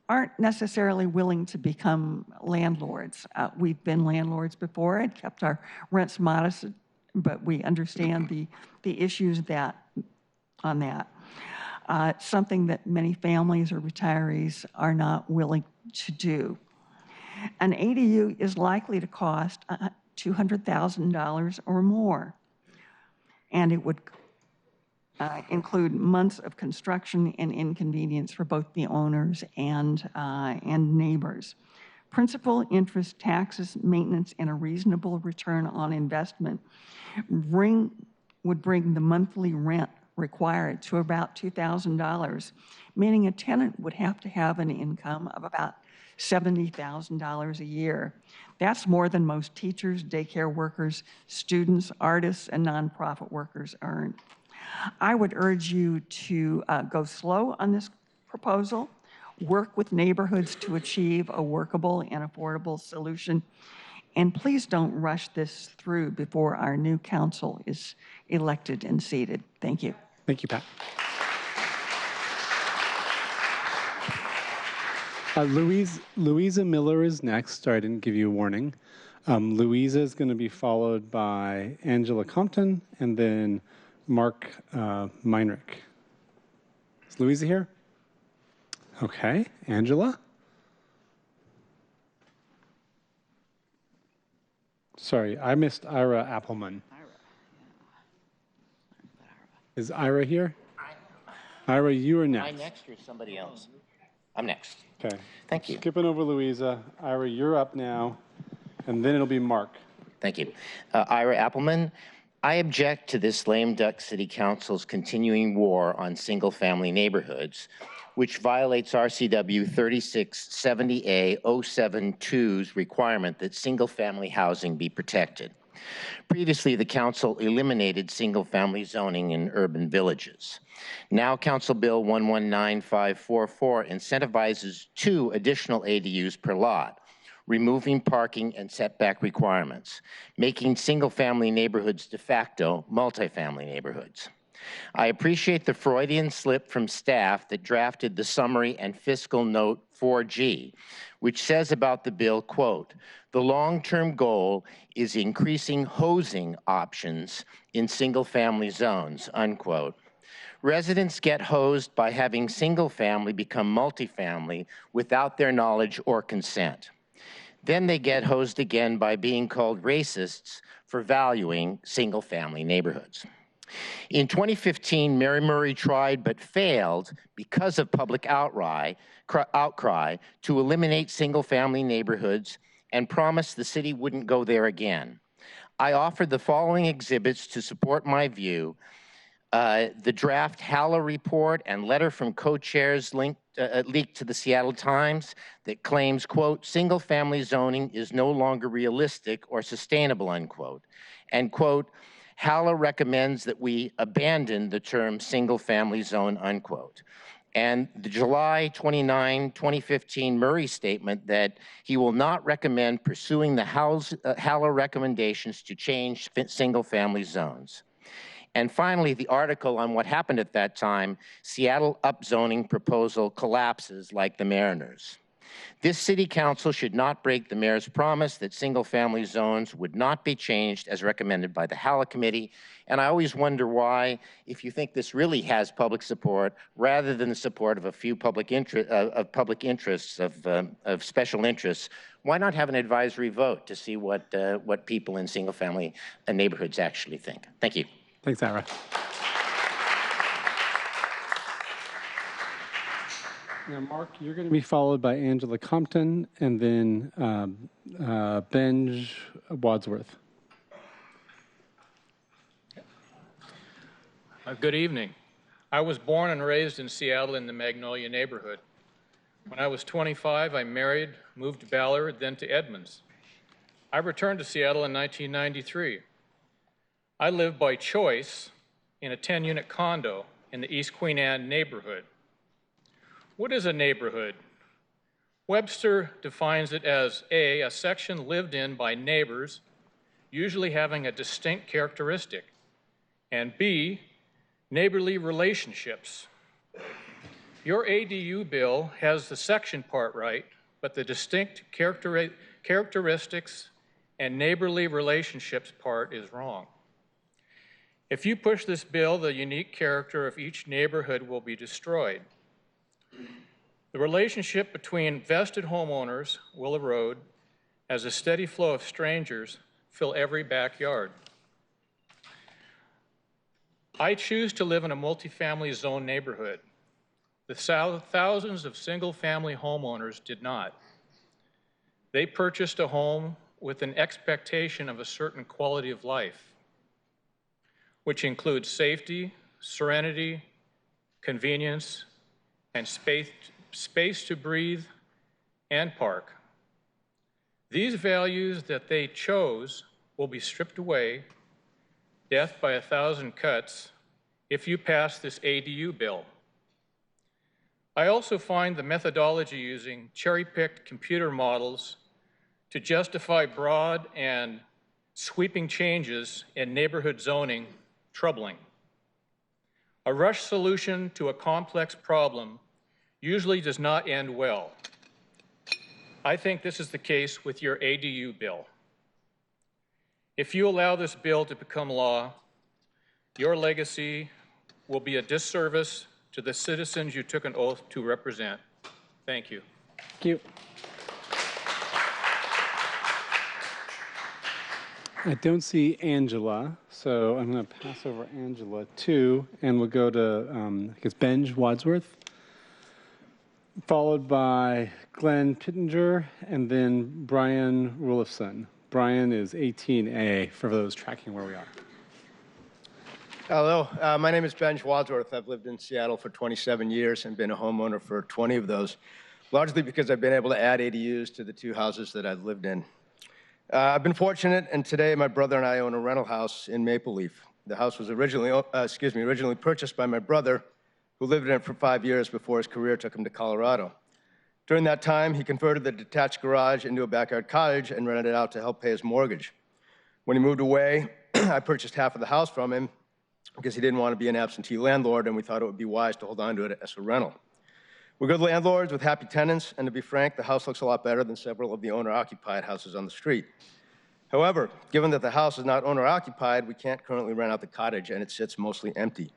aren't necessarily willing to become landlords. We've been landlords before and kept our rents modest, but we understand the issues on that. Something that many families or retirees are not willing to do. An ADU is likely to cost $200,000 or more, and it would include months of construction and inconvenience for both the owners and neighbors. Principal, interest, taxes, maintenance, and a reasonable return on investment would bring the monthly rent required to about $2,000, meaning a tenant would have to have an income of about $70,000 a year. That's more than most teachers, daycare workers, students, artists, and nonprofit workers earn. I would urge you to go slow on this proposal, work with neighborhoods to achieve a workable and affordable solution, and please don't rush this through before our new council is elected and seated. Thank you. Thank you, Pat. Louisa Miller is next. Sorry, I didn't give you a warning. Louisa is going to be followed by Angela Compton and then Mark Meinrich. Is Louisa here? Okay. Angela? Sorry, I missed Ira Appelman. Is Ira here? Ira, you are next. Am I next or somebody else? I'm next. Okay. Thank you. Skipping over Louisa. Ira, you're up now, and then it'll be Mark. Thank you. Ira Appelman, I object to this lame duck City Council's continuing war on single-family neighborhoods, which violates RCW 3670A-072's requirement that single-family housing be protected. Previously, the council eliminated single-family zoning in urban villages. Now, Council Bill 119544 incentivizes 2 additional ADUs per lot, removing parking and setback requirements, making single-family neighborhoods de facto multifamily neighborhoods. I appreciate the Freudian slip from staff that drafted the summary and fiscal note 4G, which says about the bill, quote, the long-term goal is increasing hosing options in single-family zones, unquote. Residents get hosed by having single-family become multifamily without their knowledge or consent. Then they get hosed again by being called racists for valuing single-family neighborhoods. In 2015, Mary Murray tried but failed because of public outcry to eliminate single-family neighborhoods and promised the city wouldn't go there again. I offered the following exhibits to support my view. The draft Haller report and letter from co-chairs leaked to the Seattle Times that claims, quote, single-family zoning is no longer realistic or sustainable, unquote. And, quote, Haller recommends that we abandon the term single-family zone, unquote. And the July 29, 2015 Murray statement that he will not recommend pursuing the Haller recommendations to change single-family zones. And finally, the article on what happened at that time, Seattle upzoning proposal collapses like the Mariners. This city council should not break the mayor's promise that single-family zones would not be changed as recommended by the Haller Committee. And I always wonder why, if you think this really has public support, rather than the support of a few public interests, of special interests, why not have an advisory vote to see what people in single-family neighborhoods actually think? Thank you. Thanks, Ira. Now, Mark, you're going to be followed by Angela Compton and then Benj Wadsworth. Good evening. I was born and raised in Seattle in the Magnolia neighborhood. When I was 25, I married, moved to Ballard, then to Edmonds. I returned to Seattle in 1993. I live by choice in a 10-unit condo in the East Queen Anne neighborhood. What is a neighborhood? Webster defines it as a section lived in by neighbors, usually having a distinct characteristic, and B, neighborly relationships. Your ADU bill has the section part right, but the distinct characteristics and neighborly relationships part is wrong. If you push this bill, the unique character of each neighborhood will be destroyed. The relationship between vested homeowners will erode as a steady flow of strangers fill every backyard. I choose to live in a multifamily zone neighborhood. The thousands of single-family homeowners did not. They purchased a home with an expectation of a certain quality of life, which includes safety, serenity, convenience, and space to breathe and park. These values that they chose will be stripped away, death by 1,000 cuts, if you pass this ADU bill. I also find the methodology using cherry-picked computer models to justify broad and sweeping changes in neighborhood zoning troubling. A rush solution to a complex problem usually does not end well. I think this is the case with your ADU bill. If you allow this bill to become law, your legacy will be a disservice to the citizens you took an oath to represent. Thank you. Thank you. I don't see Angela, so I'm going to pass over Angela too, and we'll go to, I guess, Benj Wadsworth, followed by Glenn Pittenger, and then Brian Rulifson. Brian is 18A for those tracking where we are. Hello, my name is Benj Wadsworth. I've lived in Seattle for 27 years and been a homeowner for 20 of those, largely because I've been able to add ADUs to the 2 houses that I've lived in. I've been fortunate, and today my brother and I own a rental house in Maple Leaf. The house was originally purchased by my brother, who lived in it for 5 years before his career took him to Colorado. During that time, he converted the detached garage into a backyard cottage and rented it out to help pay his mortgage. When he moved away, I purchased half of the house from him because he didn't want to be an absentee landlord, and we thought it would be wise to hold on to it as a rental. We're good landlords with happy tenants, and to be frank, the house looks a lot better than several of the owner-occupied houses on the street. However, given that the house is not owner-occupied, we can't currently rent out the cottage, and it sits mostly empty.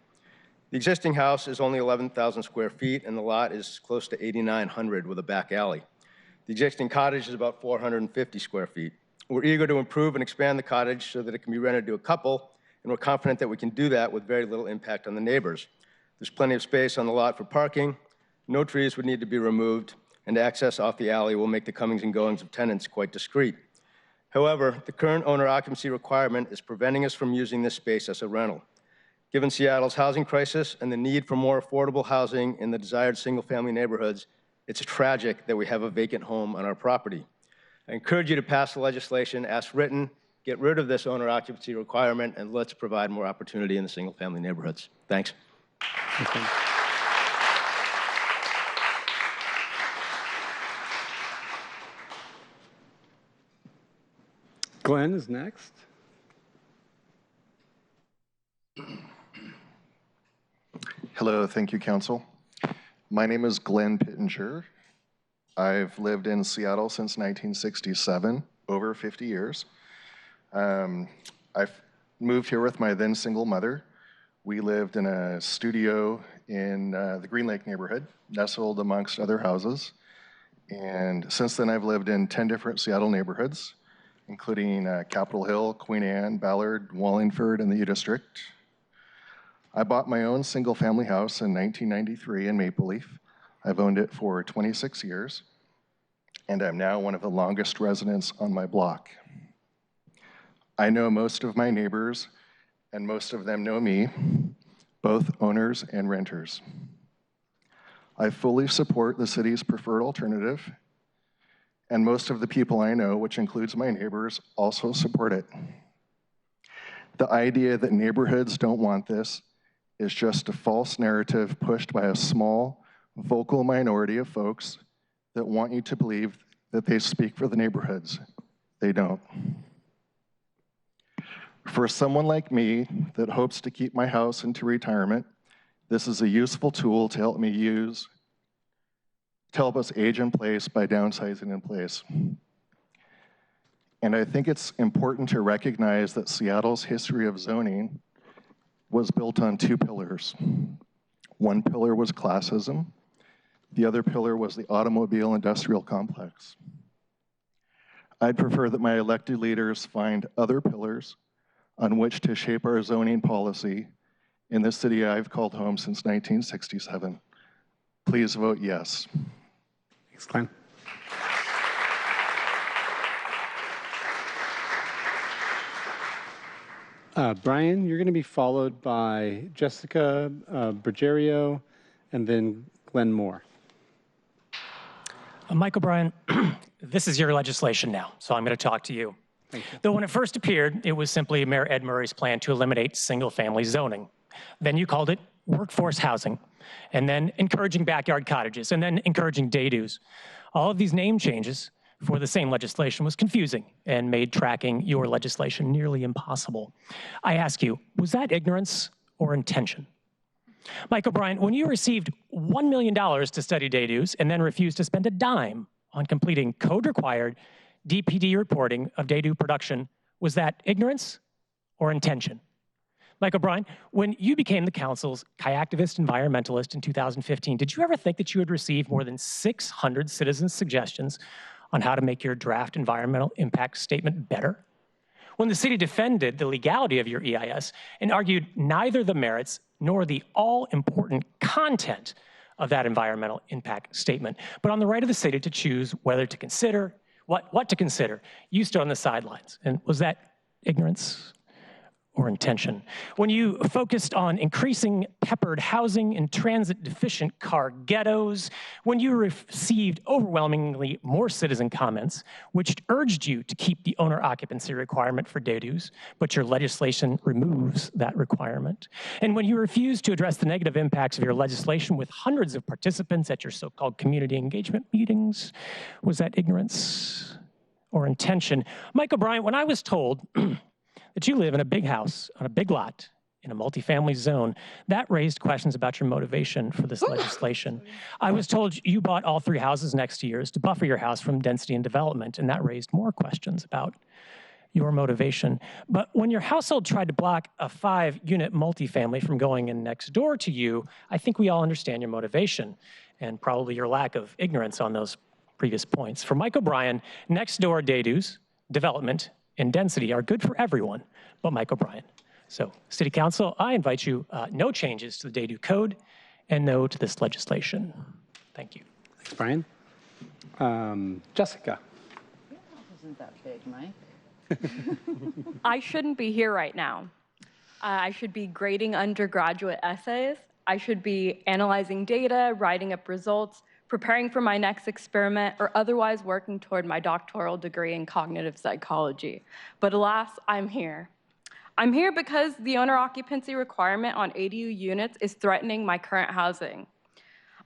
The existing house is only 11,000 square feet, and the lot is close to 8,900 with a back alley. The existing cottage is about 450 square feet. We're eager to improve and expand the cottage so that it can be rented to a couple, and we're confident that we can do that with very little impact on the neighbors. There's plenty of space on the lot for parking, no trees would need to be removed, and access off the alley will make the comings and goings of tenants quite discreet. However, the current owner occupancy requirement is preventing us from using this space as a rental. Given Seattle's housing crisis and the need for more affordable housing in the desired single-family neighborhoods, it's tragic that we have a vacant home on our property. I encourage you to pass the legislation as written, get rid of this owner occupancy requirement, and let's provide more opportunity in the single-family neighborhoods. Thanks. Okay. Glenn is next. Hello, thank you, Council. My name is Glenn Pittenger. I've lived in Seattle since 1967, over 50 years. I've moved here with my then single mother. We lived in a studio in the Green Lake neighborhood, nestled amongst other houses. And since then, I've lived in 10 different Seattle neighborhoods, including Capitol Hill, Queen Anne, Ballard, Wallingford, and the U District. I bought my own single-family house in 1993 in Maple Leaf. I've owned it for 26 years, and I'm now one of the longest residents on my block. I know most of my neighbors, and most of them know me, both owners and renters. I fully support the city's preferred alternative, and most of the people I know, which includes my neighbors, also support it. The idea that neighborhoods don't want this is just a false narrative pushed by a small, vocal minority of folks that want you to believe that they speak for the neighborhoods. They don't. For someone like me that hopes to keep my house into retirement, this is a useful tool to help us age in place by downsizing in place. And I think it's important to recognize that Seattle's history of zoning was built on two pillars. One pillar was classism. The other pillar was the automobile industrial complex. I'd prefer that my elected leaders find other pillars on which to shape our zoning policy in the city I've called home since 1967. Please vote yes. Thanks, Glenn. Brian, you're going to be followed by Jessica Bergerio and then Glenn Moore. Michael Bryan, this is your legislation now, so I'm going to talk to you. Though when it first appeared, it was simply Mayor Ed Murray's plan to eliminate single-family zoning. Then you called it workforce housing, and then encouraging backyard cottages, and then encouraging DADUS. All of these name changes for the same legislation was confusing and made tracking your legislation nearly impossible. I ask you, was that ignorance or intention? Michael Bryan, when you received $1 million to study DADUS and then refused to spend a dime on completing code-required DPD reporting of DADU production, was that ignorance or intention? Michael Bryan, when you became the council's kayaktivist environmentalist in 2015, did you ever think that you would receive more than 600 citizens' suggestions on how to make your draft environmental impact statement better? When the city defended the legality of your EIS and argued neither the merits nor the all-important content of that environmental impact statement, but on the right of the city to choose whether to consider, what to consider, you stood on the sidelines. And was that ignorance or intention? When you focused on increasing peppered housing in transit-deficient car ghettos, when you received overwhelmingly more citizen comments, which urged you to keep the owner occupancy requirement for DADUs, but your legislation removes that requirement, and when you refused to address the negative impacts of your legislation with hundreds of participants at your so-called community engagement meetings, was that ignorance or intention? Michael Bryan, when I was told that you live in a big house on a big lot in a multifamily zone, that raised questions about your motivation for this legislation. I was told you bought all 3 houses next to yours to buffer your house from density and development, and that raised more questions about your motivation. But when your household tried to block a 5-unit multifamily from going in next door to you, I think we all understand your motivation and probably your lack of ignorance on those previous points. For Michael Bryan, next door DADUs, development, and density are good for everyone but Michael Bryan. So, City Council, I invite you, no changes to the DADU code and no to this legislation. Thank you. Thanks, Brian. Jessica. Your house isn't that big, Mike. I shouldn't be here right now. I should be grading undergraduate essays. I should be analyzing data, writing up results, preparing for my next experiment, or otherwise working toward my doctoral degree in cognitive psychology. But alas, I'm here. I'm here because the owner occupancy requirement on ADU units is threatening my current housing.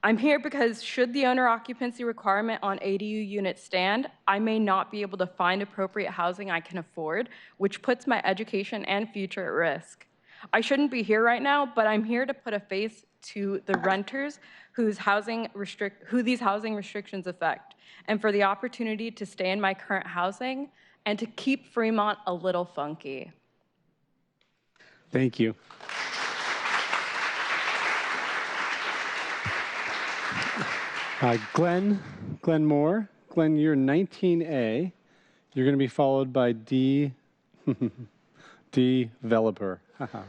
I'm here because should the owner occupancy requirement on ADU units stand, I may not be able to find appropriate housing I can afford, which puts my education and future at risk. I shouldn't be here right now, but I'm here to put a face to the renters who these housing restrictions affect, and for the opportunity to stay in my current housing and to keep Fremont a little funky. Thank you. Glenn Moore. Glenn, you're 19A. You're going to be followed by developer. Okay.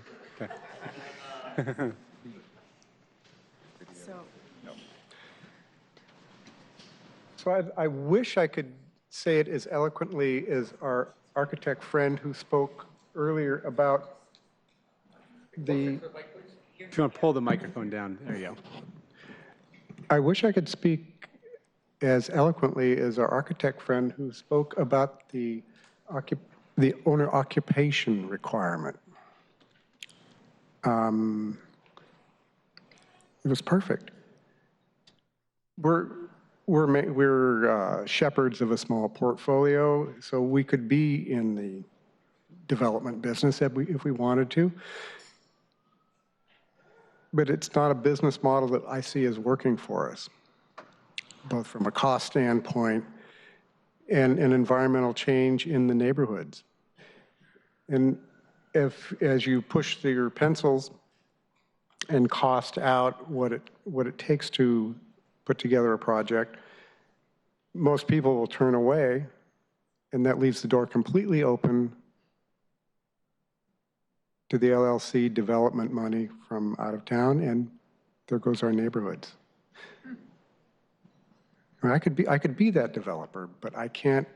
So I wish I could say it as eloquently as our architect friend who spoke earlier about the... If you want to pull the microphone down, there you go. I wish I could speak as eloquently as our architect friend who spoke about the owner occupation requirement. It was perfect. we're shepherds of a small portfolio, so we could be in the development business if we wanted to. But it's not a business model that I see as working for us, both from a cost standpoint and an environmental change in the neighborhoods. And as you push your pencils and cost out what it takes to put together a project, most people will turn away, and that leaves the door completely open to the LLC development money from out of town, and there goes our neighborhoods. I mean, I could be that developer, but I can't,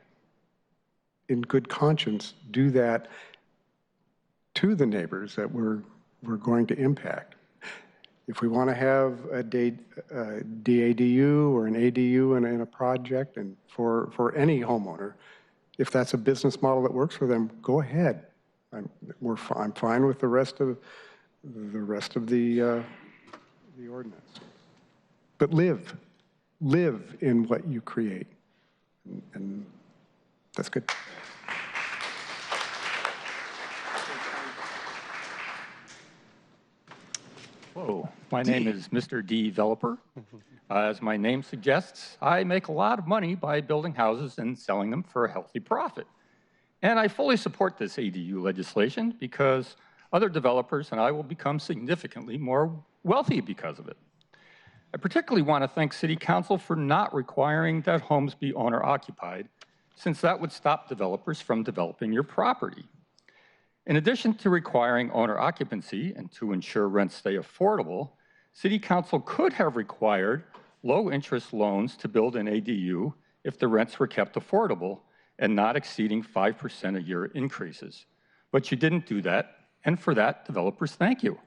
in good conscience, do that to the neighbors that we're going to impact. If we want to have a DADU or an ADU in a project, and for any homeowner, if that's a business model that works for them, go ahead. I'm fine with the rest of the ordinance. But live in what you create, and that's good. Hello, my name is Mr. Developer. As my name suggests, I make a lot of money by building houses and selling them for a healthy profit. And I fully support this ADU legislation because other developers and I will become significantly more wealthy because of it. I particularly want to thank City Council for not requiring that homes be owner-occupied, since that would stop developers from developing your property. In addition to requiring owner occupancy and to ensure rents stay affordable, City Council could have required low-interest loans to build an ADU if the rents were kept affordable and not exceeding 5% a year increases. But you didn't do that, and for that, developers thank you.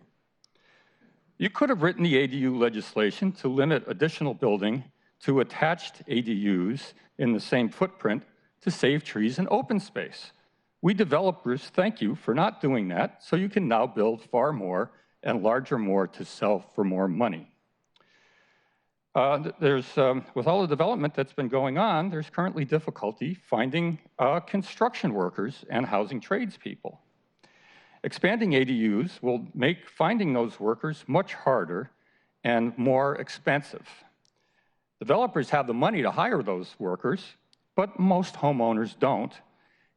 You could have written the ADU legislation to limit additional building to attached ADUs in the same footprint to save trees and open space. We developers thank you for not doing that, so you can now build far more and larger more to sell for more money. With all the development that's been going on, there's currently difficulty finding construction workers and housing tradespeople. Expanding ADUs will make finding those workers much harder and more expensive. Developers have the money to hire those workers, but most homeowners don't.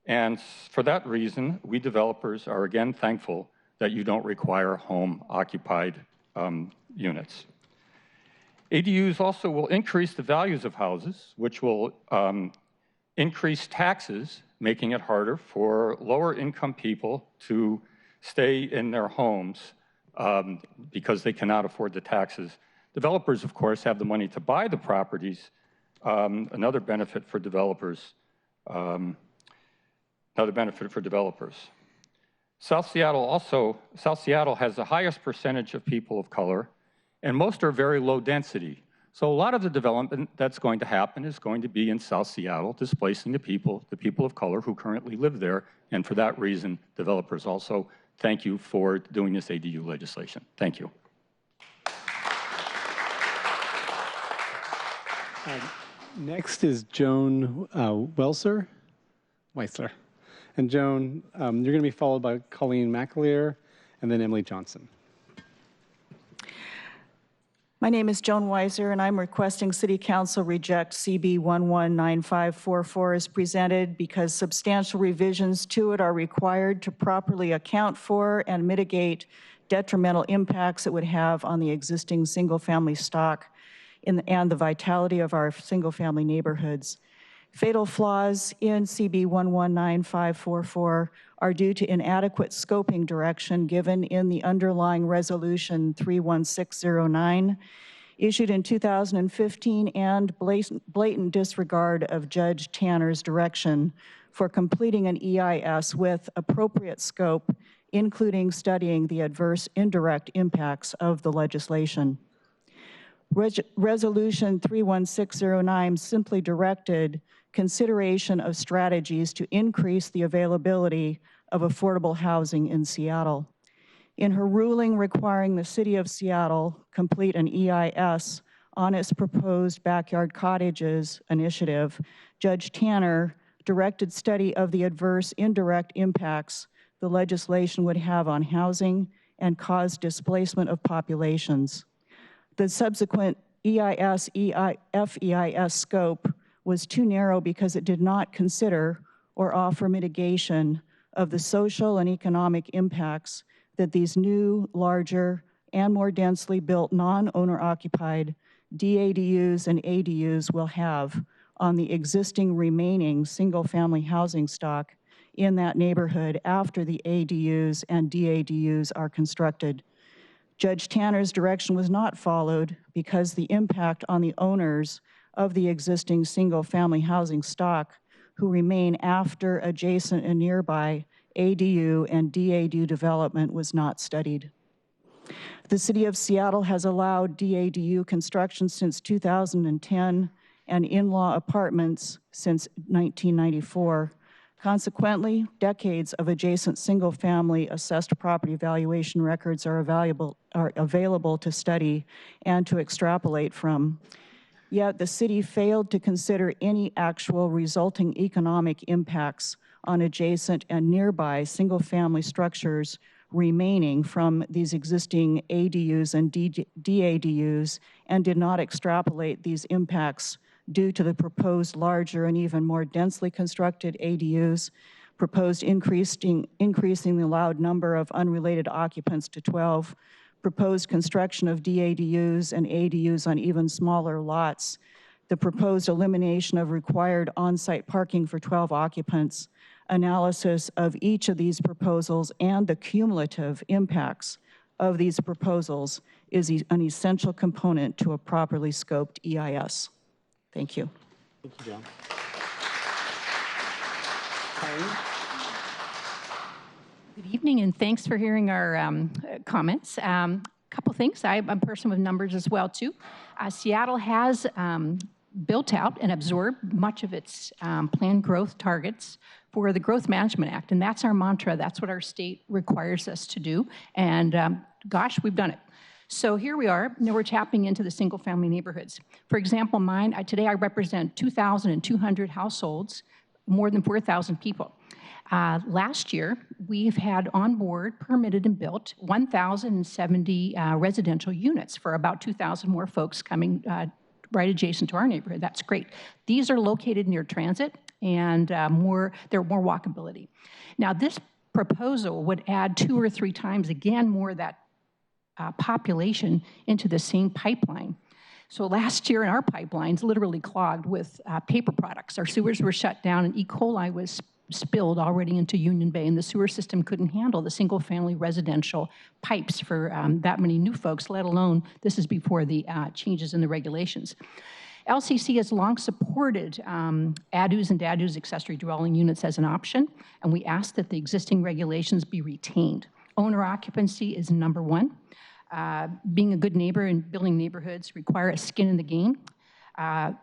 And for that reason, we developers are again thankful that you don't require home-occupied units. ADUs also will increase the values of houses, which will increase taxes, making it harder for lower-income people to stay in their homes because they cannot afford the taxes. Developers, of course, have the money to buy the properties. Another benefit for developers. South Seattle has the highest percentage of people of color, and most are very low density. So a lot of the development that's going to happen is going to be in South Seattle, displacing the people of color who currently live there. And for that reason, developers also thank you for doing this ADU legislation. Thank you. Next is Joan Weisler. And Joan, you're going to be followed by Colleen McAleer and then Emily Johnson. My name is Joan Weiser, and I'm requesting City Council reject CB 119544 as presented because substantial revisions to it are required to properly account for and mitigate detrimental impacts it would have on the existing single-family stock and the vitality of our single-family neighborhoods. Fatal flaws in CB 119544 are due to inadequate scoping direction given in the underlying Resolution 31609, issued in 2015, and blatant disregard of Judge Tanner's direction for completing an EIS with appropriate scope, including studying the adverse indirect impacts of the legislation. Resolution 31609 simply directed consideration of strategies to increase the availability of affordable housing in Seattle. In her ruling requiring the City of Seattle complete an EIS on its proposed backyard cottages initiative, Judge Tanner directed study of the adverse indirect impacts the legislation would have on housing and cause displacement of populations. The subsequent FEIS scope was too narrow because it did not consider or offer mitigation of the social and economic impacts that these new, larger, and more densely built non-owner-occupied DADUs and ADUs will have on the existing remaining single-family housing stock in that neighborhood after the ADUs and DADUs are constructed. Judge Tanner's direction was not followed because the impact on the owners of the existing single-family housing stock who remain after adjacent and nearby ADU and DADU development was not studied. The City of Seattle has allowed DADU construction since 2010 and in-law apartments since 1994. Consequently, decades of adjacent single-family assessed property valuation records are available to study and to extrapolate from. Yet the city failed to consider any actual resulting economic impacts on adjacent and nearby single-family structures remaining from these existing ADUs and DADUs and did not extrapolate these impacts due to the proposed larger and even more densely constructed ADUs, proposed increasing the allowed number of unrelated occupants to 12, proposed construction of DADUs and ADUs on even smaller lots, the proposed elimination of required on-site parking for 12 occupants, analysis of each of these proposals and the cumulative impacts of these proposals is an essential component to a properly scoped EIS. Thank you. Thank you, John. Good evening, and thanks for hearing our comments. Couple things. I'm a person with numbers as well, too. Seattle has built out and absorbed much of its planned growth targets for the Growth Management Act, and that's our mantra. That's what our state requires us to do, and gosh, we've done it. So here we are. Now we're tapping into the single-family neighborhoods. For example, today I represent 2,200 households, more than 4,000 people. Last year, we've had on board, permitted and built 1,070 residential units for about 2,000 more folks coming right adjacent to our neighborhood. That's great. These are located near transit and they're more walkability. Now this proposal would add 2 or 3 times again more of that population into the same pipeline. So last year, our pipelines literally clogged with paper products. Our sewers were shut down, and E. coli was spilled already into Union Bay, and the sewer system couldn't handle the single-family residential pipes for that many new folks, let alone this is before the changes in the regulations. LCC has long supported ADUs and DADUs, accessory dwelling units, as an option, and we ask that the existing regulations be retained. Owner occupancy is number 1. Being a good neighbor and building neighborhoods require a skin in the game.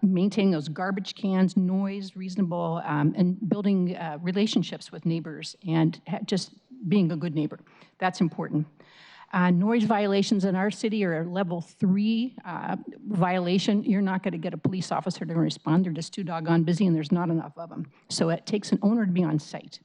Maintaining those garbage cans, noise, reasonable, and building relationships with neighbors and just being a good neighbor. That's important. Noise violations in our city are a level 3 violation. You're not going to get a police officer to respond. They're just too doggone busy and there's not enough of them. So it takes an owner to be on site.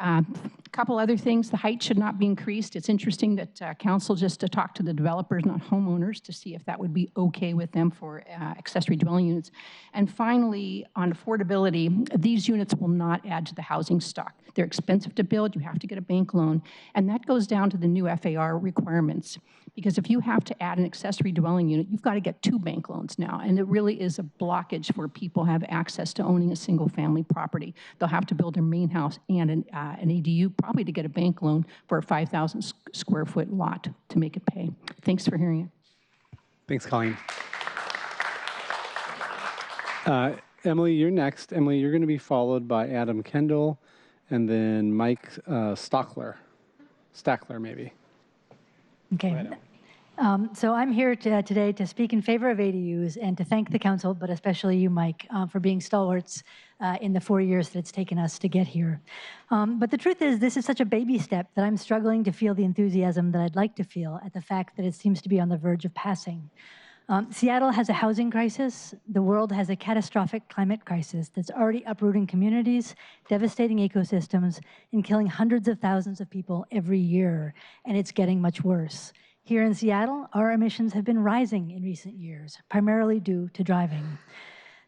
A couple other things, the height should not be increased. It's interesting that council just talked to the developers, not homeowners, to see if that would be okay with them for accessory dwelling units. And finally, on affordability, these units will not add to the housing stock. They're expensive to build, you have to get a bank loan, and that goes down to the new FAR requirements. Because if you have to add an accessory dwelling unit, you've got to get 2 bank loans now, and it really is a blockage for people who have access to owning a single family property. They'll have to build their main house and an ADU, probably to get a bank loan for a 5,000 square foot lot to make it pay. Thanks for hearing it. Thanks, Colleen. Emily, you're next. Emily, you're going to be followed by Adam Kendall and then Mike Stackler, maybe. Okay. So I'm here today to speak in favor of ADUs and to thank the council, but especially you, Mike, for being stalwarts in the 4 years that it's taken us to get here. But the truth is, this is such a baby step that I'm struggling to feel the enthusiasm that I'd like to feel at the fact that it seems to be on the verge of passing. Seattle has a housing crisis. The world has a catastrophic climate crisis that's already uprooting communities, devastating ecosystems, and killing hundreds of thousands of people every year, and it's getting much worse. Here in Seattle, our emissions have been rising in recent years, primarily due to driving.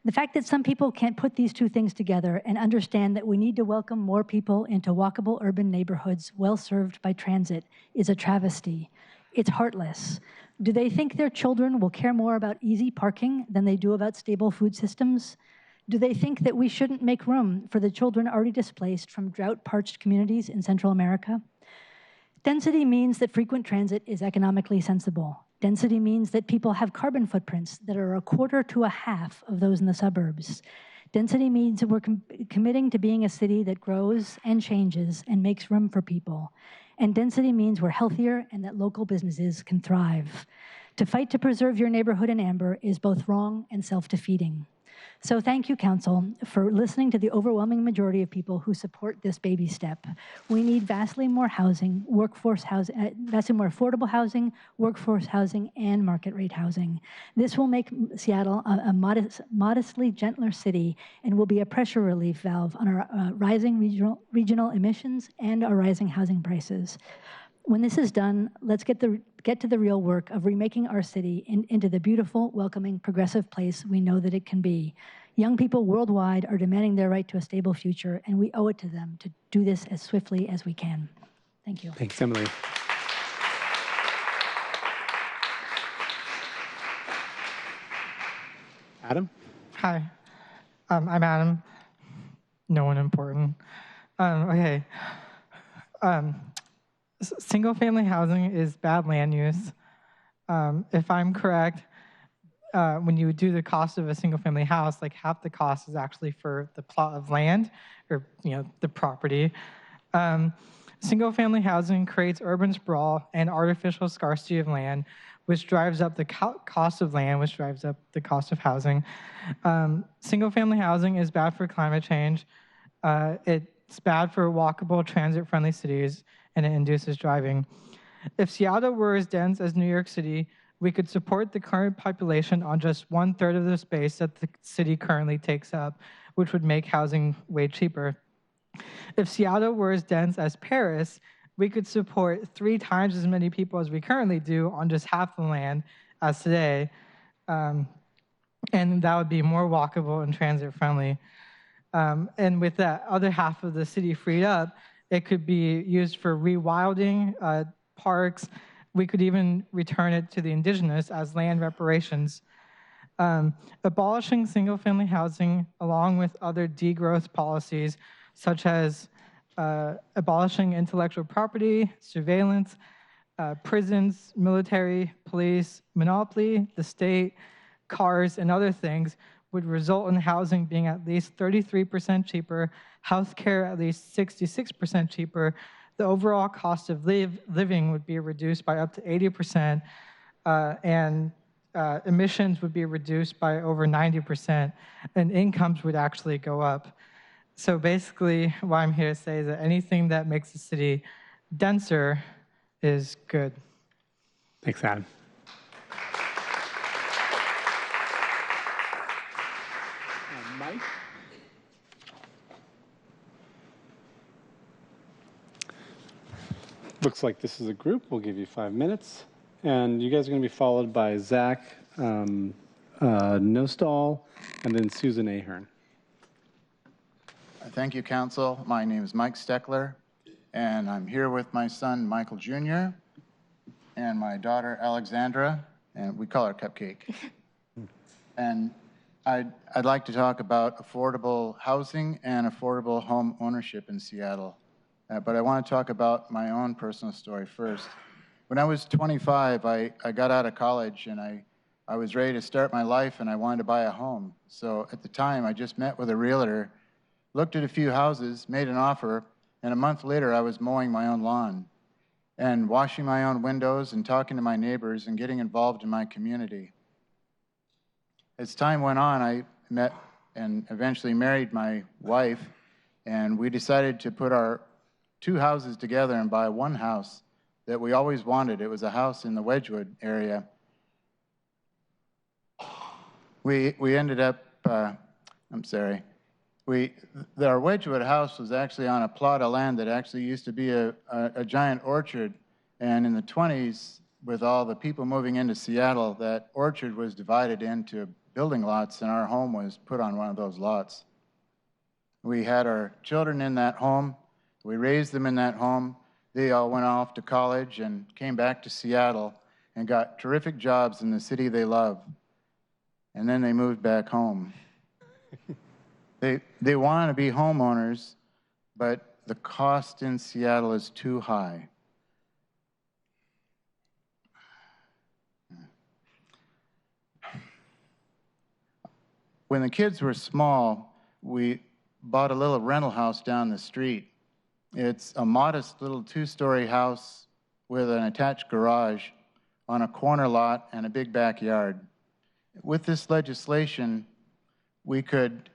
The fact that some people can't put these two things together and understand that we need to welcome more people into walkable urban neighborhoods well served by transit is a travesty. It's heartless. Do they think their children will care more about easy parking than they do about stable food systems? Do they think that we shouldn't make room for the children already displaced from drought-parched communities in Central America? Density means that frequent transit is economically sensible. Density means that people have carbon footprints that are a quarter to a half of those in the suburbs. Density means that we're committing to being a city that grows and changes and makes room for people. And density means we're healthier and that local businesses can thrive. To fight to preserve your neighborhood in amber is both wrong and self-defeating. So thank you, Council, for listening to the overwhelming majority of people who support this baby step. We need vastly more housing, vastly more affordable housing, workforce housing, and market rate housing. This will make Seattle a modestly gentler city and will be a pressure relief valve on our rising regional emissions and our rising housing prices. When this is done, let's get to the real work of remaking our city into the beautiful, welcoming, progressive place we know that it can be. Young people worldwide are demanding their right to a stable future, and we owe it to them to do this as swiftly as we can. Thank you. Thanks, Emily. Adam? Hi, I'm Adam. No one important. Okay. Single-family housing is bad land use. If I'm correct, when you do the cost of a single-family house, like half the cost is actually for the plot of land, or the property. Single-family housing creates urban sprawl and artificial scarcity of land, which drives up the cost of land, which drives up the cost of housing. Single-family housing is bad for climate change. It's bad for walkable, transit-friendly cities, and it induces driving. If Seattle were as dense as New York City, we could support the current population on just 1/3 of the space that the city currently takes up, which would make housing way cheaper. If Seattle were as dense as Paris, we could support 3 times as many people as we currently do on just half the land as today. And that would be more walkable and transit-friendly. And with that other half of the city freed up, it could be used for rewilding parks. We could even return it to the indigenous as land reparations. Abolishing single-family housing, along with other degrowth policies, such as abolishing intellectual property, surveillance, prisons, military, police, monopoly, the state, cars, and other things, would result in housing being at least 33% cheaper, healthcare at least 66% cheaper. The overall cost of living would be reduced by up to 80%, and emissions would be reduced by over 90%, and incomes would actually go up. So basically, what I'm here to say is that anything that makes the city denser is good. Thanks, Adam. Mike? Looks like this is a group. We'll give you 5 minutes. And you guys are going to be followed by Zach Nostal and then Susan Ahern. Thank you, Council. My name is Mike Steckler, and I'm here with my son, Michael Jr., and my daughter, Alexandra, and we call her Cupcake. And I'd like to talk about affordable housing and affordable home ownership in Seattle. But I want to talk about my own personal story first. When I was 25, I got out of college, and I was ready to start my life, and I wanted to buy a home. So at the time, I just met with a realtor, looked at a few houses, made an offer, and a month later, I was mowing my own lawn and washing my own windows and talking to my neighbors and getting involved in my community. As time went on, I met and eventually married my wife, and we decided to put our 2 houses together and buy one house that we always wanted. It was a house in the Wedgwood area. we ended up, I'm sorry, our Wedgwood house was actually on a plot of land that actually used to be a giant orchard. And in the 20s, with all the people moving into Seattle, that orchard was divided into building lots, and our home was put on one of those lots. We had our children in that home. We raised them in that home. They all went off to college and came back to Seattle and got terrific jobs in the city they love. And then they moved back home. They want to be homeowners, but the cost in Seattle is too high. When the kids were small, we bought a little rental house down the street. It's a modest little 2-story house with an attached garage on a corner lot and a big backyard. With this legislation, we could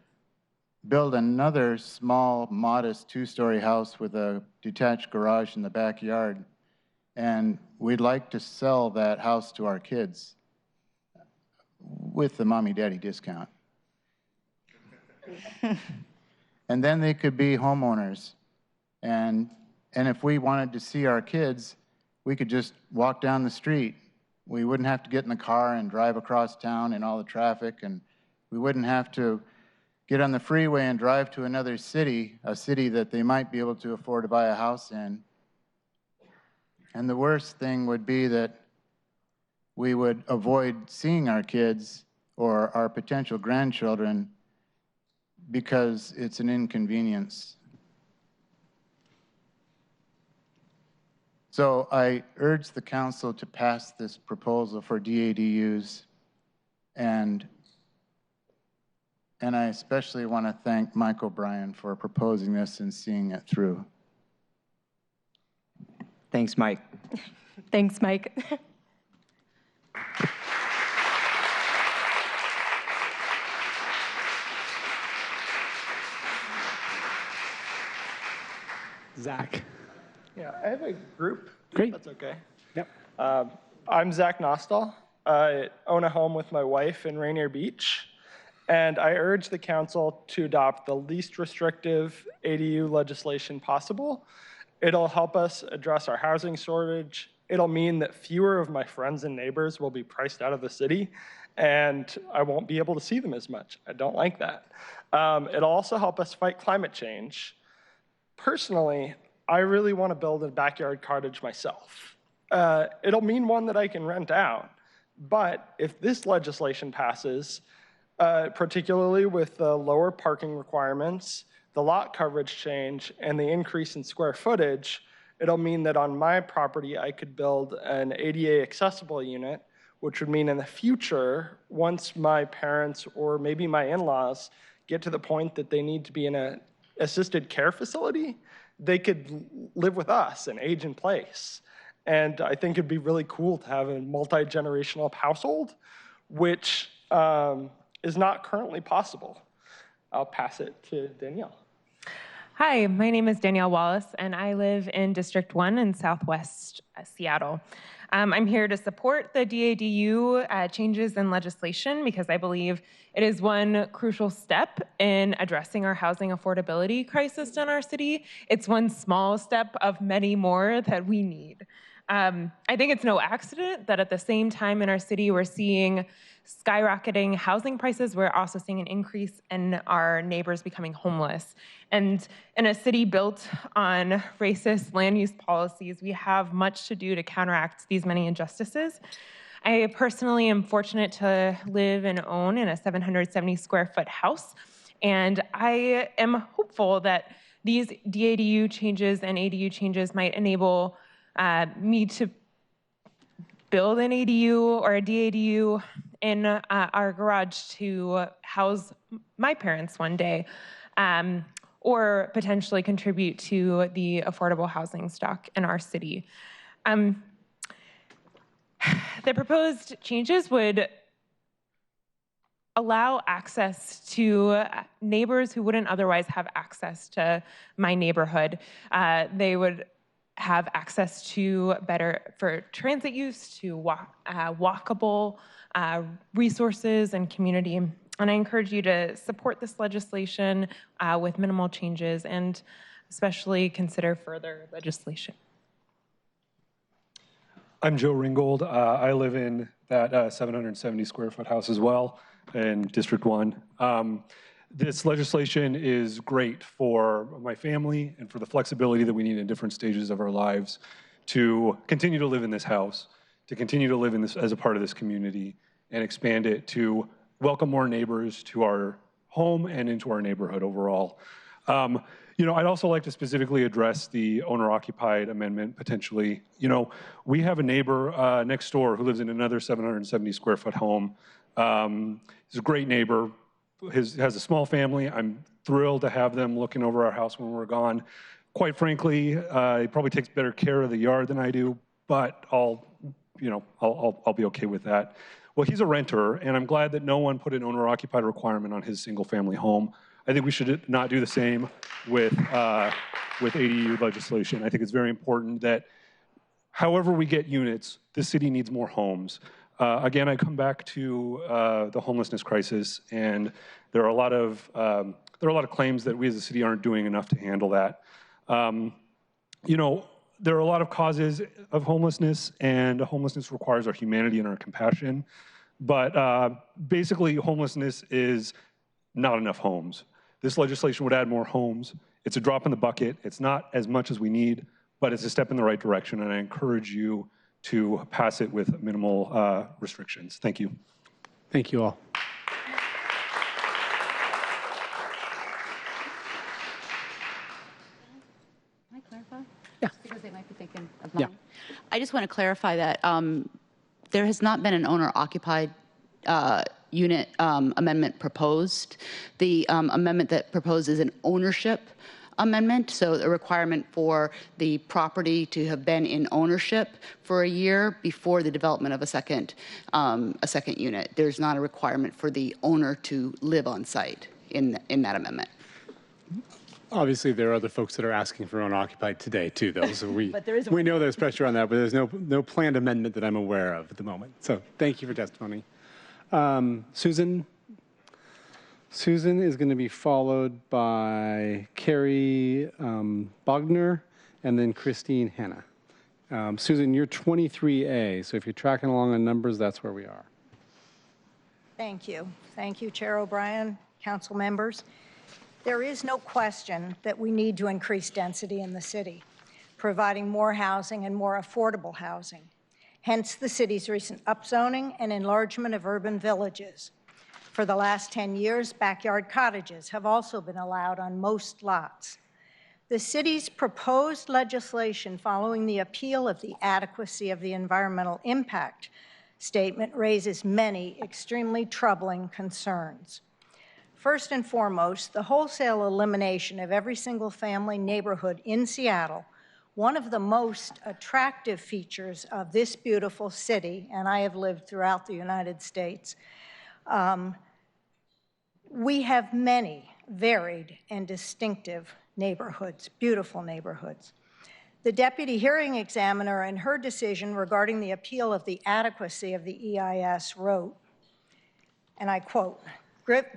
build another small, modest 2-story house with a detached garage in the backyard, and we'd like to sell that house to our kids with the mommy-daddy discount. And then they could be homeowners. And if we wanted to see our kids, we could just walk down the street. We wouldn't have to get in the car and drive across town in all the traffic, and we wouldn't have to get on the freeway and drive to another city, a city that they might be able to afford to buy a house in. And the worst thing would be that we would avoid seeing our kids or our potential grandchildren because it's an inconvenience. So I urge the council to pass this proposal for DADUs, and I especially want to thank Mike O'Brien for proposing this and seeing it through. Thanks, Mike. Thanks, Mike. Zach. Yeah, I have a group. Great. That's okay. Yep. I'm Zach Nostal. I own a home with my wife in Rainier Beach, and I urge the council to adopt the least restrictive ADU legislation possible. It'll help us address our housing shortage. It'll mean that fewer of my friends and neighbors will be priced out of the city, and I won't be able to see them as much. I don't like that. It'll also help us fight climate change. Personally, I really want to build a backyard cottage myself. It'll mean one that I can rent out. But if this legislation passes, particularly with the lower parking requirements, the lot coverage change, and the increase in square footage, it'll mean that on my property I could build an ADA accessible unit, which would mean in the future, once my parents or maybe my in-laws get to the point that they need to be in an assisted care facility, they could live with us and age in place. And I think it'd be really cool to have a multi-generational household, which is not currently possible. I'll pass it to Danielle. Hi, my name is Danielle Wallace, and I live in District 1 in Southwest Seattle. I'm here to support the DADU changes in legislation because I believe it is one crucial step in addressing our housing affordability crisis in our city. It's one small step of many more that we need. I think it's no accident that at the same time in our city we're seeing skyrocketing housing prices, we're also seeing an increase in our neighbors becoming homeless. And in a city built on racist land use policies, we have much to do to counteract these many injustices. I personally am fortunate to live and own in a 770 square foot house, and I am hopeful that these DADU changes and ADU changes might enable me to build an ADU or a DADU in our garage to house my parents one day, or potentially contribute to the affordable housing stock in our city. The proposed changes would allow access to neighbors who wouldn't otherwise have access to my neighborhood. They would have access to for transit use, to walkable resources and community. And I encourage you to support this legislation with minimal changes and especially consider further legislation. I'm Joe Ringgold. I live in that 770 square foot house as well in District 1. This legislation is great for my family and for the flexibility that we need in different stages of our lives to continue to live in this house, to continue to live in this as a part of this community and expand it to welcome more neighbors to our home and into our neighborhood overall. I'd also like to specifically address the owner-occupied amendment potentially. We have a neighbor next door who lives in another 770 square foot home. He's a great neighbor. Has a small family. I'm thrilled to have them looking over our house when we're gone. Quite frankly, he probably takes better care of the yard than I do, but I'll be okay with that. Well, he's a renter, and I'm glad that no one put an owner-occupied requirement on his single-family home. I think we should not do the same with ADU legislation. I think it's very important that however we get units, the city needs more homes. Again, I come back to the homelessness crisis, and there are a lot of claims that we as a city aren't doing enough to handle that. There are a lot of causes of homelessness, and homelessness requires our humanity and our compassion. But basically, homelessness is not enough homes. This legislation would add more homes. It's a drop in the bucket. It's not as much as we need, but it's a step in the right direction, and I encourage you to pass it with minimal restrictions. Thank you. Thank you all. Can I clarify? Yeah. Because they might be thinking of mine. Yeah. I just want to clarify that there has not been an owner-occupied unit amendment proposed. The amendment that proposes an ownership amendment, so a requirement for the property to have been in ownership for a year before the development of a second unit. There's not a requirement for the owner to live on site in that amendment. Obviously, there are other folks that are asking for owner-occupied today, too, though. So we know there's pressure on that, but there's no planned amendment that I'm aware of at the moment. So thank you for testimony. Susan is going to be followed by Carrie Bogner and then Christine Hanna. Susan, you're 23A, so if you're tracking along on numbers, that's where we are. Thank you. Thank you, Chair O'Brien, council members. There is no question that we need to increase density in the city, providing more housing and more affordable housing. Hence the city's recent upzoning and enlargement of urban villages. For the last 10 years, backyard cottages have also been allowed on most lots. The city's proposed legislation following the appeal of the adequacy of the environmental impact statement raises many extremely troubling concerns. First and foremost, the wholesale elimination of every single family neighborhood in Seattle, one of the most attractive features of this beautiful city, and I have lived throughout the United States. We have many varied and distinctive neighborhoods, beautiful neighborhoods. The deputy hearing examiner in her decision regarding the appeal of the adequacy of the EIS wrote, and I quote,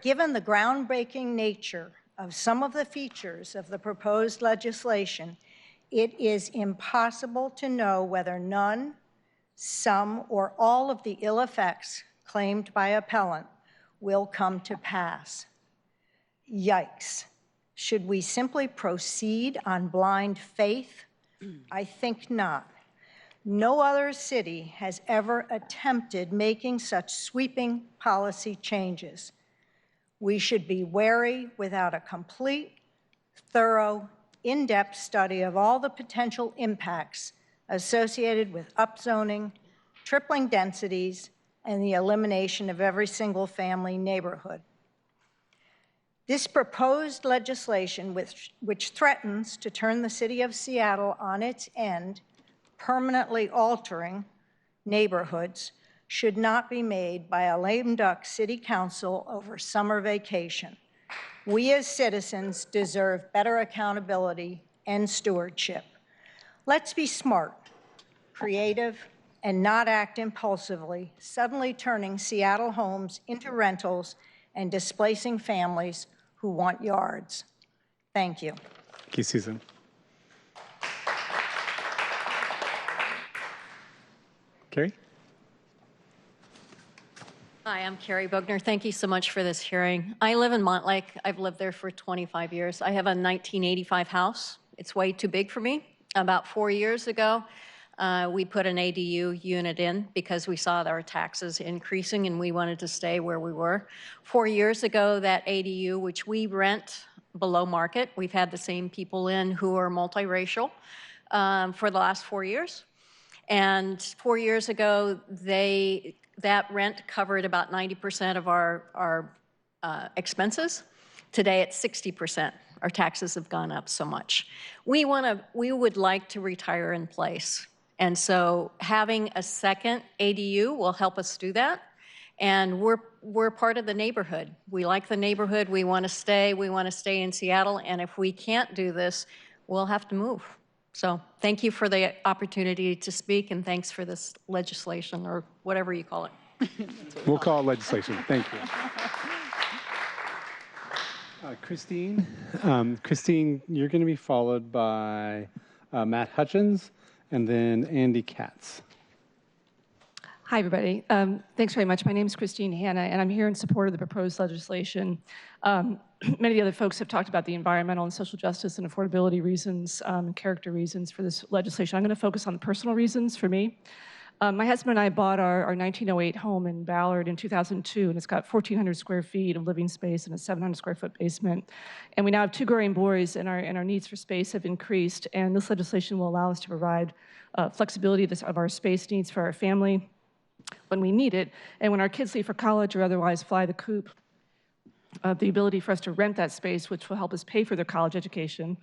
"Given the groundbreaking nature of some of the features of the proposed legislation, it is impossible to know whether none, some, or all of the ill effects claimed by appellant will come to pass." Yikes. Should we simply proceed on blind faith? I think not. No other city has ever attempted making such sweeping policy changes. We should be wary without a complete, thorough, in-depth study of all the potential impacts associated with upzoning, tripling densities, and the elimination of every single family neighborhood. This proposed legislation, which threatens to turn the city of Seattle on its end, permanently altering neighborhoods, should not be made by a lame duck city council over summer vacation. We as citizens deserve better accountability and stewardship. Let's be smart, creative, and not act impulsively, suddenly turning Seattle homes into rentals and displacing families who want yards. Thank you. Thank you, Susan. Carrie? Hi, I'm Carrie Bogner. Thank you so much for this hearing. I live in Montlake. I've lived there for 25 years. I have a 1985 house. It's way too big for me. About 4 years ago, we put an ADU unit in because we saw our taxes increasing and we wanted to stay where we were. 4 years ago, that ADU, which we rent below market, we've had the same people in who are multiracial for the last 4 years. And 4 years ago, that rent covered about 90% of our expenses. Today, it's 60%. Our taxes have gone up so much. We would like to retire in place. And so having a second ADU will help us do that. And we're part of the neighborhood. We like the neighborhood. We want to stay. We want to stay in Seattle. And if we can't do this, we'll have to move. So thank you for the opportunity to speak, and thanks for this legislation, or whatever you call it. We'll call it legislation. Thank you. Christine. Christine, you're going to be followed by Matt Hutchins and then Andy Katz. Hi, everybody. Thanks very much. My name is Christine Hanna, and I'm here in support of the proposed legislation. Many of the other folks have talked about the environmental and social justice and affordability reasons, character reasons for this legislation. I'm going to focus on the personal reasons for me. My husband and I bought our 1908 home in Ballard in 2002, and it's got 1,400 square feet of living space and a 700 square foot basement. And we now have 2 growing boys, and our needs for space have increased, and this legislation will allow us to provide flexibility of our space needs for our family when we need it, and when our kids leave for college or otherwise fly the coop, the ability for us to rent that space, which will help us pay for their college education,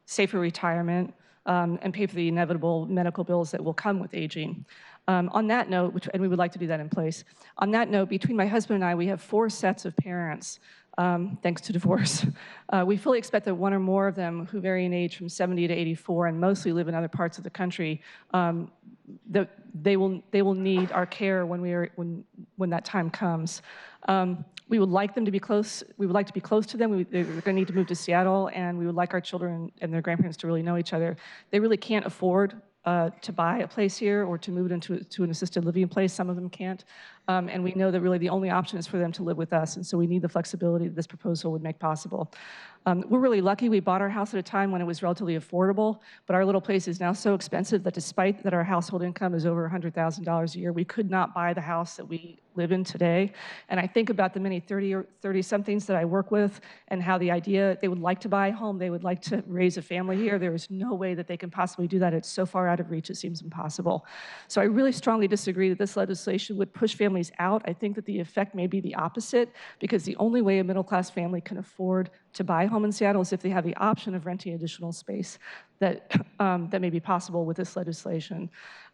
save for retirement, and pay for the inevitable medical bills that will come with aging. On that note, and we would like to do that in place, on that note, between my husband and I, we have 4 sets of parents, thanks to divorce. We fully expect that 1 or more of them, who vary in age from 70 to 84 and mostly live in other parts of the country, they will need our care when that time comes. We would like them to be close. We would like to be close to them. They're going to need to move to Seattle, and we would like our children and their grandparents to really know each other. They really can't afford to buy a place here or to move it into an assisted living place. Some of them can't. And we know that really the only option is for them to live with us. And so we need the flexibility that this proposal would make possible. We're really lucky. We bought our house at a time when it was relatively affordable, but our little place is now so expensive that despite that our household income is over $100,000 a year, we could not buy the house that we live in today. And I think about the many 30-somethings that I work with and how the idea, they would like to buy a home, they would like to raise a family here. There is no way that they can possibly do that. It's so far out of reach, it seems impossible. So I really strongly disagree that this legislation would push families out. I think that the effect may be the opposite, because the only way a middle-class family can afford to buy a home in Seattle is if they have the option of renting additional space that may be possible with this legislation.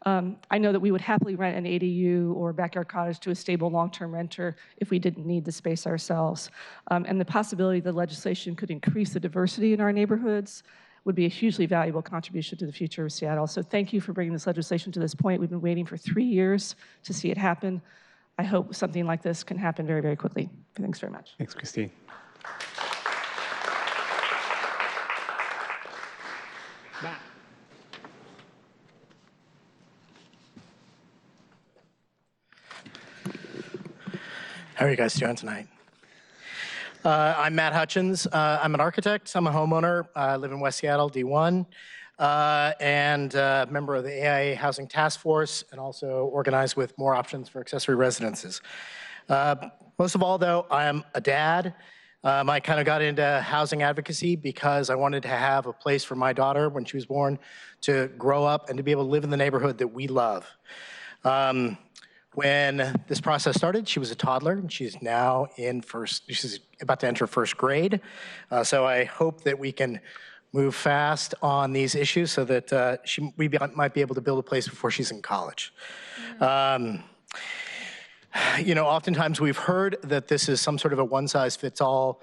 I know that we would happily rent an ADU or backyard cottage to a stable long-term renter if we didn't need the space ourselves. And the possibility that legislation could increase the diversity in our neighborhoods would be a hugely valuable contribution to the future of Seattle. So thank you for bringing this legislation to this point. We've been waiting for 3 years to see it happen. I hope something like this can happen very, very quickly. Thanks very much. Thanks, Christine. Matt. How are you guys doing tonight? I'm Matt Hutchins. I'm an architect. I'm a homeowner. I live in West Seattle, D1, and a member of the AIA Housing Task Force, and also organized with More Options for Accessory Residences. Most of all, though, I'm a dad. I kind of got into housing advocacy because I wanted to have a place for my daughter when she was born to grow up and to be able to live in the neighborhood that we love. When this process started, she was a toddler, and she's now she's about to enter 1st grade. So I hope that we can move fast on these issues so that we might be able to build a place before she's in college. You know, oftentimes we've heard that this is some sort of a one-size-fits-all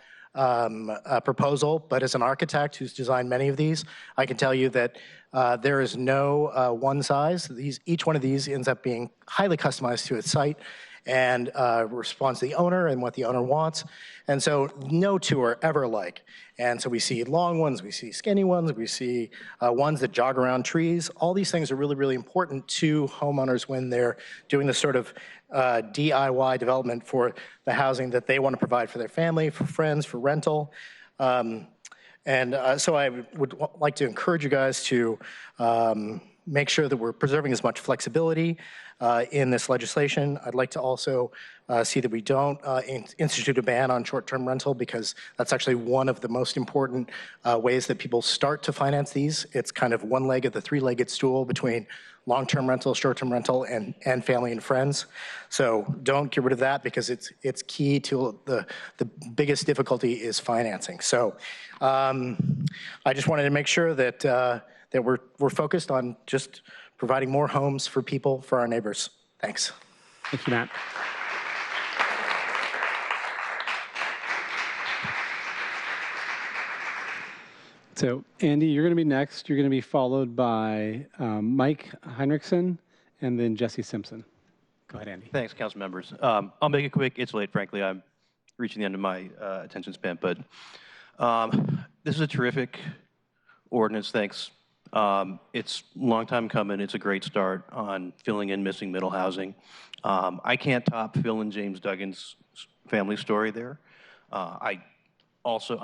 proposal, but as an architect who's designed many of these, I can tell you that there is no one size. Each one of these ends up being highly customized to its site and responds to the owner and what the owner wants. And so no two are ever alike. And so we see long ones, we see skinny ones, we see ones that jog around trees. All these things are really, really important to homeowners when they're doing this sort of DIY development for the housing that they want to provide for their family, for friends, for rental. So I would like to encourage you guys to make sure that we're preserving as much flexibility in this legislation. I'd like to also see that we don't institute a ban on short-term rental, because that's actually one of the most important ways that people start to finance these. It's kind of one leg of the three-legged stool between long-term rental, short-term rental, and family and friends. So don't get rid of that, because it's key to the biggest difficulty is financing. So I just wanted to make sure that that we're focused on just providing more homes for people, for our neighbors. Thanks. Thank you, Matt. So, Andy, you're going to be next. You're going to be followed by Mike Heinrichsen and then Jesse Simpson. Go ahead, Andy. Thanks, council members. I'll make it quick. It's late, frankly. I'm reaching the end of my attention span, but this is a terrific ordinance. Thanks. It's a long time coming. It's a great start on filling in missing middle housing. I can't top Phil and James Duggan's family story there. I'm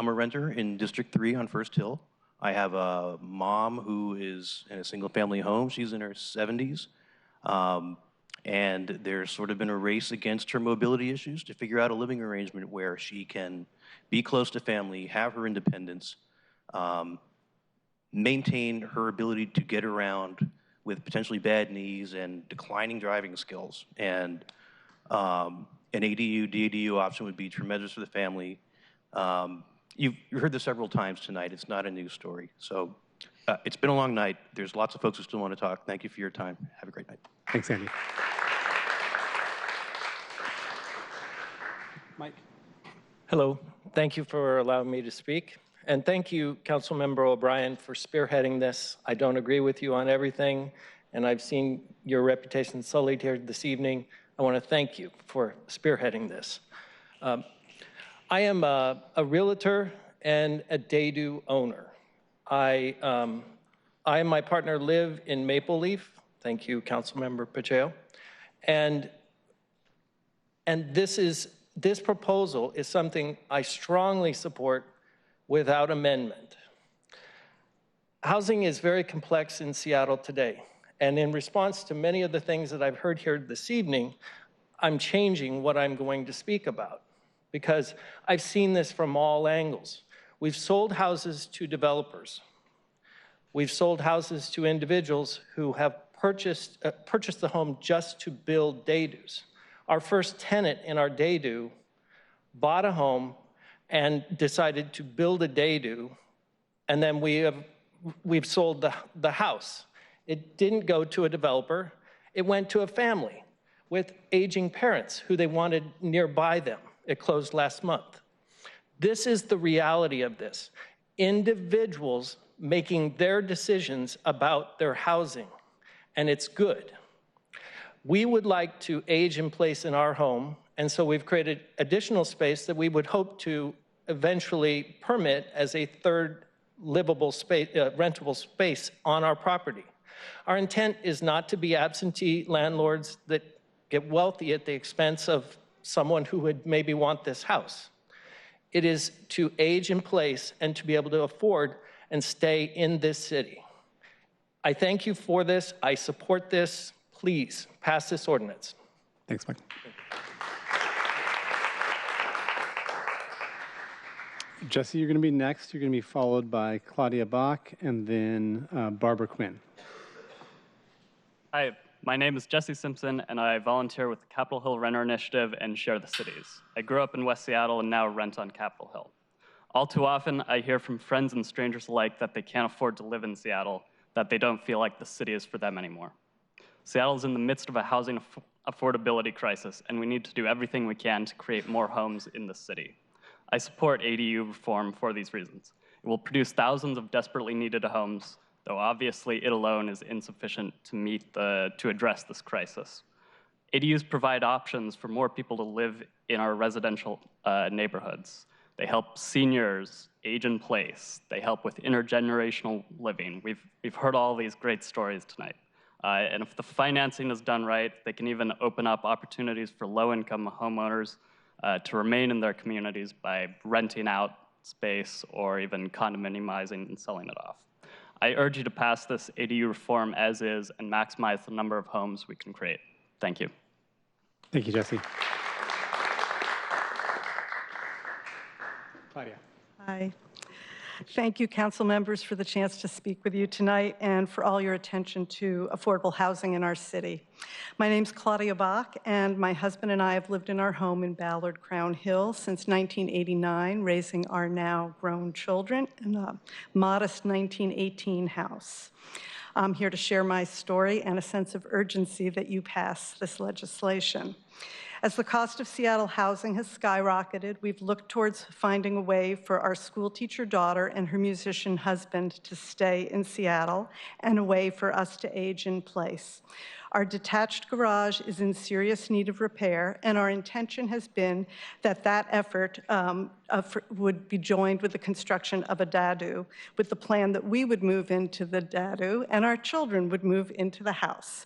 a renter in District 3 on First Hill. I have a mom who is in a single family home. She's in her 70s. And there's sort of been a race against her mobility issues to figure out a living arrangement where she can be close to family, have her independence, maintain her ability to get around with potentially bad knees and declining driving skills. And an ADU, DADU option would be tremendous for the family. You've heard this several times tonight. It's not a news story. So it's been a long night. There's lots of folks who still want to talk. Thank you for your time. Have a great night. Thanks, Andy. Mike. Hello. Thank you for allowing me to speak. And thank you, Councilmember O'Brien, for spearheading this. I don't agree with you on everything, and I've seen your reputation sullied here this evening. I want to thank you for spearheading this. I am a realtor and a DADU owner. I and my partner live in Maple Leaf. Thank you, Councilmember Pacheco. And this proposal is something I strongly support without amendment. Housing is very complex in Seattle today. And in response to many of the things that I've heard here this evening, I'm changing what I'm going to speak about, because I've seen this from all angles. We've sold houses to developers. We've sold houses to individuals who have purchased the home just to build DADUs. Our first tenant in our DADU bought a home and decided to build a DADU, and then we've sold the house. It didn't go to a developer. It went to a family with aging parents who they wanted nearby them. It closed last month. This is the reality of this. Individuals making their decisions about their housing, and it's good. We would like to age in place in our home, and so we've created additional space that we would hope to eventually permit as a third livable space, rentable space on our property. Our intent is not to be absentee landlords that get wealthy at the expense of someone who would maybe want this house. It is to age in place and to be able to afford and stay in this city. I thank you for this. I support this. Please pass this ordinance. Thanks, Mike. Jesse, you're going to be next. You're going to be followed by Claudia Bach and then Barbara Quinn. Hi, my name is Jesse Simpson, and I volunteer with the Capitol Hill Renter Initiative and Share the Cities. I grew up in West Seattle and now rent on Capitol Hill. All too often, I hear from friends and strangers alike that they can't afford to live in Seattle, that they don't feel like the city is for them anymore. Seattle is in the midst of a housing affordability crisis, and we need to do everything we can to create more homes in the city. I support ADU reform for these reasons. It will produce thousands of desperately needed homes, though obviously it alone is insufficient to address this crisis. ADUs provide options for more people to live in our residential neighborhoods. They help seniors age in place. They help with intergenerational living. We've heard all these great stories tonight. And if the financing is done right, they can even open up opportunities for low-income homeowners to remain in their communities by renting out space or even condominiumizing and selling it off. I urge you to pass this ADU reform as is and maximize the number of homes we can create. Thank you. Thank you, Jesse. Claudia. Hi. Thank you, council members, for the chance to speak with you tonight and for all your attention to affordable housing in our city. My name's Claudia Bach, and my husband and I have lived in our home in Ballard Crown Hill since 1989, raising our now grown children in a modest 1918 house. I'm here to share my story and a sense of urgency that you pass this legislation. As the cost of Seattle housing has skyrocketed, we've looked towards finding a way for our school teacher daughter and her musician husband to stay in Seattle and a way for us to age in place. Our detached garage is in serious need of repair, and our intention has been that that effort would be joined with the construction of a DADU, with the plan that we would move into the DADU and our children would move into the house.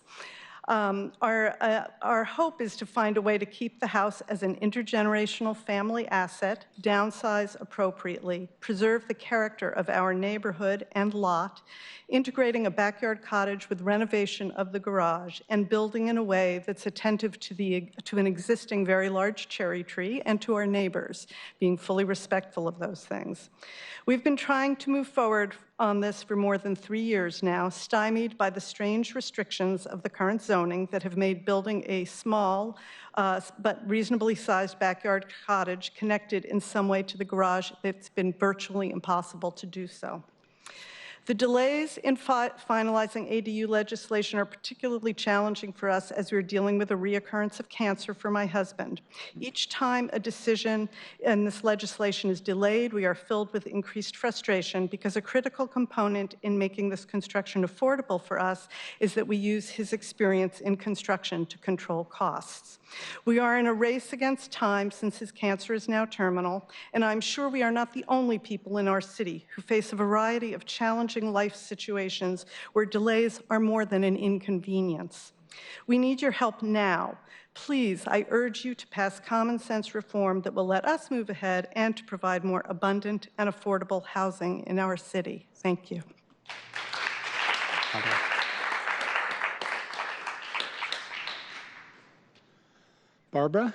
Our hope is to find a way to keep the house as an intergenerational family asset, downsize appropriately, preserve the character of our neighborhood and lot, integrating a backyard cottage with renovation of the garage, and building in a way that's attentive to an existing very large cherry tree and to our neighbors, being fully respectful of those things. We've been trying to move forward on this for more than 3 years now, stymied by the strange restrictions of the current zoning that have made building a small but reasonably sized backyard cottage connected in some way to the garage. It's been virtually impossible to do so. The delays in finalizing ADU legislation are particularly challenging for us as we're dealing with a reoccurrence of cancer for my husband. Each time a decision in this legislation is delayed, we are filled with increased frustration because a critical component in making this construction affordable for us is that we use his experience in construction to control costs. We are in a race against time since his cancer is now terminal, and I'm sure we are not the only people in our city who face a variety of challenging life situations where delays are more than an inconvenience. We need your help now. Please, I urge you to pass common sense reform that will let us move ahead and to provide more abundant and affordable housing in our city. Thank you. Barbara?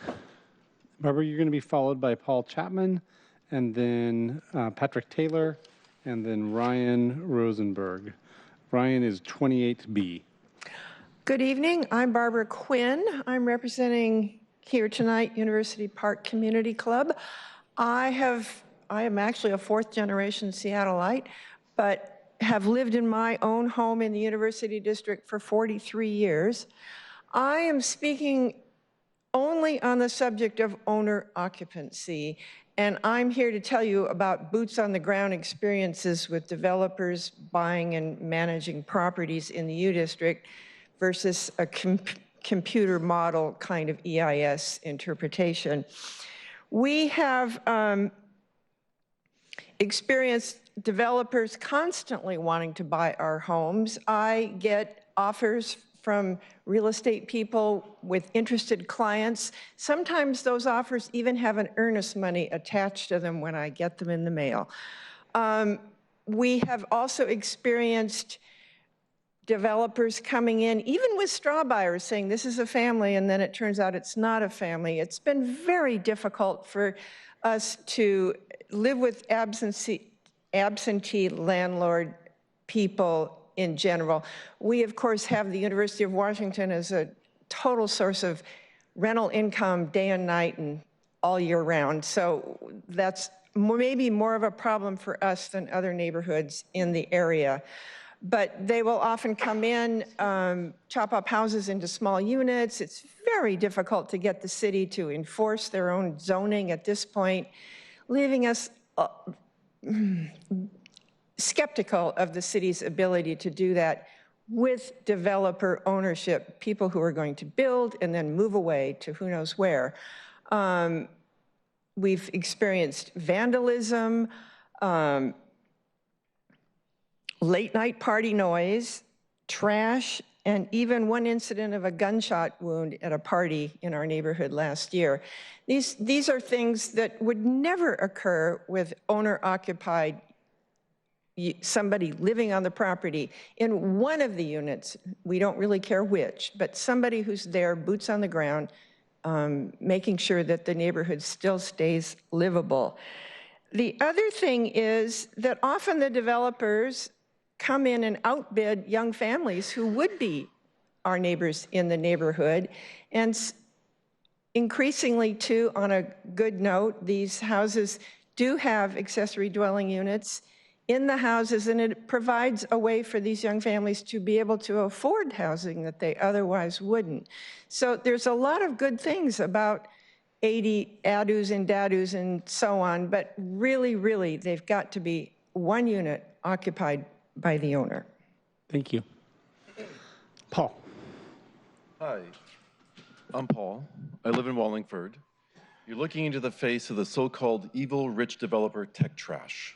Barbara, you're going to be followed by Paul Chapman, and then Patrick Taylor, and then Ryan Rosenberg. Ryan is 28B. Good evening. I'm Barbara Quinn. I'm representing here tonight University Park Community Club. I am actually a fourth-generation Seattleite, but have lived in my own home in the University District for 43 years. I am speaking only on the subject of owner occupancy, and I'm here to tell you about boots-on-the-ground experiences with developers buying and managing properties in the U District versus a computer model kind of EIS interpretation. We have experienced developers constantly wanting to buy our homes. I get offers from real estate people with interested clients. Sometimes those offers even have an earnest money attached to them when I get them in the mail. We have also experienced developers coming in, even with straw buyers, saying this is a family, and then it turns out it's not a family. It's been very difficult for us to live with absentee landlord people in general. We, of course, have the University of Washington as a total source of rental income day and night and all year round. So that's maybe more of a problem for us than other neighborhoods in the area. But they will often come in, chop up houses into small units. It's very difficult to get the city to enforce their own zoning at this point. leaving us skeptical of the city's ability to do that with developer ownership, people who are going to build and then move away to who knows where. We've experienced vandalism, late night party noise, trash, and even one incident of a gunshot wound at a party in our neighborhood last year. These are things that would never occur with owner-occupied, somebody living on the property in one of the units. We don't really care which, but somebody who's there, boots on the ground, making sure that the neighborhood still stays livable. The other thing is that often the developers come in and outbid young families who would be our neighbors in the neighborhood. And increasingly, too, on a good note, these houses do have accessory dwelling units in the houses, and it provides a way for these young families to be able to afford housing that they otherwise wouldn't. So there's a lot of good things about ADUs and DADUs and so on, but really, really, they've got to be one unit occupied by the owner. Thank you. Paul. Hi, I'm Paul. I live in Wallingford. You're looking into the face of the so-called evil rich developer tech trash.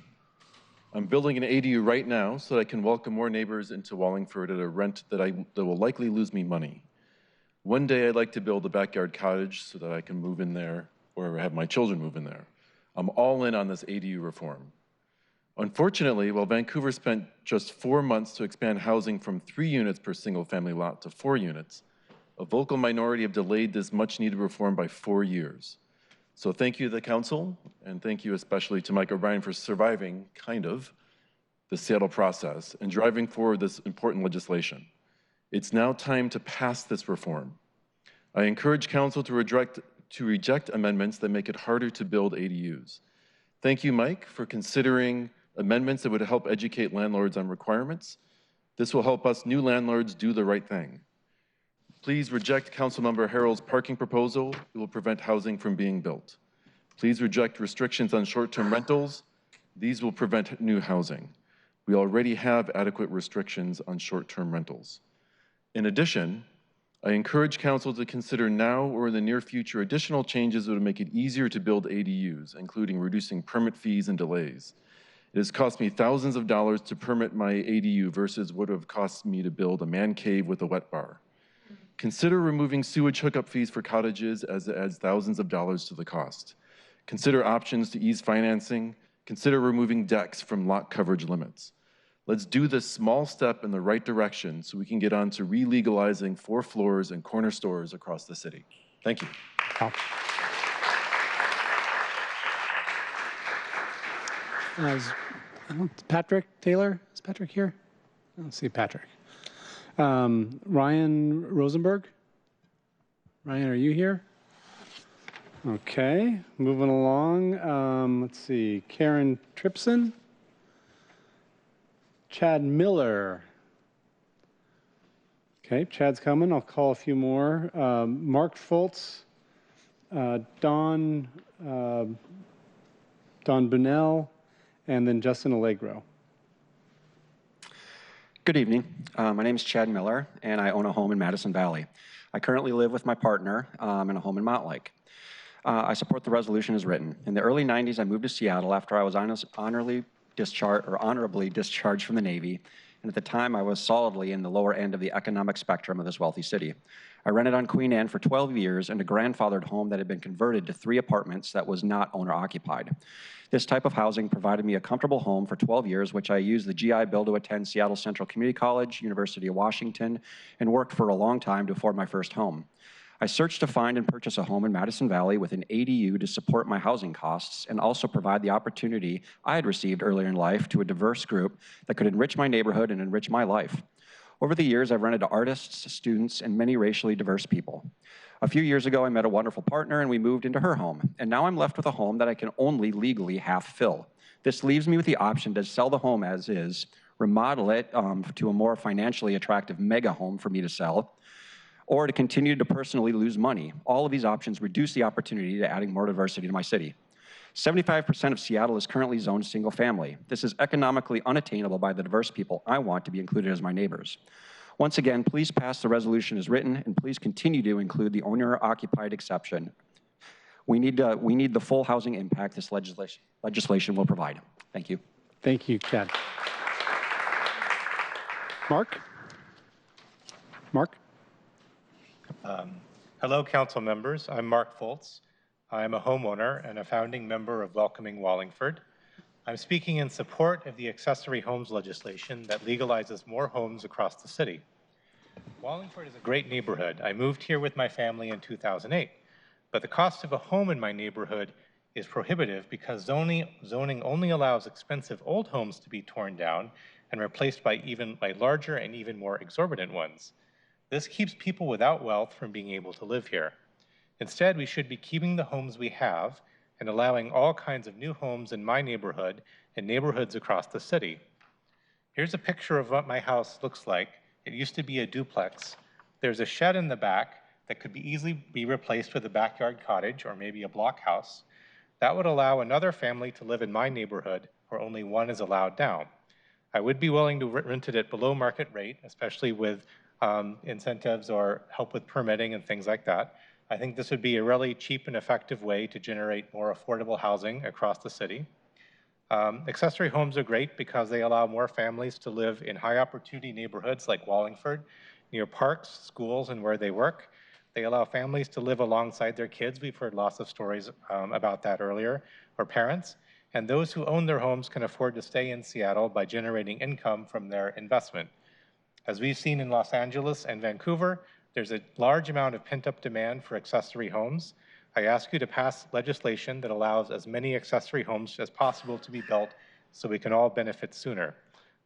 I'm building an ADU right now so that I can welcome more neighbors into Wallingford at a rent that will likely lose me money. One day I'd like to build a backyard cottage so that I can move in there or have my children move in there. I'm all in on this ADU reform. Unfortunately, while Vancouver spent just 4 months to expand housing from 3 units per single family lot to 4 units, a vocal minority have delayed this much needed reform by 4 years. So thank you to the council, and thank you especially to Mike O'Brien for surviving, kind of, the Seattle process and driving forward this important legislation. It's now time to pass this reform. I encourage council to reject amendments that make it harder to build ADUs. Thank you, Mike, for considering amendments that would help educate landlords on requirements. This will help us new landlords do the right thing. Please reject Councilmember Harrell's parking proposal. It will prevent housing from being built. Please reject restrictions on short-term rentals. These will prevent new housing. We already have adequate restrictions on short-term rentals. In addition, I encourage council to consider now or in the near future additional changes that would make it easier to build ADUs, including reducing permit fees and delays. It has cost me thousands of dollars to permit my ADU versus what it would have cost me to build a man cave with a wet bar. Consider removing sewage hookup fees for cottages as it adds thousands of dollars to the cost. Consider options to ease financing. Consider removing decks from lot coverage limits. Let's do this small step in the right direction so we can get on to re-legalizing 4 floors and corner stores across the city. Thank you. Patrick Taylor? Is Patrick here? I don't see Patrick. Ryan Rosenberg? Ryan, are you here? Okay, moving along. Let's see, Karen Tripson? Chad Miller. Okay, Chad's coming. I'll call a few more. Mark Fultz, Don Bunnell, and then Justin Allegro. Good evening. My name is Chad Miller, and I own a home in Madison Valley. I currently live with my partner in a home in Montlake. I support the resolution as written. In the early 90s, I moved to Seattle after I was honorably discharged from the Navy, and at the time, I was solidly in the lower end of the economic spectrum of this wealthy city. I rented on Queen Anne for 12 years in a grandfathered home that had been converted to 3 apartments that was not owner-occupied. This type of housing provided me a comfortable home for 12 years, which I used the GI Bill to attend Seattle Central Community College, University of Washington, and worked for a long time to afford my first home. I searched to find and purchase a home in Madison Valley with an ADU to support my housing costs and also provide the opportunity I had received earlier in life to a diverse group that could enrich my neighborhood and enrich my life. Over the years, I've rented to artists, students, and many racially diverse people. A few years ago, I met a wonderful partner and we moved into her home. And now I'm left with a home that I can only legally half fill. This leaves me with the option to sell the home as is, remodel it to a more financially attractive mega home for me to sell, or to continue to personally lose money. All of these options reduce the opportunity to adding more diversity to my city. 75% of Seattle is currently zoned single family. This is economically unattainable by the diverse people I want to be included as my neighbors. Once again, please pass the resolution as written, and please continue to include the owner-occupied exception. We need the full housing impact this legislation will provide. Thank you. Thank you, Chad. Mark? Mark? Hello, council members. I'm Mark Foltz. I'm a homeowner and a founding member of Welcoming Wallingford. I'm speaking in support of the accessory homes legislation that legalizes more homes across the city. Wallingford is a great neighborhood. I moved here with my family in 2008, but the cost of a home in my neighborhood is prohibitive because zoning only allows expensive old homes to be torn down and replaced by larger and even more exorbitant ones. This keeps people without wealth from being able to live here. Instead, we should be keeping the homes we have and allowing all kinds of new homes in my neighborhood and neighborhoods across the city. Here's a picture of what my house looks like. It used to be a duplex. There's a shed in the back that could easily be replaced with a backyard cottage or maybe a block house. That would allow another family to live in my neighborhood where only one is allowed now. I would be willing to rent it at below market rate, especially with incentives or help with permitting and things like that. I think this would be a really cheap and effective way to generate more affordable housing across the city. Accessory homes are great because they allow more families to live in high opportunity neighborhoods like Wallingford, near parks, schools, and where they work. They allow families to live alongside their kids. We've heard lots of stories about that earlier, or parents. And those who own their homes can afford to stay in Seattle by generating income from their investment. As we've seen in Los Angeles and Vancouver, there's a large amount of pent-up demand for accessory homes. I ask you to pass legislation that allows as many accessory homes as possible to be built so we can all benefit sooner.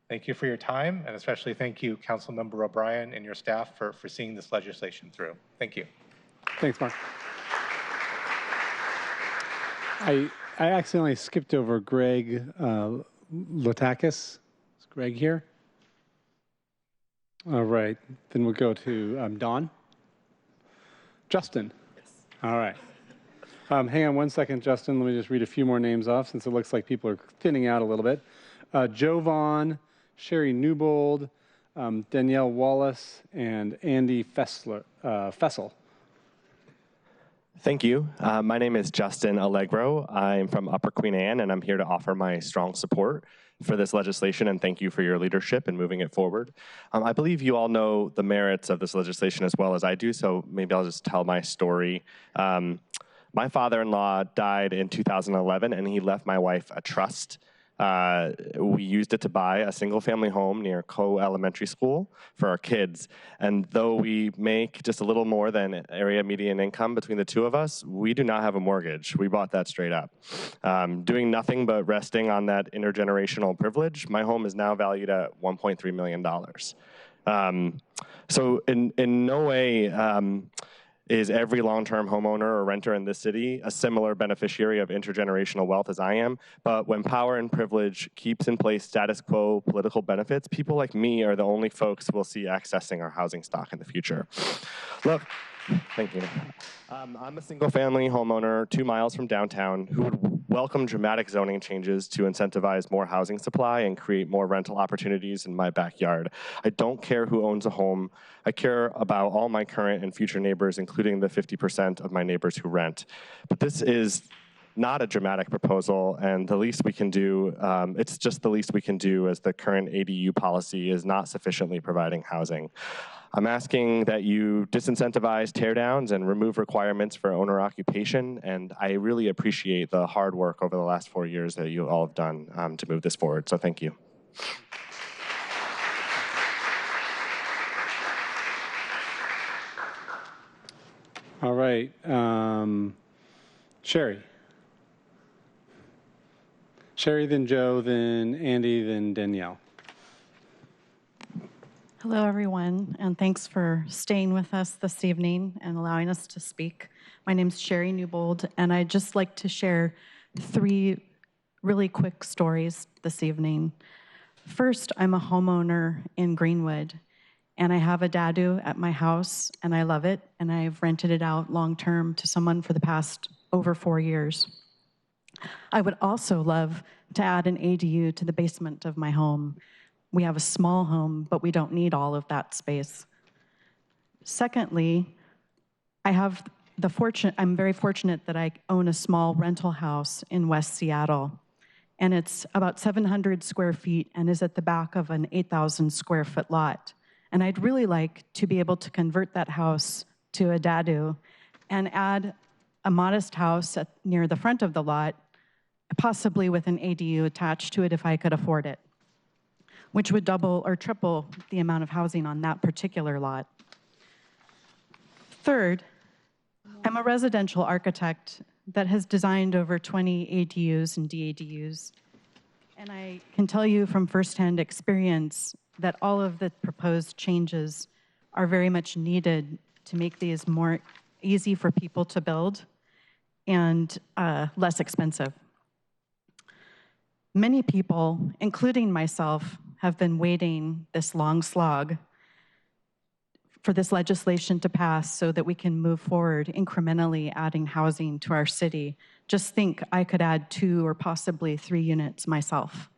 Thank you for your time, and especially thank you, Councilmember O'Brien and your staff for seeing this legislation through. Thank you. Thanks, Mark. I accidentally skipped over Greg Lotakis. Is Greg here? All right, then we'll go to Dawn. Justin. Yes. All right. Hang on one second, Justin. Let me just read a few more names off since it looks like people are thinning out a little bit. Joe Vaughn, Sherry Newbold, Danielle Wallace, and Andy Fessel. Thank you. My name is Justin Allegro. I'm from Upper Queen Anne, and I'm here to offer my strong support for this legislation, and thank you for your leadership in moving it forward. I believe you all know the merits of this legislation as well as I do, so maybe I'll just tell my story. My father-in-law died in 2011, and he left my wife a trust. We used it to buy a single-family home near Coe Elementary School for our kids. And though we make just a little more than area median income between the two of us, we do not have a mortgage. We bought that straight up. Doing nothing but resting on that intergenerational privilege, my home is now valued at $1.3 million. So in no way is every long-term homeowner or renter in this city a similar beneficiary of intergenerational wealth as I am, but when power and privilege keeps in place status quo political benefits, people like me are the only folks we'll see accessing our housing stock in the future. Look, thank you. I'm a single-family homeowner 2 miles from downtown who would welcome dramatic zoning changes to incentivize more housing supply and create more rental opportunities in my backyard. I don't care who owns a home. I care about all my current and future neighbors, including the 50% of my neighbors who rent. But this is not a dramatic proposal, and the least we can do, it's just the least we can do as the current ADU policy is not sufficiently providing housing. I'm asking that you disincentivize teardowns and remove requirements for owner occupation, and I really appreciate the hard work over the last 4 years that you all have done to move this forward, so thank you. All right, Sherry. Sherry, then Joe, then Andy, then Danielle. Hello, everyone, and thanks for staying with us this evening and allowing us to speak. My name is Sherry Newbold, and I'd just like to share 3 really quick stories this evening. First, I'm a homeowner in Greenwood, and I have a DADU at my house, and I love it, and I've rented it out long-term to someone for the past over 4 years. I would also love to add an ADU to the basement of my home. We have a small home, but we don't need all of that space. Secondly, I'm very fortunate that I own a small rental house in West Seattle, and it's about 700 square feet and is at the back of an 8,000 square foot lot. And I'd really like to be able to convert that house to a DADU and add a modest house near the front of the lot, possibly with an ADU attached to it if I could afford it, which would double or triple the amount of housing on that particular lot. Third, I'm a residential architect that has designed over 20 ADUs and DADUs, and I can tell you from firsthand experience that all of the proposed changes are very much needed to make these more easy for people to build and less expensive. Many people, including myself, have been waiting this long slog for this legislation to pass so that we can move forward incrementally adding housing to our city. Just think I could add 2 or possibly 3 units myself.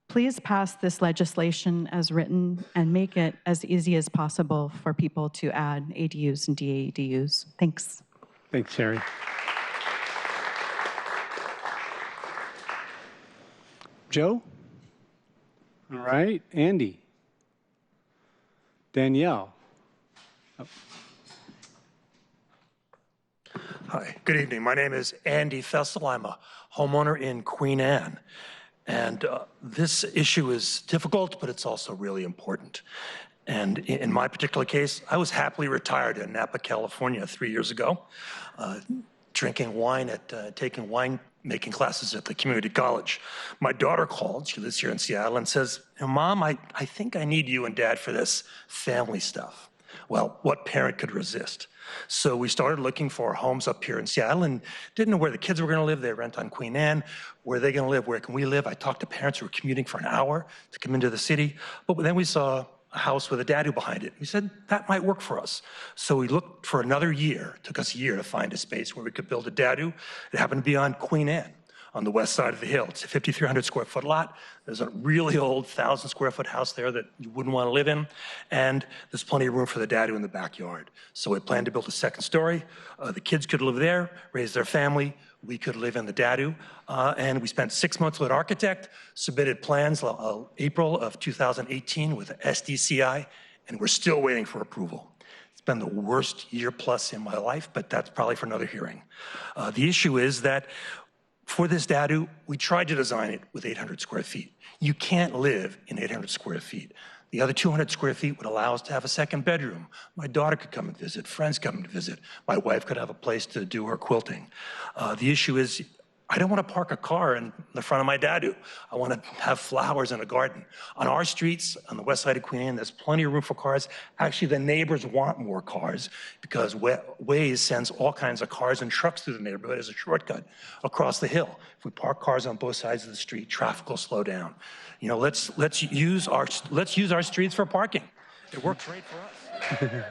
Please pass this legislation as written and make it as easy as possible for people to add ADUs and DADUs. Thanks. Thanks, Sherry. Joe? All right, Andy. Danielle. Oh. Hi, good evening. My name is Andy Fessel. I'm a homeowner in Queen Anne. And this issue is difficult, but it's also really important. And in my particular case, I was happily retired in Napa, California 3 years ago, drinking wine taking wine making classes at the community college. My daughter called, she lives here in Seattle, and says, Mom, I think I need you and Dad for this family stuff. Well, what parent could resist? So we started looking for homes up here in Seattle and didn't know where the kids were going to live. They rent on Queen Anne. Where are they going to live? Where can we live? I talked to parents who were commuting for an hour to come into the city. But then we saw a house with a DADU behind it. We said, that might work for us. So we looked for another year. It took us a year to find a space where we could build a DADU. It happened to be on Queen Anne, on the west side of the hill. It's a 5,300 square foot lot. There's a really old 1,000 square foot house there that you wouldn't want to live in. And there's plenty of room for the DADU in the backyard. So we planned to build a second story. The kids could live there, raise their family. We could live in the DADU. And we spent 6 months with an architect, submitted plans April of 2018 with SDCI, and we're still waiting for approval. It's been the worst year plus in my life, but that's probably for another hearing. The issue is that for this DADU, we tried to design it with 800 square feet. You can't live in 800 square feet. The other 200 square feet would allow us to have a second bedroom. My daughter could come and visit, friends come to visit. My wife could have a place to do her quilting. The issue is, I don't want to park a car in the front of my DADU. I want to have flowers in a garden. On our streets, on the west side of Queen Anne, there's plenty of room for cars. Actually, the neighbors want more cars because Waze sends all kinds of cars and trucks through the neighborhood as a shortcut across the hill. If we park cars on both sides of the street, traffic will slow down. You know, let's use our streets for parking. It works great for us.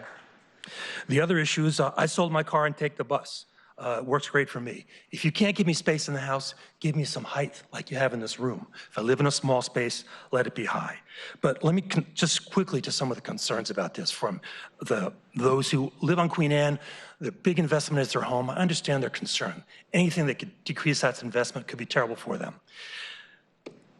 The other issue is I sold my car and take the bus. It works great for me. If you can't give me space in the house, give me some height like you have in this room. If I live in a small space, let it be high. But let me just quickly to some of the concerns about this from those who live on Queen Anne. The big investment is their home. I understand their concern. Anything that could decrease that investment could be terrible for them.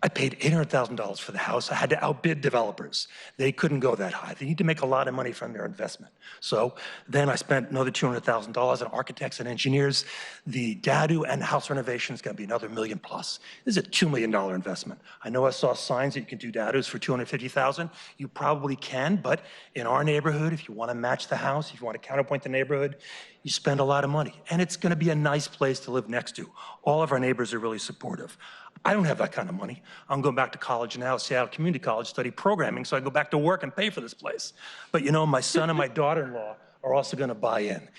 I paid $800,000 for the house. I had to outbid developers. They couldn't go that high. They need to make a lot of money from their investment. So then I spent another $200,000 on architects and engineers. The DADU and house renovation is going to be another $1 million plus. This is a $2 million investment. I know I saw signs that you can do DADUs for $250,000. You probably can, but in our neighborhood, if you want to match the house, if you want to counterpoint the neighborhood, you spend a lot of money. And it's going to be a nice place to live next to. All of our neighbors are really supportive. I don't have that kind of money. I'm going back to college now, Seattle Community College, study programming, so I go back to work and pay for this place. But you know, my son and my daughter-in-law are also going to buy in.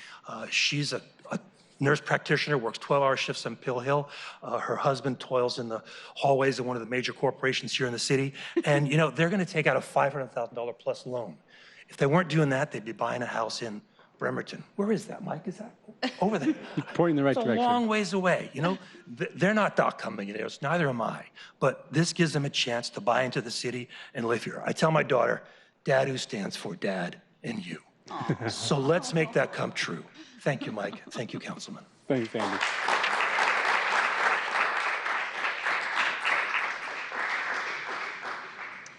She's a nurse practitioner, works 12-hour shifts on Pill Hill. Her husband toils in the hallways of one of the major corporations here in the city. And you know, they're going to take out a $500,000 plus loan. If they weren't doing that, they'd be buying a house in Bremerton. Where is that, Mike? Is that over there? You're pointing in the right It's a direction. long ways away. You know, they're not dot-com millionaires, neither am I. But this gives them a chance to buy into the city and live here. I tell my daughter, DADUS stands for Dad and You. So let's make that come true. Thank you, Mike. Thank you, Councilman. Thanks, Andy.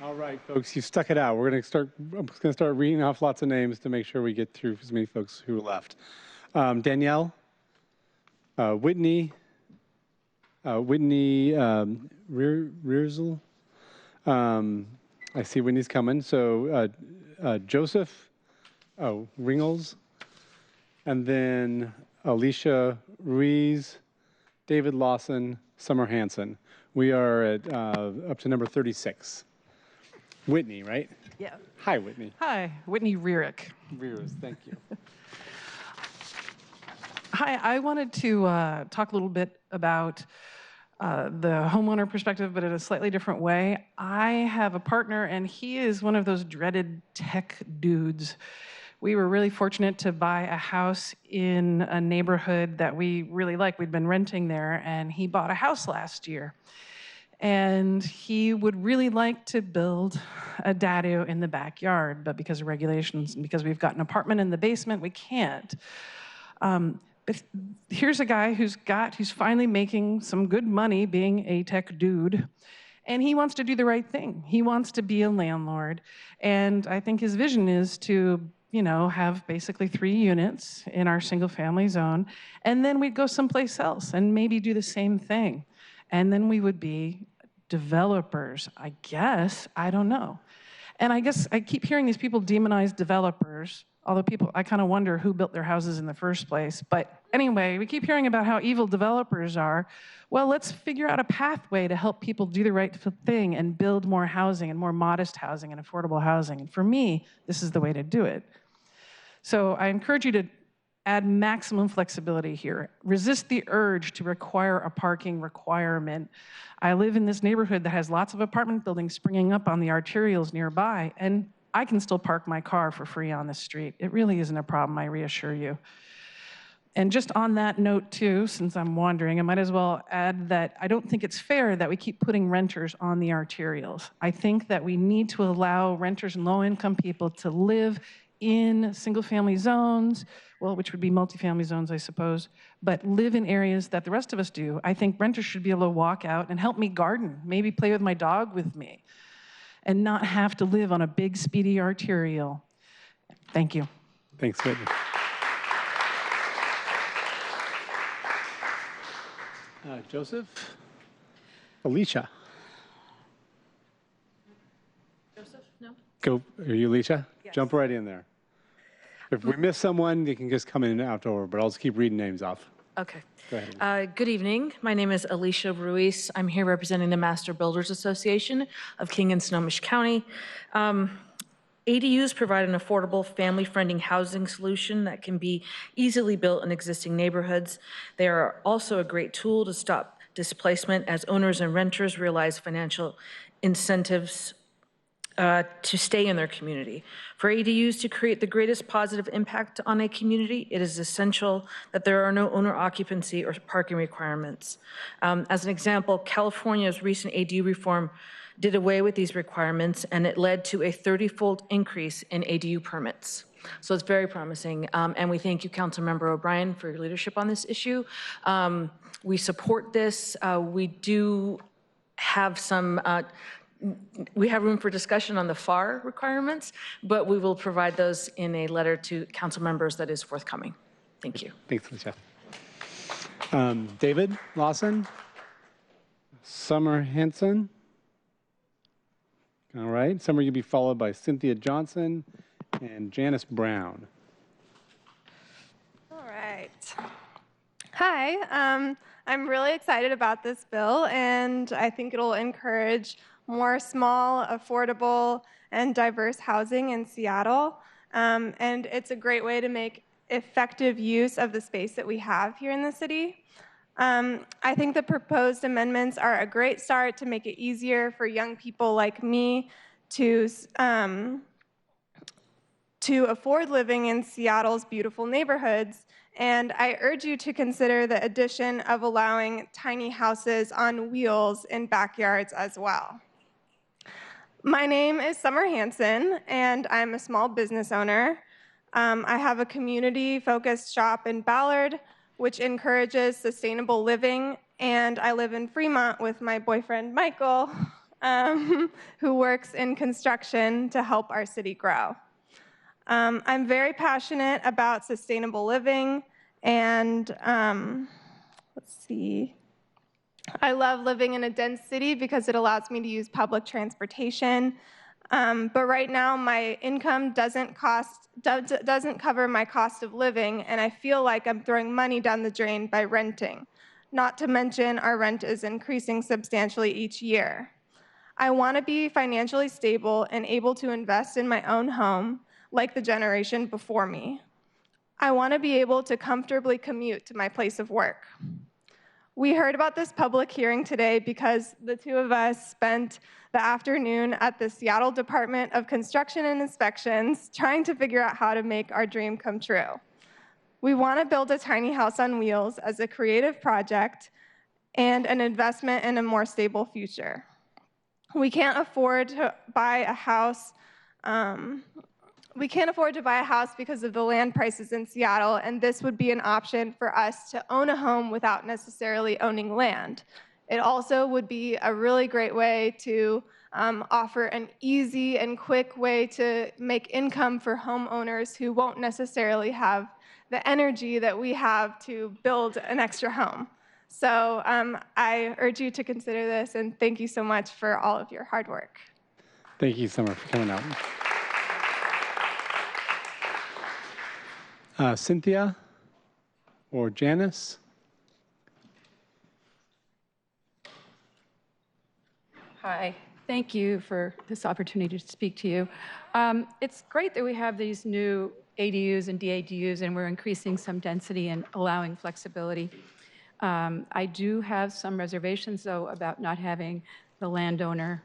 All right, folks, you stuck it out. I'm going to start reading off lots of names to make sure we get through as many folks who are left. Danielle, Whitney, Rearsel. I see Whitney's coming. So Joseph, Ringles, and then Alicia Ruiz, David Lawson, Summer Hansen. We are at up to number 36. Whitney, right? Yeah. Hi, Whitney. Hi, Whitney Rearick. Rears, thank you. Hi, I wanted to talk a little bit about the homeowner perspective, but in a slightly different way. I have a partner, and he is one of those dreaded tech dudes. We were really fortunate to buy a house in a neighborhood that we really like. We'd been renting there, and he bought a house last year. And he would really like to build a dadu in the backyard, but because of regulations and because we've got an apartment in the basement, we can't. But here's a guy who's finally making some good money being a tech dude, and he wants to do the right thing. He wants to be a landlord, and I think his vision is to, have basically 3 units in our single-family zone, and then we'd go someplace else and maybe do the same thing. And then we would be developers, I guess. I don't know. And I guess I keep hearing these people demonize developers, although I kind of wonder who built their houses in the first place. But anyway, we keep hearing about how evil developers are. Well, let's figure out a pathway to help people do the right thing and build more housing and more modest housing and affordable housing. And for me, this is the way to do it. So I encourage you to add maximum flexibility here. Resist the urge to require a parking requirement. I live in this neighborhood that has lots of apartment buildings springing up on the arterials nearby, and I can still park my car for free on the street. It really isn't a problem, I reassure you. And just on that note too, since I'm wandering, I might as well add that I don't think it's fair that we keep putting renters on the arterials. I think that we need to allow renters and low-income people to live in single-family zones, well, which would be multifamily zones, I suppose, but live in areas that the rest of us do. I think renters should be able to walk out and help me garden, maybe play with my dog with me, and not have to live on a big, speedy arterial. Thank you. Thanks, Whitney. Joseph? Alicia? Joseph, no? Go, are you Alicia? Yes. Jump right in there. If we miss someone, you can just come in and out over, but I'll just keep reading names off. Okay. Go ahead. Good evening. My name is Alicia Ruiz. I'm here representing the Master Builders Association of King and Snohomish County. ADUs provide an affordable, family-friendly housing solution that can be easily built in existing neighborhoods. They are also a great tool to stop displacement as owners and renters realize financial incentives to stay in their community. For ADUs to create the greatest positive impact on a community, it is essential that there are no owner occupancy or parking requirements. As an example, California's recent ADU reform did away with these requirements, and it led to a 30-fold increase in ADU permits. So it's very promising, and we thank you, Councilmember O'Brien, for your leadership on this issue. We support this. We do have some we have room for discussion on the FAR requirements, but we will provide those in a letter to council members that is forthcoming. Thank you. Thanks, Alicia. David Lawson? Summer Hansen? All right. Summer, you'll be followed by Cynthia Johnson and Janice Brown. All right. Hi. I'm really excited about this bill, and I think it'll encourage more small, affordable, and diverse housing in Seattle. And it's a great way to make effective use of the space that we have here in the city. I think the proposed amendments are a great start to make it easier for young people like me to to afford living in Seattle's beautiful neighborhoods, and I urge you to consider the addition of allowing tiny houses on wheels in backyards as well. My name is Summer Hansen, and I'm a small business owner. I have a community-focused shop in Ballard, which encourages sustainable living, and I live in Fremont with my boyfriend, Michael, who works in construction to help our city grow. I'm very passionate about sustainable living, and let's see. I love living in a dense city because it allows me to use public transportation. But right now, my income doesn't cover my cost of living, and I feel like I'm throwing money down the drain by renting. Not to mention, our rent is increasing substantially each year. I want to be financially stable and able to invest in my own home, like the generation before me. I want to be able to comfortably commute to my place of work. We heard about this public hearing today because the two of us spent the afternoon at the Seattle Department of Construction and Inspections trying to figure out how to make our dream come true. We want to build a tiny house on wheels as a creative project and an investment in a more stable future. We can't afford to buy a house. Because of the land prices in Seattle, and this would be an option for us to own a home without necessarily owning land. It also would be a really great way to offer an easy and quick way to make income for homeowners who won't necessarily have the energy that we have to build an extra home. So I urge you to consider this, and thank you so much for all of your hard work. Thank you, Summer, for coming out. Cynthia or Janice? Hi, thank you for this opportunity to speak to you. It's great that we have these new ADUs and DADUs, and we're increasing some density and allowing flexibility. I do have some reservations, though, about not having the landowner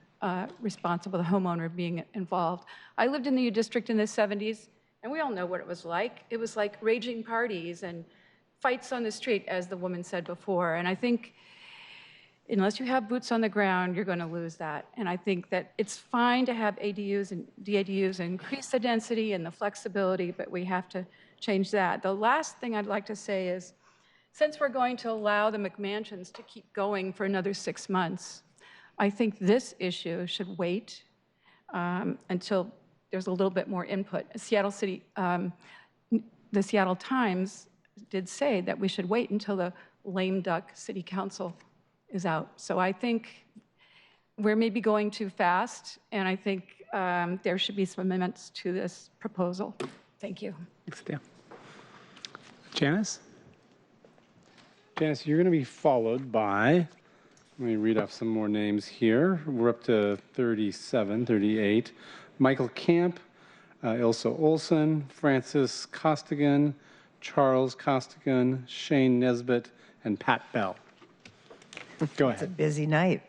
responsible, the homeowner being involved. I lived in the U District in the 70s, and we all know what it was like. It was like raging parties and fights on the street, as the woman said before. And I think unless you have boots on the ground, you're going to lose that. And I think that it's fine to have ADUs and DADUs and increase the density and the flexibility, but we have to change that. The last thing I'd like to say is, since we're going to allow the McMansions to keep going for another 6 months, I think this issue should wait until there's a little bit more input. Seattle City, the Seattle Times did say that we should wait until the lame duck city council is out. So I think we're maybe going too fast, and I think there should be some amendments to this proposal. Thank you. Thanks, Dan. Janice? Janice, you're going to be followed by, let me read off some more names here. We're up to 37, 38. Michael Camp, Ilsa Olson, Francis Costigan, Charles Costigan, Shane Nesbitt, and Pat Bell. Go ahead. It's a busy night.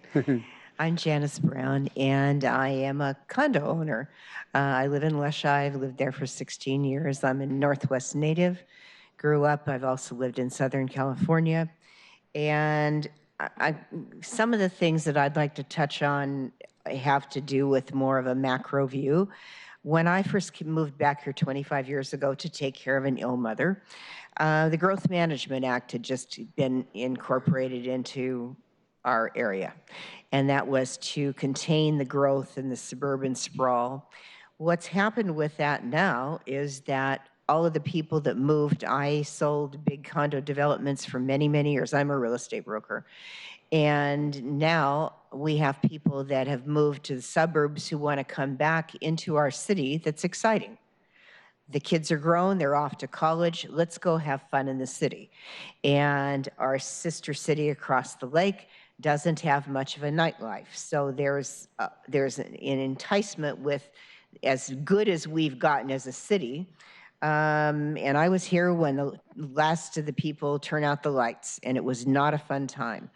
I'm Janice Brown, and I am a condo owner. I live in Leschi. I've lived there for 16 years. I'm a Northwest native. Grew up. I've also lived in Southern California. And some of the things that I'd like to touch on have to do with more of a macro view. When I first moved back here 25 years ago to take care of an ill mother, the Growth Management Act had just been incorporated into our area, and that was to contain the growth in the suburban sprawl. What's happened with that now is that all of the people that moved, I sold big condo developments for many, many years. I'm a real estate broker. And now we have people that have moved to the suburbs who want to come back into our city. That's exciting. The kids are grown, they're off to college. Let's go have fun in the city. And our sister city across the lake doesn't have much of a nightlife. So there's an enticement with as good as we've gotten as a city. And I was here when the last of the people turned out the lights, and it was not a fun time.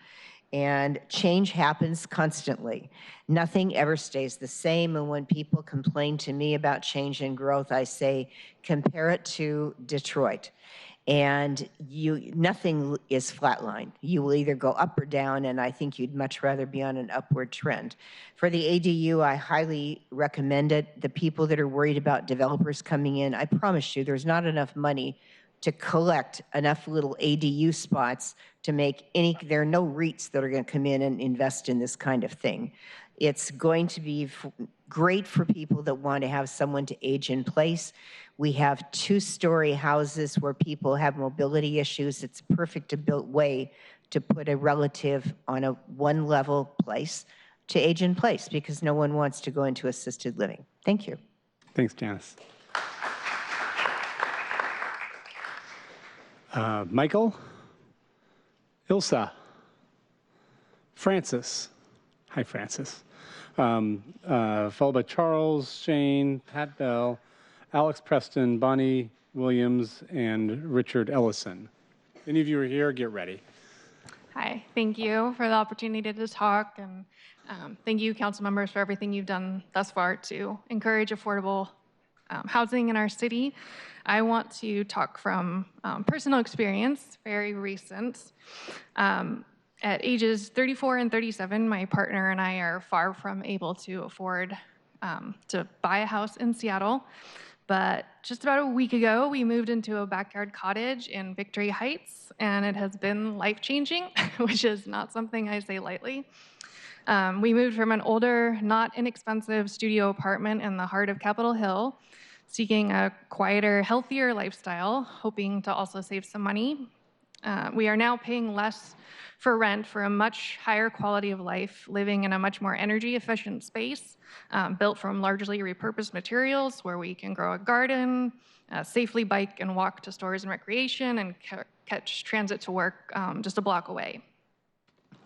And change happens constantly. Nothing ever stays the same. And when people complain to me about change and growth, I say, compare it to Detroit. And nothing is flatline. You will either go up or down, and I think you'd much rather be on an upward trend. For the ADU, I highly recommend it. The people that are worried about developers coming in, I promise you, there's not enough money to collect enough little ADU spots to make there are no REITs that are going to come in and invest in this kind of thing. It's going to be great for people that want to have someone to age in place. We have two-story houses where people have mobility issues. It's a perfect way to put a relative on a one-level place to age in place because no one wants to go into assisted living. Thank you. Thanks, Janice. Michael, Ilsa, Francis. Hi, Francis. Followed by Charles, Shane, Pat Bell, Alex Preston, Bonnie Williams, and Richard Ellison. Any of you are here, get ready. Hi, thank you for the opportunity to talk, and thank you, council members, for everything you've done thus far to encourage affordable housing in our city. I want to talk from personal experience, very recent. At ages 34 and 37, my partner and I are far from able to afford to buy a house in Seattle. But just about a week ago, we moved into a backyard cottage in Victory Heights, and it has been life-changing, which is not something I say lightly. We moved from an older, not inexpensive studio apartment in the heart of Capitol Hill, seeking a quieter, healthier lifestyle, hoping to also save some money. We are now paying less for rent for a much higher quality of life, living in a much more energy-efficient space, built from largely repurposed materials where we can grow a garden, safely bike and walk to stores and recreation, and catch transit to work just a block away.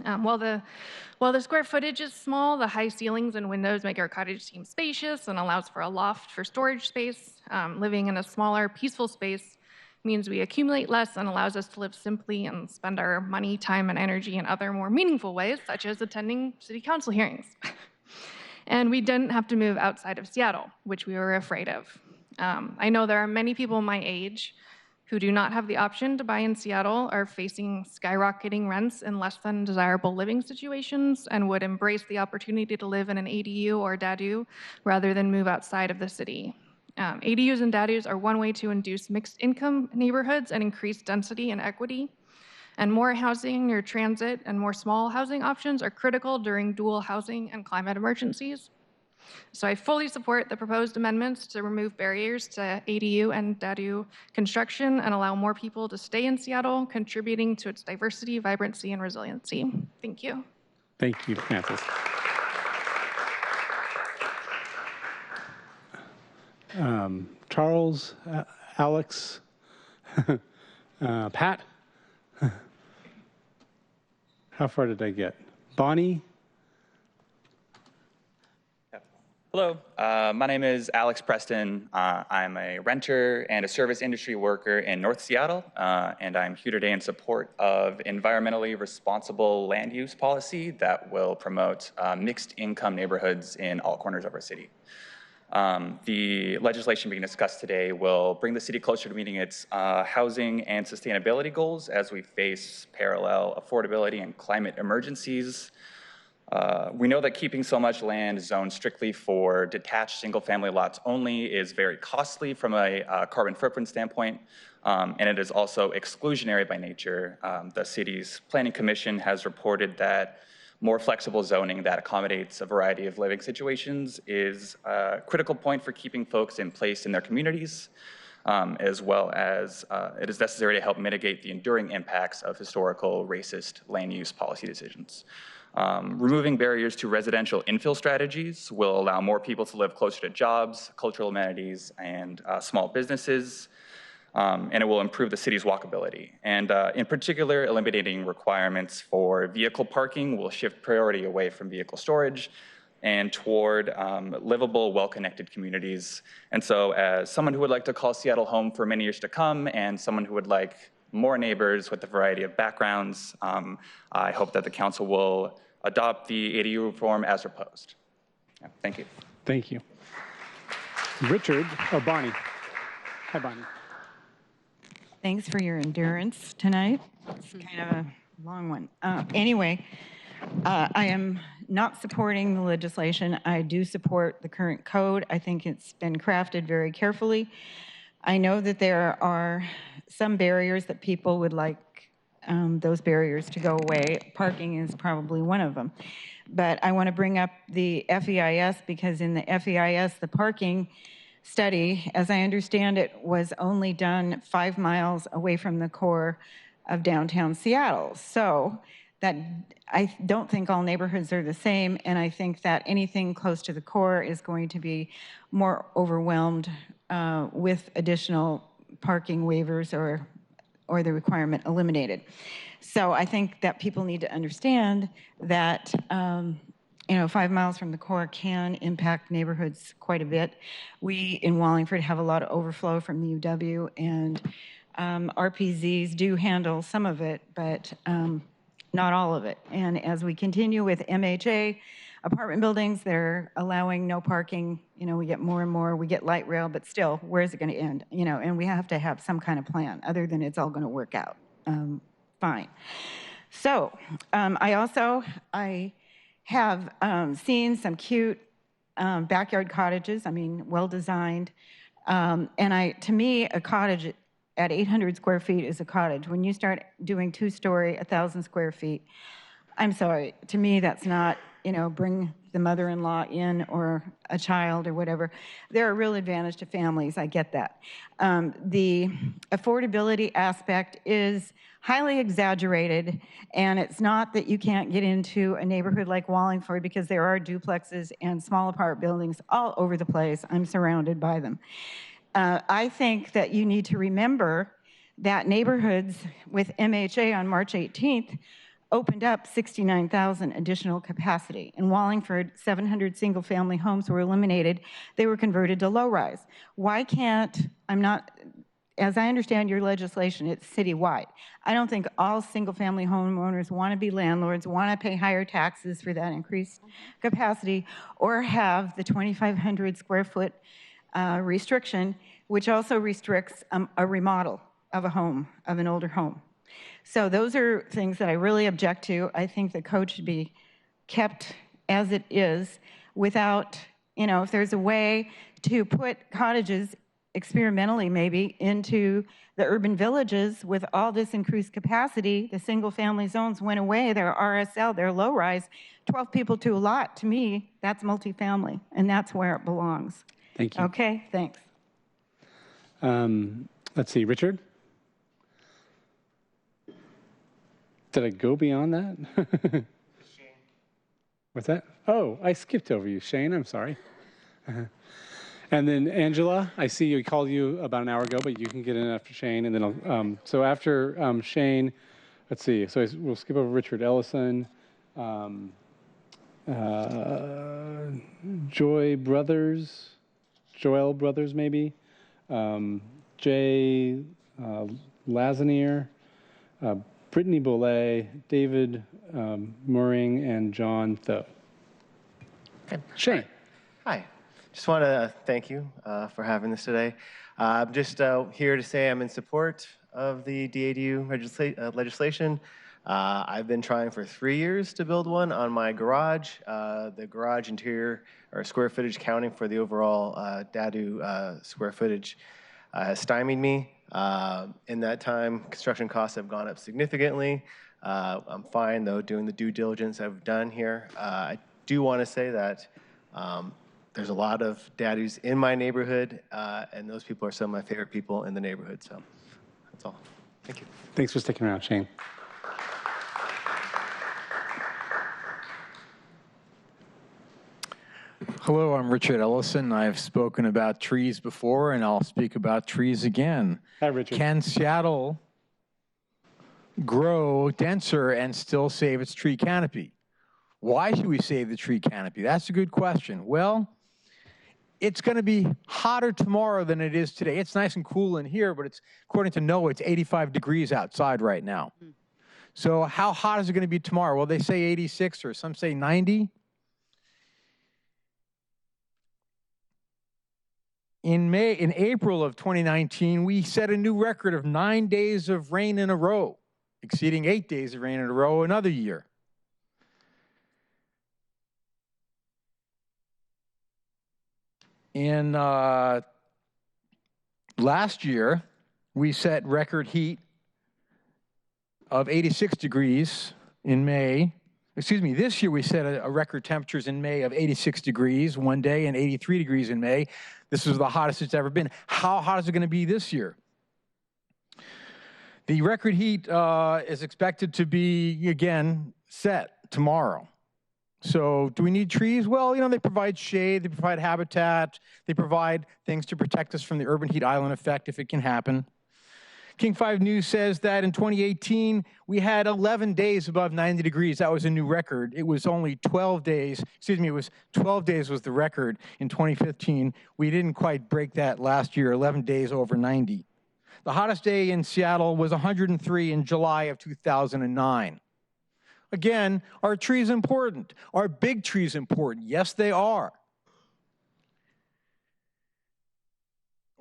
While the square footage is small, the high ceilings and windows make our cottage seem spacious and allows for a loft for storage space. Living in a smaller, peaceful space means we accumulate less and allows us to live simply and spend our money, time, and energy in other more meaningful ways, such as attending city council hearings. And we didn't have to move outside of Seattle, which we were afraid of. I know there are many people my age who do not have the option to buy in Seattle, are facing skyrocketing rents in less than desirable living situations, and would embrace the opportunity to live in an ADU or DADU rather than move outside of the city. ADUs and DADUs are one way to induce mixed income neighborhoods and increase density and equity. And more housing near transit and more small housing options are critical during dual housing and climate emergencies. So I fully support the proposed amendments to remove barriers to ADU and DADU construction and allow more people to stay in Seattle, contributing to its diversity, vibrancy, and resiliency. Thank you. Thank you, Francis. Charles, Alex, Pat. How far did I get? Bonnie? Hello, my name is Alex Preston. I'm a renter and a service industry worker in North Seattle, and I'm here today in support of environmentally responsible land use policy that will promote mixed income neighborhoods in all corners of our city. The legislation being discussed today will bring the city closer to meeting its housing and sustainability goals as we face parallel affordability and climate emergencies. We know that keeping so much land zoned strictly for detached single-family lots only is very costly from a carbon footprint standpoint, and it is also exclusionary by nature. The city's planning commission has reported that more flexible zoning that accommodates a variety of living situations is a critical point for keeping folks in place in their communities, as well as it is necessary to help mitigate the enduring impacts of historical racist land use policy decisions. Removing barriers to residential infill strategies will allow more people to live closer to jobs, cultural amenities, and small businesses, and it will improve the city's walkability. And in particular, eliminating requirements for vehicle parking will shift priority away from vehicle storage and toward livable, well-connected communities. And so as someone who would like to call Seattle home for many years to come, and someone who would like more neighbors with a variety of backgrounds. I hope that the council will adopt the ADU reform as proposed. Yeah, thank you. Thank you. Richard, or Bonnie. Hi, Bonnie. Thanks for your endurance tonight. It's kind of a long one. Anyway, I am not supporting the legislation. I do support the current code. I think it's been crafted very carefully. I know that there are some barriers that people would like those barriers to go away. Parking is probably one of them. But I want to bring up the FEIS because in the FEIS, the parking study, as I understand it, was only done 5 miles away from the core of downtown Seattle. So that I don't think all neighborhoods are the same, and I think that anything close to the core is going to be more overwhelmed with additional parking waivers or the requirement eliminated. So I think that people need to understand that 5 miles from the core can impact neighborhoods quite a bit. We in Wallingford have a lot of overflow from the UW, and RPZs do handle some of it, but not all of it. And as we continue with MHA apartment buildings, they're allowing no parking. We get more and more. We get light rail, but still, where is it going to end? And we have to have some kind of plan other than it's all going to work out fine. So I have seen some cute backyard cottages. I mean, well designed. And to me, a cottage at 800 square feet is a cottage. When you start doing 2-story, 1,000 square feet, I'm sorry, to me that's not, bring the mother-in-law in or a child or whatever. There are real advantages to families, I get that. The affordability aspect is highly exaggerated, and it's not that you can't get into a neighborhood like Wallingford because there are duplexes and small apartment buildings all over the place. I'm surrounded by them. I think that you need to remember that neighborhoods with MHA on March 18th opened up 69,000 additional capacity. In Wallingford, 700 single-family homes were eliminated. They were converted to low-rise. Why can't, as I understand your legislation, it's citywide. I don't think all single-family homeowners want to be landlords, want to pay higher taxes for that increased capacity, or have the 2,500 square foot restriction, which also restricts a remodel of a home, of an older home. So those are things that I really object to. I think the code should be kept as it is without, if there's a way to put cottages experimentally maybe into the urban villages with all this increased capacity, the single family zones went away, they're RSL, they're low rise, 12 people to a lot, to me, that's multifamily, and that's where it belongs. Thank you. Okay, thanks. Let's see, Richard? Did I go beyond that? What's that? Oh, I skipped over you, Shane. I'm sorry. And then Angela, I see you called you about an hour ago, but you can get in after Shane. And then so after Shane, let's see. So we'll skip over Richard Ellison, Joel Brothers maybe, Jay Lazanier, Brittany Boulay, David Murring, and John Tho. Okay. Shane. Hi. Just want to thank you for having this today. I'm just here to say I'm in support of the DADU legislation. I've been trying for 3 years to build one on my garage. The garage interior or square footage counting for the overall DADU square footage has stymied me. In that time, construction costs have gone up significantly. I'm fine, though, doing the due diligence I've done here. I do want to say that there's a lot of DADUs in my neighborhood, and those people are some of my favorite people in the neighborhood. So that's all. Thank you. Thanks for sticking around, Shane. Hello, I'm Richard Ellison. I've spoken about trees before, and I'll speak about trees again. Hi, Richard. Can Seattle grow denser and still save its tree canopy? Why should we save the tree canopy? That's a good question. Well, it's going to be hotter tomorrow than it is today. It's nice and cool in here, but it's, according to NOAA, it's 85 degrees outside right now. So how hot is it going to be tomorrow? Well, they say 86 or some say 90. In April of 2019, we set a new record of 9 days of rain in a row, exceeding 8 days of rain in a row another year. In last year, we set record heat of 86 degrees in May. Excuse me, this year we set a record temperatures in May of 86 degrees one day and 83 degrees in May. This is the hottest it's ever been. How hot is it going to be this year? The record heat is expected to be, again, set tomorrow. So do we need trees? Well, you know, they provide shade, they provide habitat, they provide things to protect us from the urban heat island effect if it can happen. King 5 News says that in 2018, we had 11 days above 90 degrees. That was a new record. It was only 12 days, excuse me, it was 12 days was the record in 2015. We didn't quite break that last year, 11 days over 90. The hottest day in Seattle was 103 in July of 2009. Again, are trees important? Are big trees important? Yes, they are.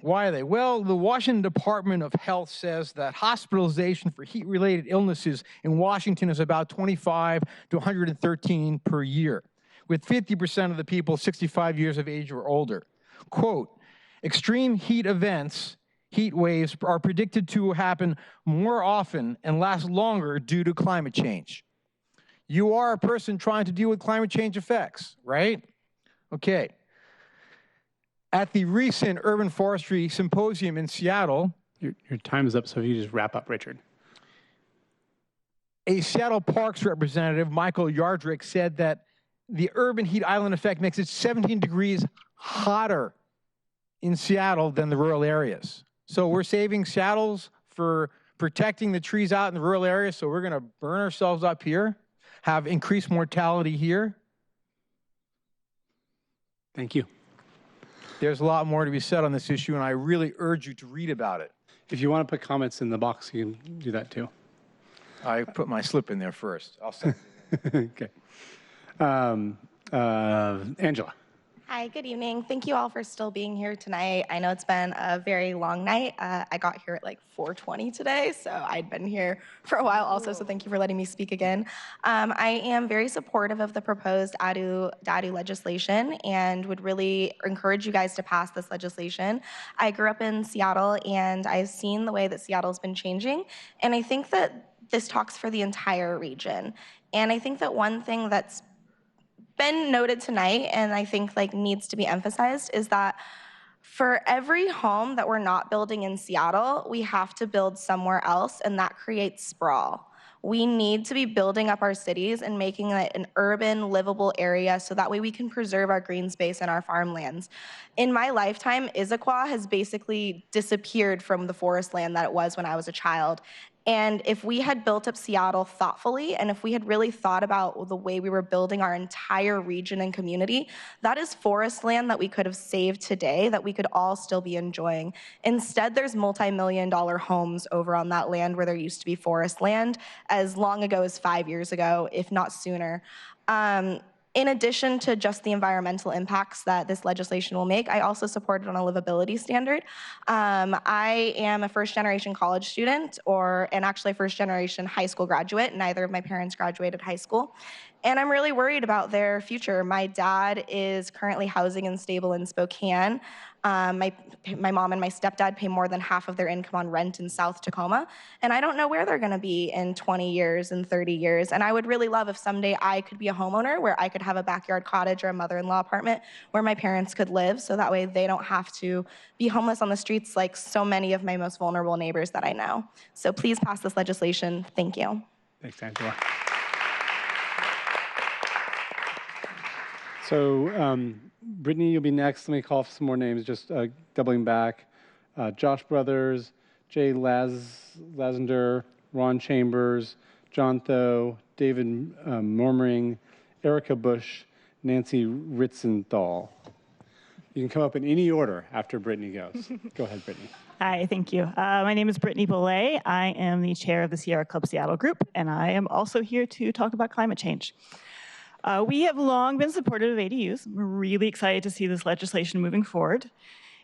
Why are they? Well, the Washington Department of Health says that hospitalization for heat-related illnesses in Washington is about 25 to 113 per year, with 50% of the people 65 years of age or older. Quote, extreme heat events, heat waves, are predicted to happen more often and last longer due to climate change. You are a person trying to deal with climate change effects, right? Okay. At the recent Urban Forestry Symposium in Seattle. Your time is up, so if you just wrap up, Richard. A Seattle Parks representative, Michael Yardrick, said that the urban heat island effect makes it 17 degrees hotter in Seattle than the rural areas. So we're saving Seattle's for protecting the trees out in the rural areas, so we're going to burn ourselves up here, have increased mortality here. Thank you. There's a lot more to be said on this issue, and I really urge you to read about it. If you want to put comments in the box, you can do that too. I put my slip in there first. I'll send it. Okay. Angela. Hi, good evening. Thank you all for still being here tonight. I know it's been a very long night. I got here at like 4:20 today, so I'd been here for a while also, so thank you for letting me speak again. I am very supportive of the proposed DADU legislation and would really encourage you guys to pass this legislation. I grew up in Seattle, and I've seen the way that Seattle's been changing, and I think that this talks for the entire region. And I think that one thing that's been noted tonight, and I think like needs to be emphasized, is that for every home that we're not building in Seattle, we have to build somewhere else, and that creates sprawl. We need to be building up our cities and making it an urban, livable area so that way we can preserve our green space and our farmlands. In my lifetime, Issaquah has basically disappeared from the forest land that it was when I was a child. And if we had built up Seattle thoughtfully, and if we had really thought about the way we were building our entire region and community, that is forest land that we could have saved today that we could all still be enjoying. Instead, there's multi-million-dollar homes over on that land where there used to be forest land as long ago as 5 years ago, if not sooner. In addition to just the environmental impacts that this legislation will make, I also support it on a livability standard. I am a first-generation college student, and actually a first-generation high school graduate. Neither of my parents graduated high school. And I'm really worried about their future. My dad is currently housing unstable in Spokane. My mom and my stepdad pay more than half of their income on rent in South Tacoma. And I don't know where they're gonna be in 20 years and 30 years. And I would really love if someday I could be a homeowner where I could have a backyard cottage or a mother-in-law apartment where my parents could live, so that way they don't have to be homeless on the streets like so many of my most vulnerable neighbors that I know. So please pass this legislation. Thank you. Thanks, Angela. So, Brittany, you'll be next. Let me call some more names, just doubling back. Josh Brothers, Jay Lazander, Ron Chambers, John Tho, David Mormering, Erica Bush, Nancy Ritzenthal. You can come up in any order after Brittany goes. Go ahead, Brittany. Hi, thank you. My name is Brittany Boulay. I am the chair of the Sierra Club Seattle group, and I am also here to talk about climate change. We have long been supportive of ADUs. We're really excited to see this legislation moving forward.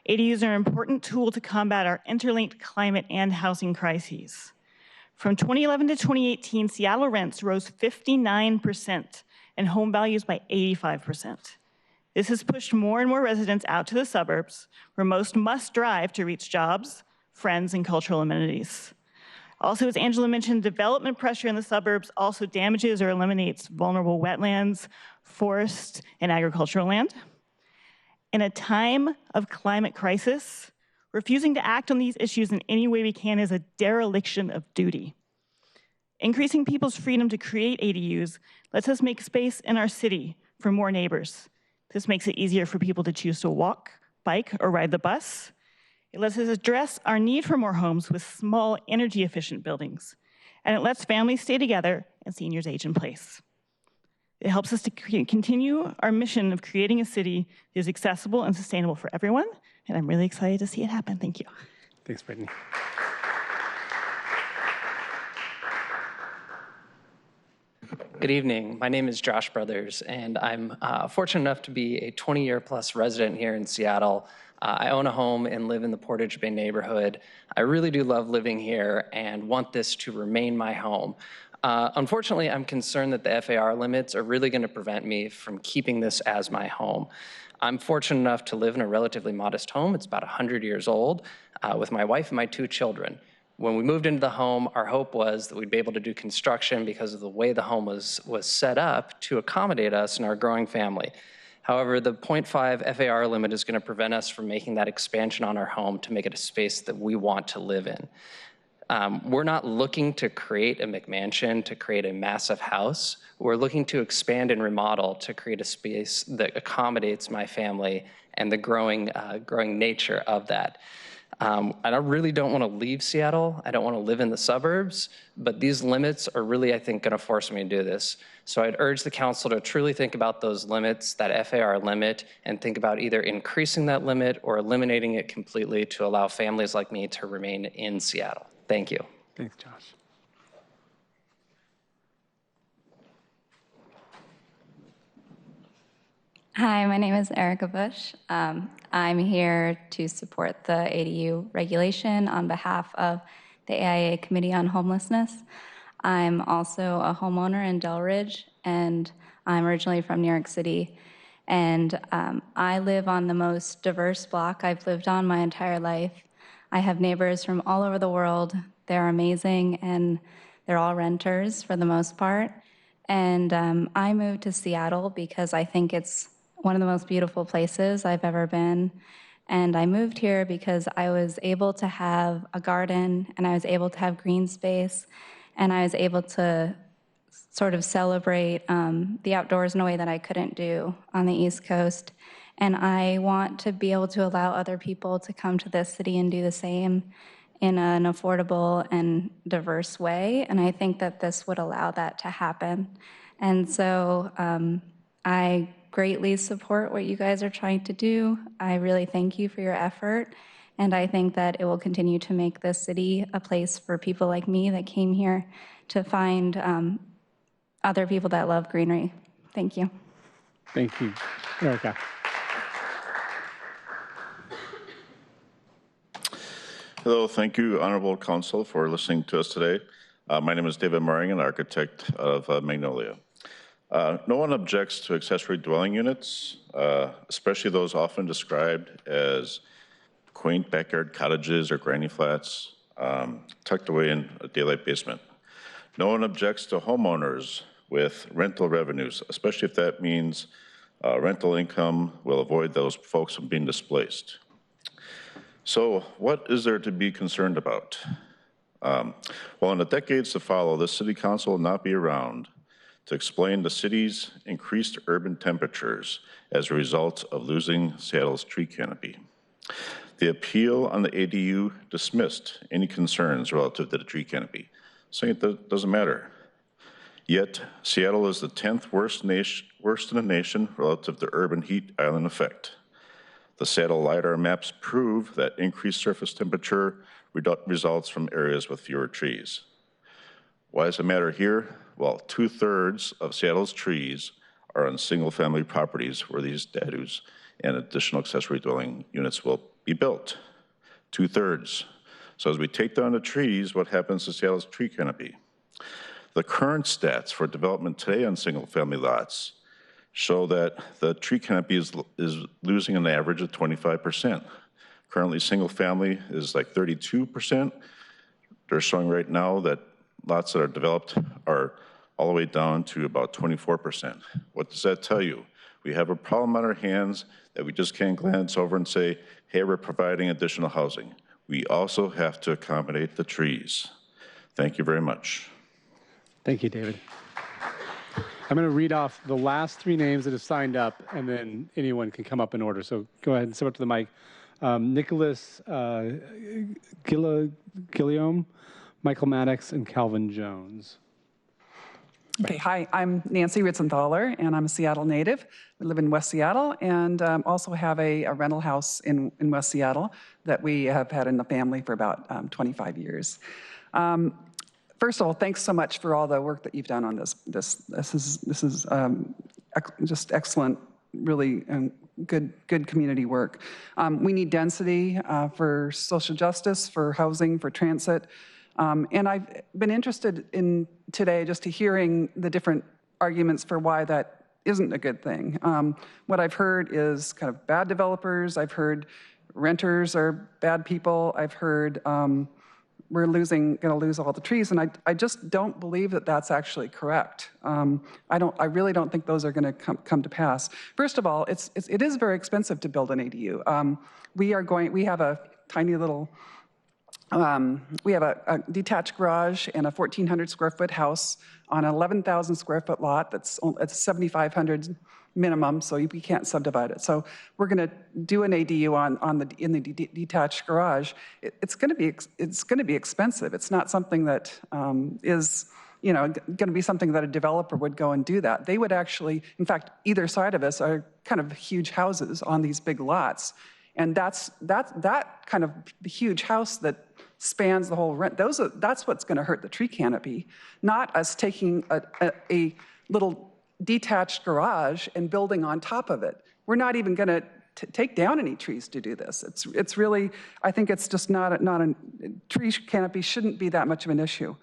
ADUs are an important tool to combat our interlinked climate and housing crises. From 2011 to 2018, Seattle rents rose 59% and home values by 85%. This has pushed more and more residents out to the suburbs, where most must drive to reach jobs, friends, and cultural amenities. Also, as Angela mentioned, development pressure in the suburbs also damages or eliminates vulnerable wetlands, forests, and agricultural land. In a time of climate crisis, refusing to act on these issues in any way we can is a dereliction of duty. Increasing people's freedom to create ADUs lets us make space in our city for more neighbors. This makes it easier for people to choose to walk, bike, or ride the bus. It lets us address our need for more homes with small, energy-efficient buildings. And it lets families stay together and seniors age in place. It helps us to continue our mission of creating a city that is accessible and sustainable for everyone. And I'm really excited to see it happen. Thank you. Thanks, Brittany. Good evening. My name is Josh Brothers, and I'm fortunate enough to be a 20-year-plus resident here in Seattle. I own a home and live in the Portage Bay neighborhood. I really do love living here and want this to remain my home. Unfortunately, I'm concerned that the FAR limits are really going to prevent me from keeping this as my home. I'm fortunate enough to live in a relatively modest home. It's about 100 years old with my wife and my 2 children. When we moved into the home, our hope was that we'd be able to do construction because of the way the home was set up to accommodate us and our growing family. However, the 0.5 FAR limit is going to prevent us from making that expansion on our home to make it a space that we want to live in. We're not looking to create a McMansion, to create a massive house. We're looking to expand and remodel to create a space that accommodates my family and the growing nature of that. I really don't want to leave Seattle. I don't want to live in the suburbs, but these limits are really, I think, going to force me to do this. So I'd urge the council to truly think about those limits, that FAR limit, and think about either increasing that limit or eliminating it completely to allow families like me to remain in Seattle. Thank you. Thanks, Josh. Hi, my name is Erica Bush. I'm here to support the ADU regulation on behalf of the AIA Committee on Homelessness. I'm also a homeowner in Delridge, and I'm originally from New York City. And I live on the most diverse block I've lived on my entire life. I have neighbors from all over the world. They're amazing, and they're all renters for the most part. And I moved to Seattle because I think it's one of the most beautiful places I've ever been. And I moved here because I was able to have a garden, and I was able to have green space, and I was able to sort of celebrate the outdoors in a way that I couldn't do on the East Coast. And I want to be able to allow other people to come to this city and do the same in an affordable and diverse way. And I think that this would allow that to happen. And so I greatly support what you guys are trying to do. I really thank you for your effort. And I think that it will continue to make this city a place for people like me that came here to find other people that love greenery. Thank you. Thank you, Erica. Hello, thank you, Honorable Council, for listening to us today. My name is David Moringan, architect of Magnolia. No one objects to accessory dwelling units, especially those often described as quaint backyard cottages or granny flats tucked away in a daylight basement. No one objects to homeowners with rental revenues, especially if that means rental income will avoid those folks from being displaced. So what is there to be concerned about? Well, in the decades to follow, the City Council will not be around to explain the city's increased urban temperatures as a result of losing Seattle's tree canopy. The appeal on the ADU dismissed any concerns relative to the tree canopy, saying it doesn't matter. Yet, Seattle is the 10th worst in the nation relative to urban heat island effect. The Seattle LiDAR maps prove that increased surface temperature results from areas with fewer trees. Why does it matter here? Well, 2/3 of Seattle's trees are on single-family properties where these DADUs and additional accessory dwelling units will be built. 2/3. So as we take down the trees, what happens to Seattle's tree canopy? The current stats for development today on single-family lots show that the tree canopy is losing an average of 25%. Currently, single-family is like 32%. They're showing right now that lots that are developed are all the way down to about 24%. What does that tell you? We have a problem on our hands that we just can't glance over and say, hey, we're providing additional housing. We also have to accommodate the trees. Thank you very much. Thank you, David. I'm going to read off the last 3 names that have signed up, and then anyone can come up in order. So go ahead and step up to the mic. Nicholas Gilliam, Michael Maddox, and Calvin Jones. Okay, hi, I'm Nancy Ritzenthaler, and I'm a Seattle native. I live in West Seattle and also have a rental house in West Seattle that we have had in the family for about 25 years. First of all, thanks so much for all the work that you've done on this. This is just excellent, really good community work. We need density for social justice, for housing, for transit. And I've been interested in today just to hearing the different arguments for why that isn't a good thing. What I've heard is kind of bad developers. I've heard renters are bad people. I've heard we're going to lose all the trees, and I just don't believe that that's actually correct. I really don't think those are going to come to pass. First of all, it is very expensive to build an ADU. We have a tiny little. We have a detached garage and a 1,400 square foot house on an 11,000 square foot lot that's 7,500 minimum, so we can't subdivide it. So we're going to do an ADU in the detached garage. It's going to be expensive. It's not something that is going to be something that a developer would go and do that. They would actually, in fact, either side of us are kind of huge houses on these big lots, and that kind of huge house that spans the whole rent. That's what's going to hurt the tree canopy, not us taking a little detached garage and building on top of it. We're not even going to take down any trees to do this. It's really, I think it's just not a tree canopy shouldn't be that much of an issue.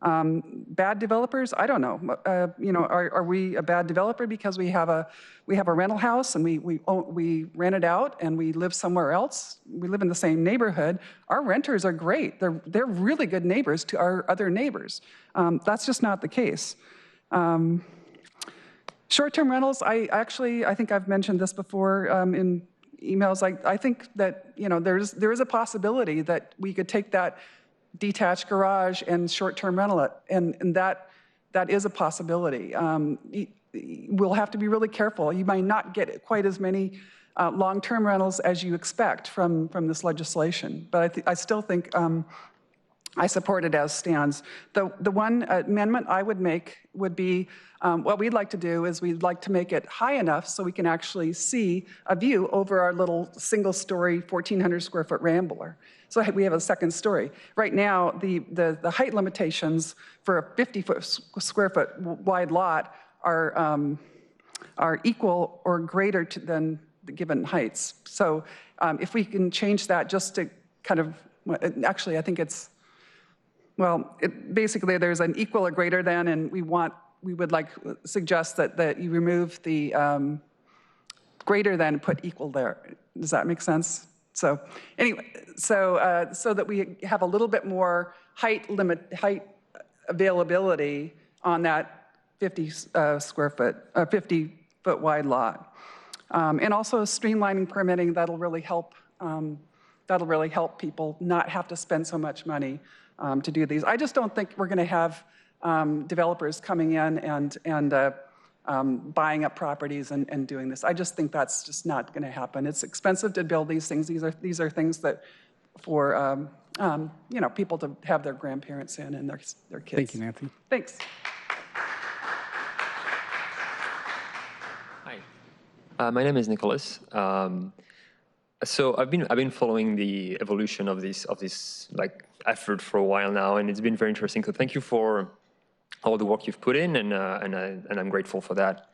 Bad developers, I don't know. Are we a bad developer because we have a rental house and we rent it out and we live somewhere else? We live in the same neighborhood. Our renters are great. They're really good neighbors to our other neighbors. That's just not the case. Short-term rentals, I think I've mentioned this before in emails. I think that there is a possibility that we could take that detached garage and short-term rental it, and that is a possibility. We'll have to be really careful. You might not get quite as many long-term rentals as you expect from this legislation, but I still think I support it as stands. The one amendment I would make would be what we'd like to do is we'd like to make it high enough so we can actually see a view over our little single-story 1,400 square foot rambler. So we have a second story. Right now, the height limitations for a 50 square foot wide lot are equal or greater than the given heights. So if we can change that just to kind of, actually I think it's, well, basically there's an equal or greater than, and we would suggest that you remove the greater than, put equal there. Does that make sense? So anyway, so that we have a little bit more height availability on that 50 foot wide lot, and also streamlining permitting that'll really help people not have to spend so much money to do these. I just don't think we're going to have developers coming in and buying up properties and doing this. I just think that's just not going to happen. It's expensive to build these things. These are things that for people to have their grandparents in and their kids. Thank you, Nancy. Thanks. Hi, my name is Nicholas. So I've been following the evolution of this like effort for a while now, and it's been very interesting. So thank you for all the work you've put in, and I'm grateful for that.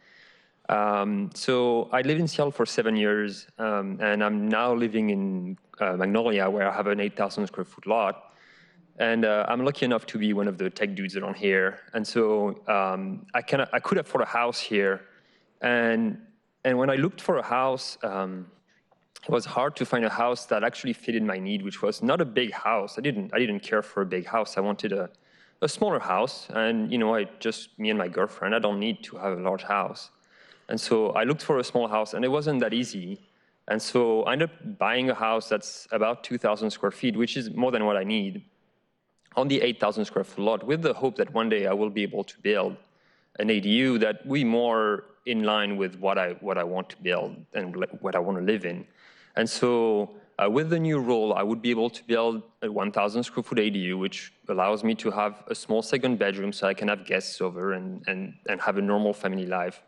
So I lived in Seattle for 7 years, and I'm now living in Magnolia, where I have an 8,000 square foot lot. And I'm lucky enough to be one of the tech dudes around here. And so I could afford a house here. And when I looked for a house, it was hard to find a house that actually fitted my need, which was not a big house. I didn't care for a big house. I wanted a smaller house. And me and my girlfriend, I don't need to have a large house. And so I looked for a small house, and it wasn't that easy. And so I ended up buying a house that's about 2,000 square feet, which is more than what I need, on the 8,000 square foot lot, with the hope that one day I will be able to build an ADU that will be more in line with what I want to build and what I want to live in. And so with the new rule, I would be able to build a 1,000 square foot ADU, which allows me to have a small second bedroom so I can have guests over and have a normal family life.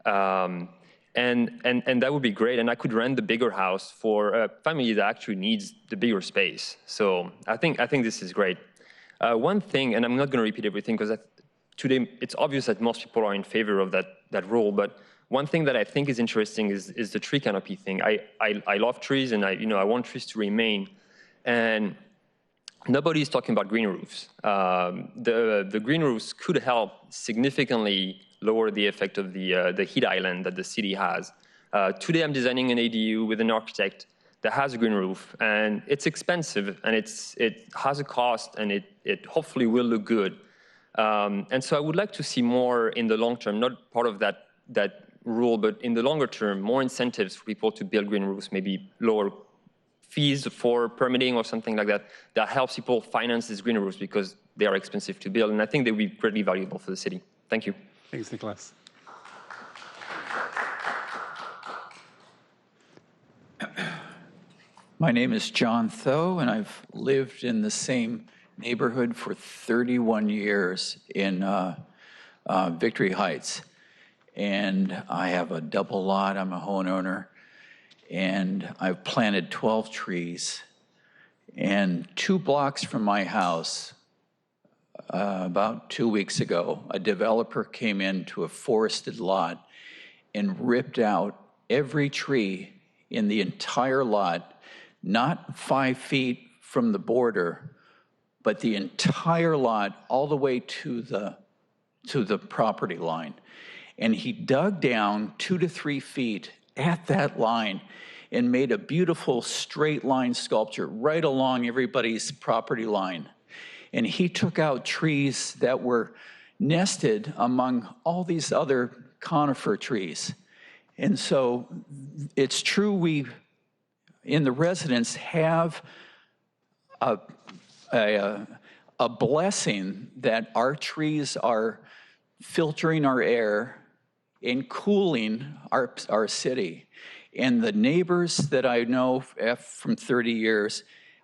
And that would be great. And I could rent the bigger house for a family that actually needs the bigger space. So I think this is great. One thing, and I'm not going to repeat everything because today it's obvious that most people are in favor of that rule, but one thing that I think is interesting is the tree canopy thing. I love trees, and I want trees to remain. And nobody's talking about green roofs. The green roofs could help significantly lower the effect of the heat island that the city has. Today I'm designing an ADU with an architect that has a green roof, and it's expensive, and it has a cost, and it hopefully will look good. And so I would like to see more in the long term, not part of that rule, but in the longer term, more incentives for people to build green roofs, maybe lower fees for permitting or something like that, that helps people finance these green roofs because they are expensive to build. And I think they would be greatly valuable for the city. Thank you. Thanks, Nicholas. My name is John Tho, and I've lived in the same neighborhood for 31 years in Victory Heights. And I have a double lot. I'm a homeowner, and I've planted 12 trees. And 2 blocks from my house, about 2 weeks ago, a developer came into a forested lot and ripped out every tree in the entire lot, not 5 feet from the border, but the entire lot all the way to the property line. And he dug down 2 to 3 feet at that line and made a beautiful straight line sculpture right along everybody's property line. And he took out trees that were nested among all these other conifer trees. And so it's true, we in the residence have a blessing that our trees are filtering our air and cooling our city. And the neighbors that I know from 30 years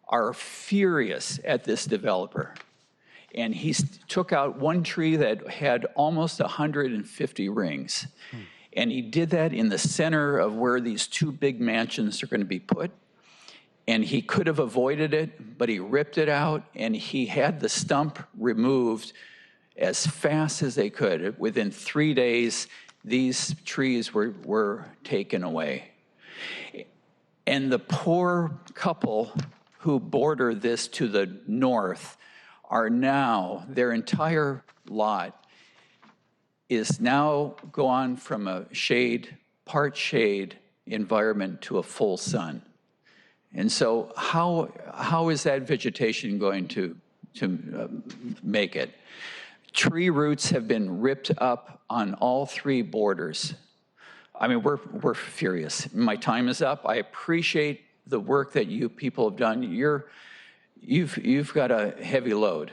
are furious at this developer. And he took out one tree that had almost 150 rings. And he did that in the center of where these 2 big mansions are going to be put. And he could have avoided it, but he ripped it out, and he had the stump removed as fast as they could. Within 3 days, these trees were taken away. And the poor couple who border this to the north are now, their entire lot is now gone from a part shade environment to a full sun. And so how is that vegetation going to make it? Tree roots have been ripped up on all 3 borders. I mean, we're furious. My time is up. I appreciate the work that you people have done. You've got a heavy load,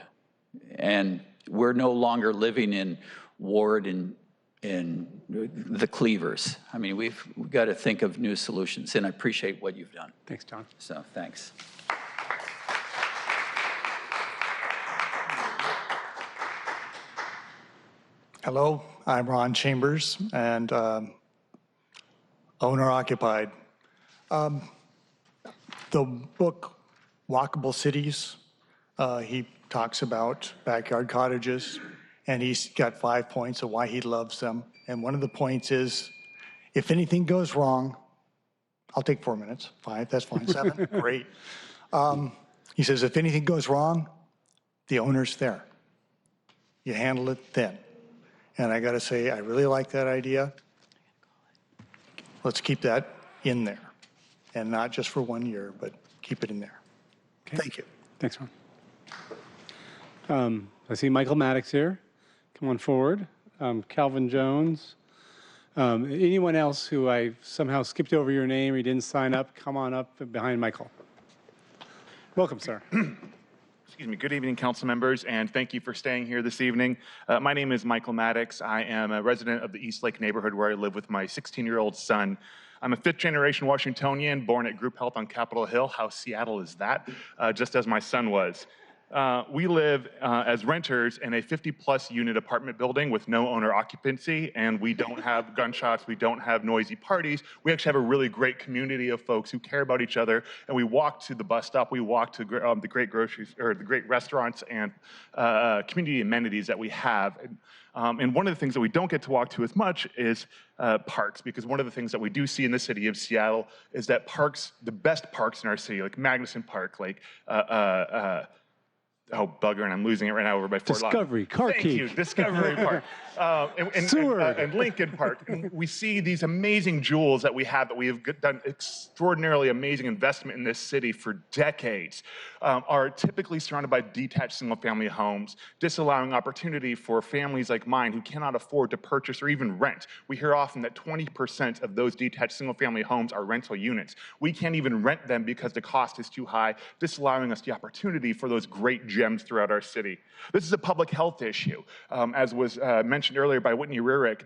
and we're no longer living in Ward and the Cleavers. I mean, we've got to think of new solutions, and I appreciate what you've done. Thanks, John. So, thanks. Hello, I'm Ron Chambers, and owner-occupied. the book Walkable Cities, he talks about backyard cottages, and he's got 5 points of why he loves them. And one of the points is, if anything goes wrong, I'll take 4 minutes. 5, that's fine. 7, great. He says, if anything goes wrong, the owner's there. You handle it then. And I got to say, I really like that idea. Let's keep that in there. And not just for 1 year, but keep it in there. Okay. Thank you. Thanks, Ron. I see Michael Maddox here. Come on forward. Calvin Jones. Anyone else who I somehow skipped over your name or you didn't sign up, come on up behind Michael. Welcome, sir. Excuse me. Good evening, council members, and thank you for staying here this evening. My name is Michael Maddox. I am a resident of the East Lake neighborhood where I live with my 16-year-old son. I'm a fifth-generation Washingtonian, born at Group Health on Capitol Hill. How Seattle is that? Just as my son was. We live as renters in a 50-plus unit apartment building with no owner occupancy, and we don't have gunshots, we don't have noisy parties. We actually have a really great community of folks who care about each other, and we walk to the bus stop, we walk to the great groceries, or the great restaurants and community amenities that we have. And one of the things that we don't get to walk to as much is parks, because one of the things that we do see in the city of Seattle is that parks, the best parks in our city, like Magnuson Park, like oh, bugger, and I'm losing it right now over by Fort Discovery, Thank you, Discovery Park. And Lincoln Park. And we see these amazing jewels that we have done extraordinarily amazing investment in this city for decades, are typically surrounded by detached single-family homes, disallowing opportunity for families like mine who cannot afford to purchase or even rent. We hear often that 20% of those detached single-family homes are rental units. We can't even rent them because the cost is too high, disallowing us the opportunity for those great gems throughout our city. This is a public health issue. As was mentioned earlier by Whitney Rurick,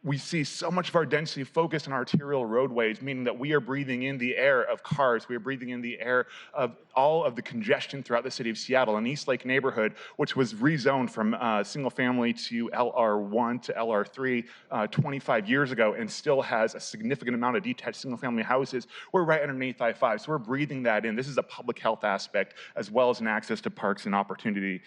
we see so much of our density focused on arterial roadways, meaning that we are breathing in the air of cars, we are breathing in the air of all of the congestion throughout the city of Seattle. An East Lake neighborhood, which was rezoned from single family to LR1 to LR3 25 years ago and still has a significant amount of detached single family houses. We're right underneath I-5, so we're breathing that in. This is a public health aspect as well as an access to parks and opportunity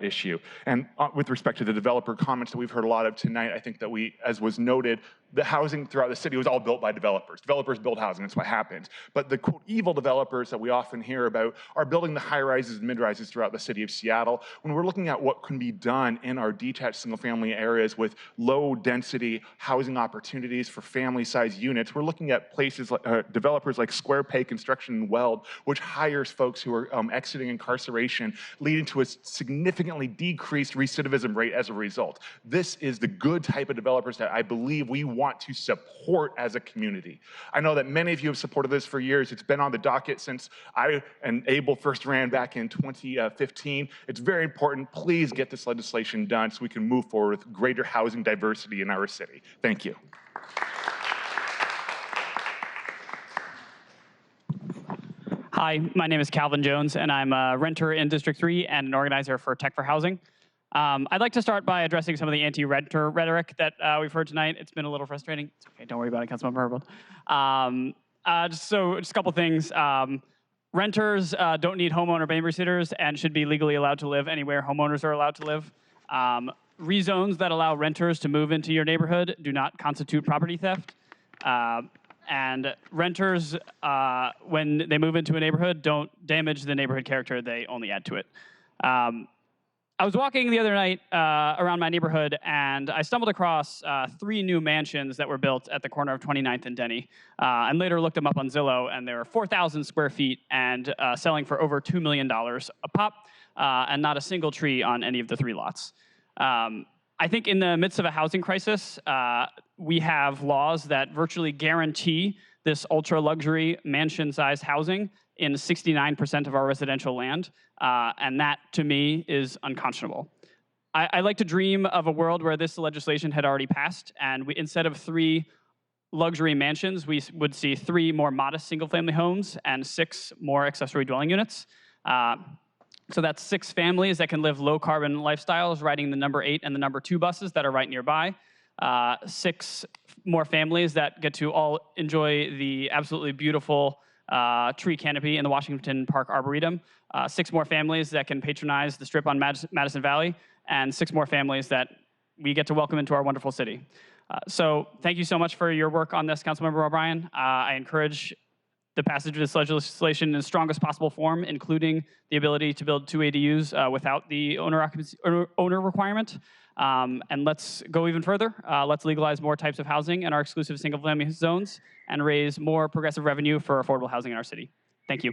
issue. And with respect to the developer comments that we've heard a lot of tonight, I think that we, as was noted, the housing throughout the city was all built by developers. Developers build housing, that's what happens. But the quote evil developers that we often hear about are building the high rises and mid rises throughout the city of Seattle. When we're looking at what can be done in our detached single family areas with low density housing opportunities for family size units, we're looking at places like developers like Square Pay Construction and Weld, which hires folks who are exiting incarceration, leading to a significantly decreased recidivism rate as a result. This is the good type of developers that I believe we want to support as a community. I know that many of you have supported this for years. It's been on the docket since I and Abel first ran back in 2015. It's very important. Please get this legislation done so we can move forward with greater housing diversity in our city. Thank you. Hi, my name is Calvin Jones, and I'm a renter in District 3 and an organizer for Tech for Housing. I'd like to start by addressing some of the anti-renter rhetoric that we've heard tonight. It's been a little frustrating. It's okay, don't worry about it, Councilmember Herbold. Just a couple things. Renters don't need homeowner babysitters and should be legally allowed to live anywhere homeowners are allowed to live. Rezones that allow renters to move into your neighborhood do not constitute property theft. And renters, when they move into a neighborhood, don't damage the neighborhood character, they only add to it. I was walking the other night around my neighborhood, and I stumbled across 3 new mansions that were built at the corner of 29th and Denny, and later looked them up on Zillow, and they were 4,000 square feet and selling for over $2 million a pop, and not a single tree on any of the 3 lots. I think in the midst of a housing crisis, we have laws that virtually guarantee this ultra-luxury mansion-sized housing in 69% of our residential land, and that, to me, is unconscionable. I like to dream of a world where this legislation had already passed, and instead of 3 luxury mansions, we would see 3 more modest single-family homes and 6 more accessory dwelling units. So that's 6 families that can live low-carbon lifestyles, riding the number 8 and the number 2 buses that are right nearby. 6 more families that get to all enjoy the absolutely beautiful tree canopy in the Washington Park Arboretum, 6 more families that can patronize the strip on Madison Valley, and 6 more families that we get to welcome into our wonderful city. So thank you so much for your work on this, Councilmember O'Brien. I encourage the passage of this legislation in the strongest possible form, including the ability to build 2 ADUs without the owner requirement. And let's go even further. Let's legalize more types of housing in our exclusive single-family zones and raise more progressive revenue for affordable housing in our city. Thank you.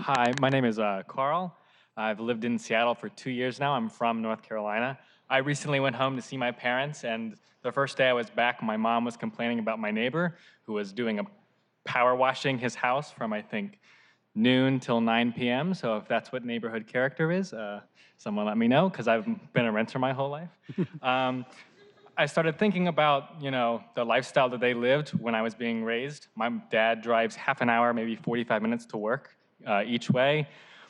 Hi, my name is Carl. I've lived in Seattle for 2 years now. I'm from North Carolina. I recently went home to see my parents, and the first day I was back, my mom was complaining about my neighbor who was doing a power washing his house from, I think, noon till 9 p.m. So if that's what neighborhood character is, someone let me know, because I've been a renter my whole life. I started thinking about, the lifestyle that they lived when I was being raised. My dad drives half an hour, maybe 45 minutes to work each way.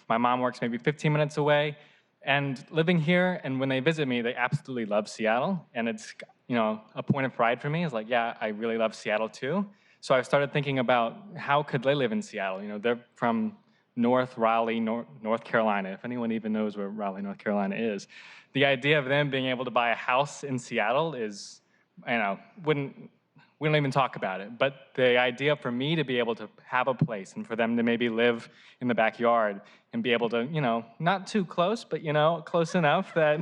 My mom works maybe 15 minutes away. And living here, and when they visit me, they absolutely love Seattle. And it's, a point of pride for me. It's like, yeah, I really love Seattle too. So I started thinking about how could they live in Seattle? They're from North Raleigh, North Carolina, if anyone even knows where Raleigh, North Carolina is. The idea of them being able to buy a house in Seattle is, we don't even talk about it. But the idea for me to be able to have a place and for them to maybe live in the backyard and be able to, not too close, but, close enough that,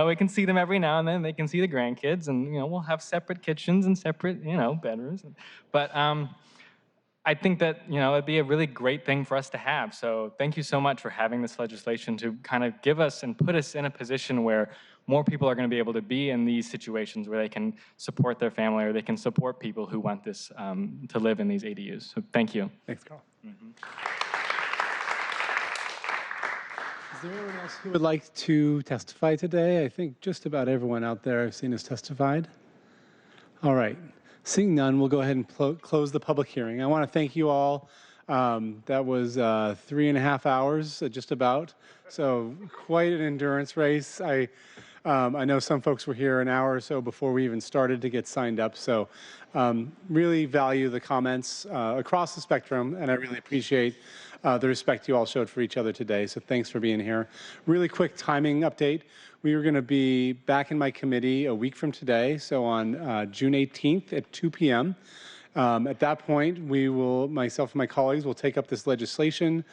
we can see them every now and then. They can see the grandkids and, we'll have separate kitchens and separate, bedrooms. But I think that, it'd be a really great thing for us to have. So thank you so much for having this legislation to kind of give us and put us in a position where more people are going to be able to be in these situations where they can support their family or they can support people who want this to live in these ADUs. So thank you. Thanks, Carl. Is there anyone else who would like to testify today? I think just about everyone out there I've seen has testified. All right. Seeing none, we'll go ahead and close the public hearing. I want to thank you all. That was 3.5 hours, just about. So quite an endurance race. I know some folks were here an hour or so before we even started to get signed up. So really value the comments across the spectrum, and I really appreciate the respect you all showed for each other today. So thanks for being here. Really quick timing update. We are going to be back in my committee a week from today, so on June 18th at 2 p.m. At that point, myself and my colleagues will take up this legislation,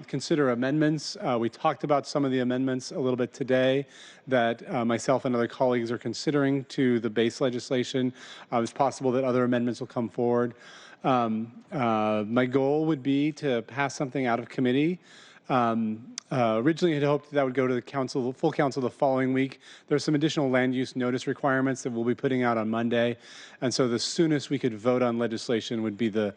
consider amendments. We talked about some of the amendments a little bit today that myself and other colleagues are considering to the base legislation. It's possible that other amendments will come forward. My goal would be to pass something out of committee. Originally, I had hoped that would go to the full council the following week. There's some additional land use notice requirements that we'll be putting out on Monday. And so the soonest we could vote on legislation would be the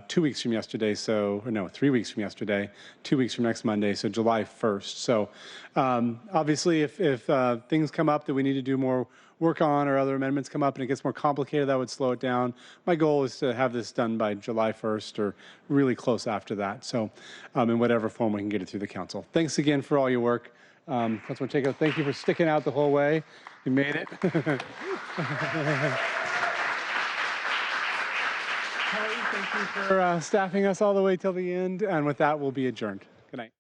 2 weeks from yesterday. 3 weeks from yesterday, 2 weeks from next Monday, so July 1st. So obviously, if things come up that we need to do more work on or other amendments come up and it gets more complicated, that would slow it down. My goal is to have this done by July 1st or really close after that. So in whatever form we can get it through the council. Thanks again for all your work. Councilman Chaco, thank you for sticking out the whole way. You made it. Thank you for staffing us all the way till the end. And with that, we'll be adjourned. Good night.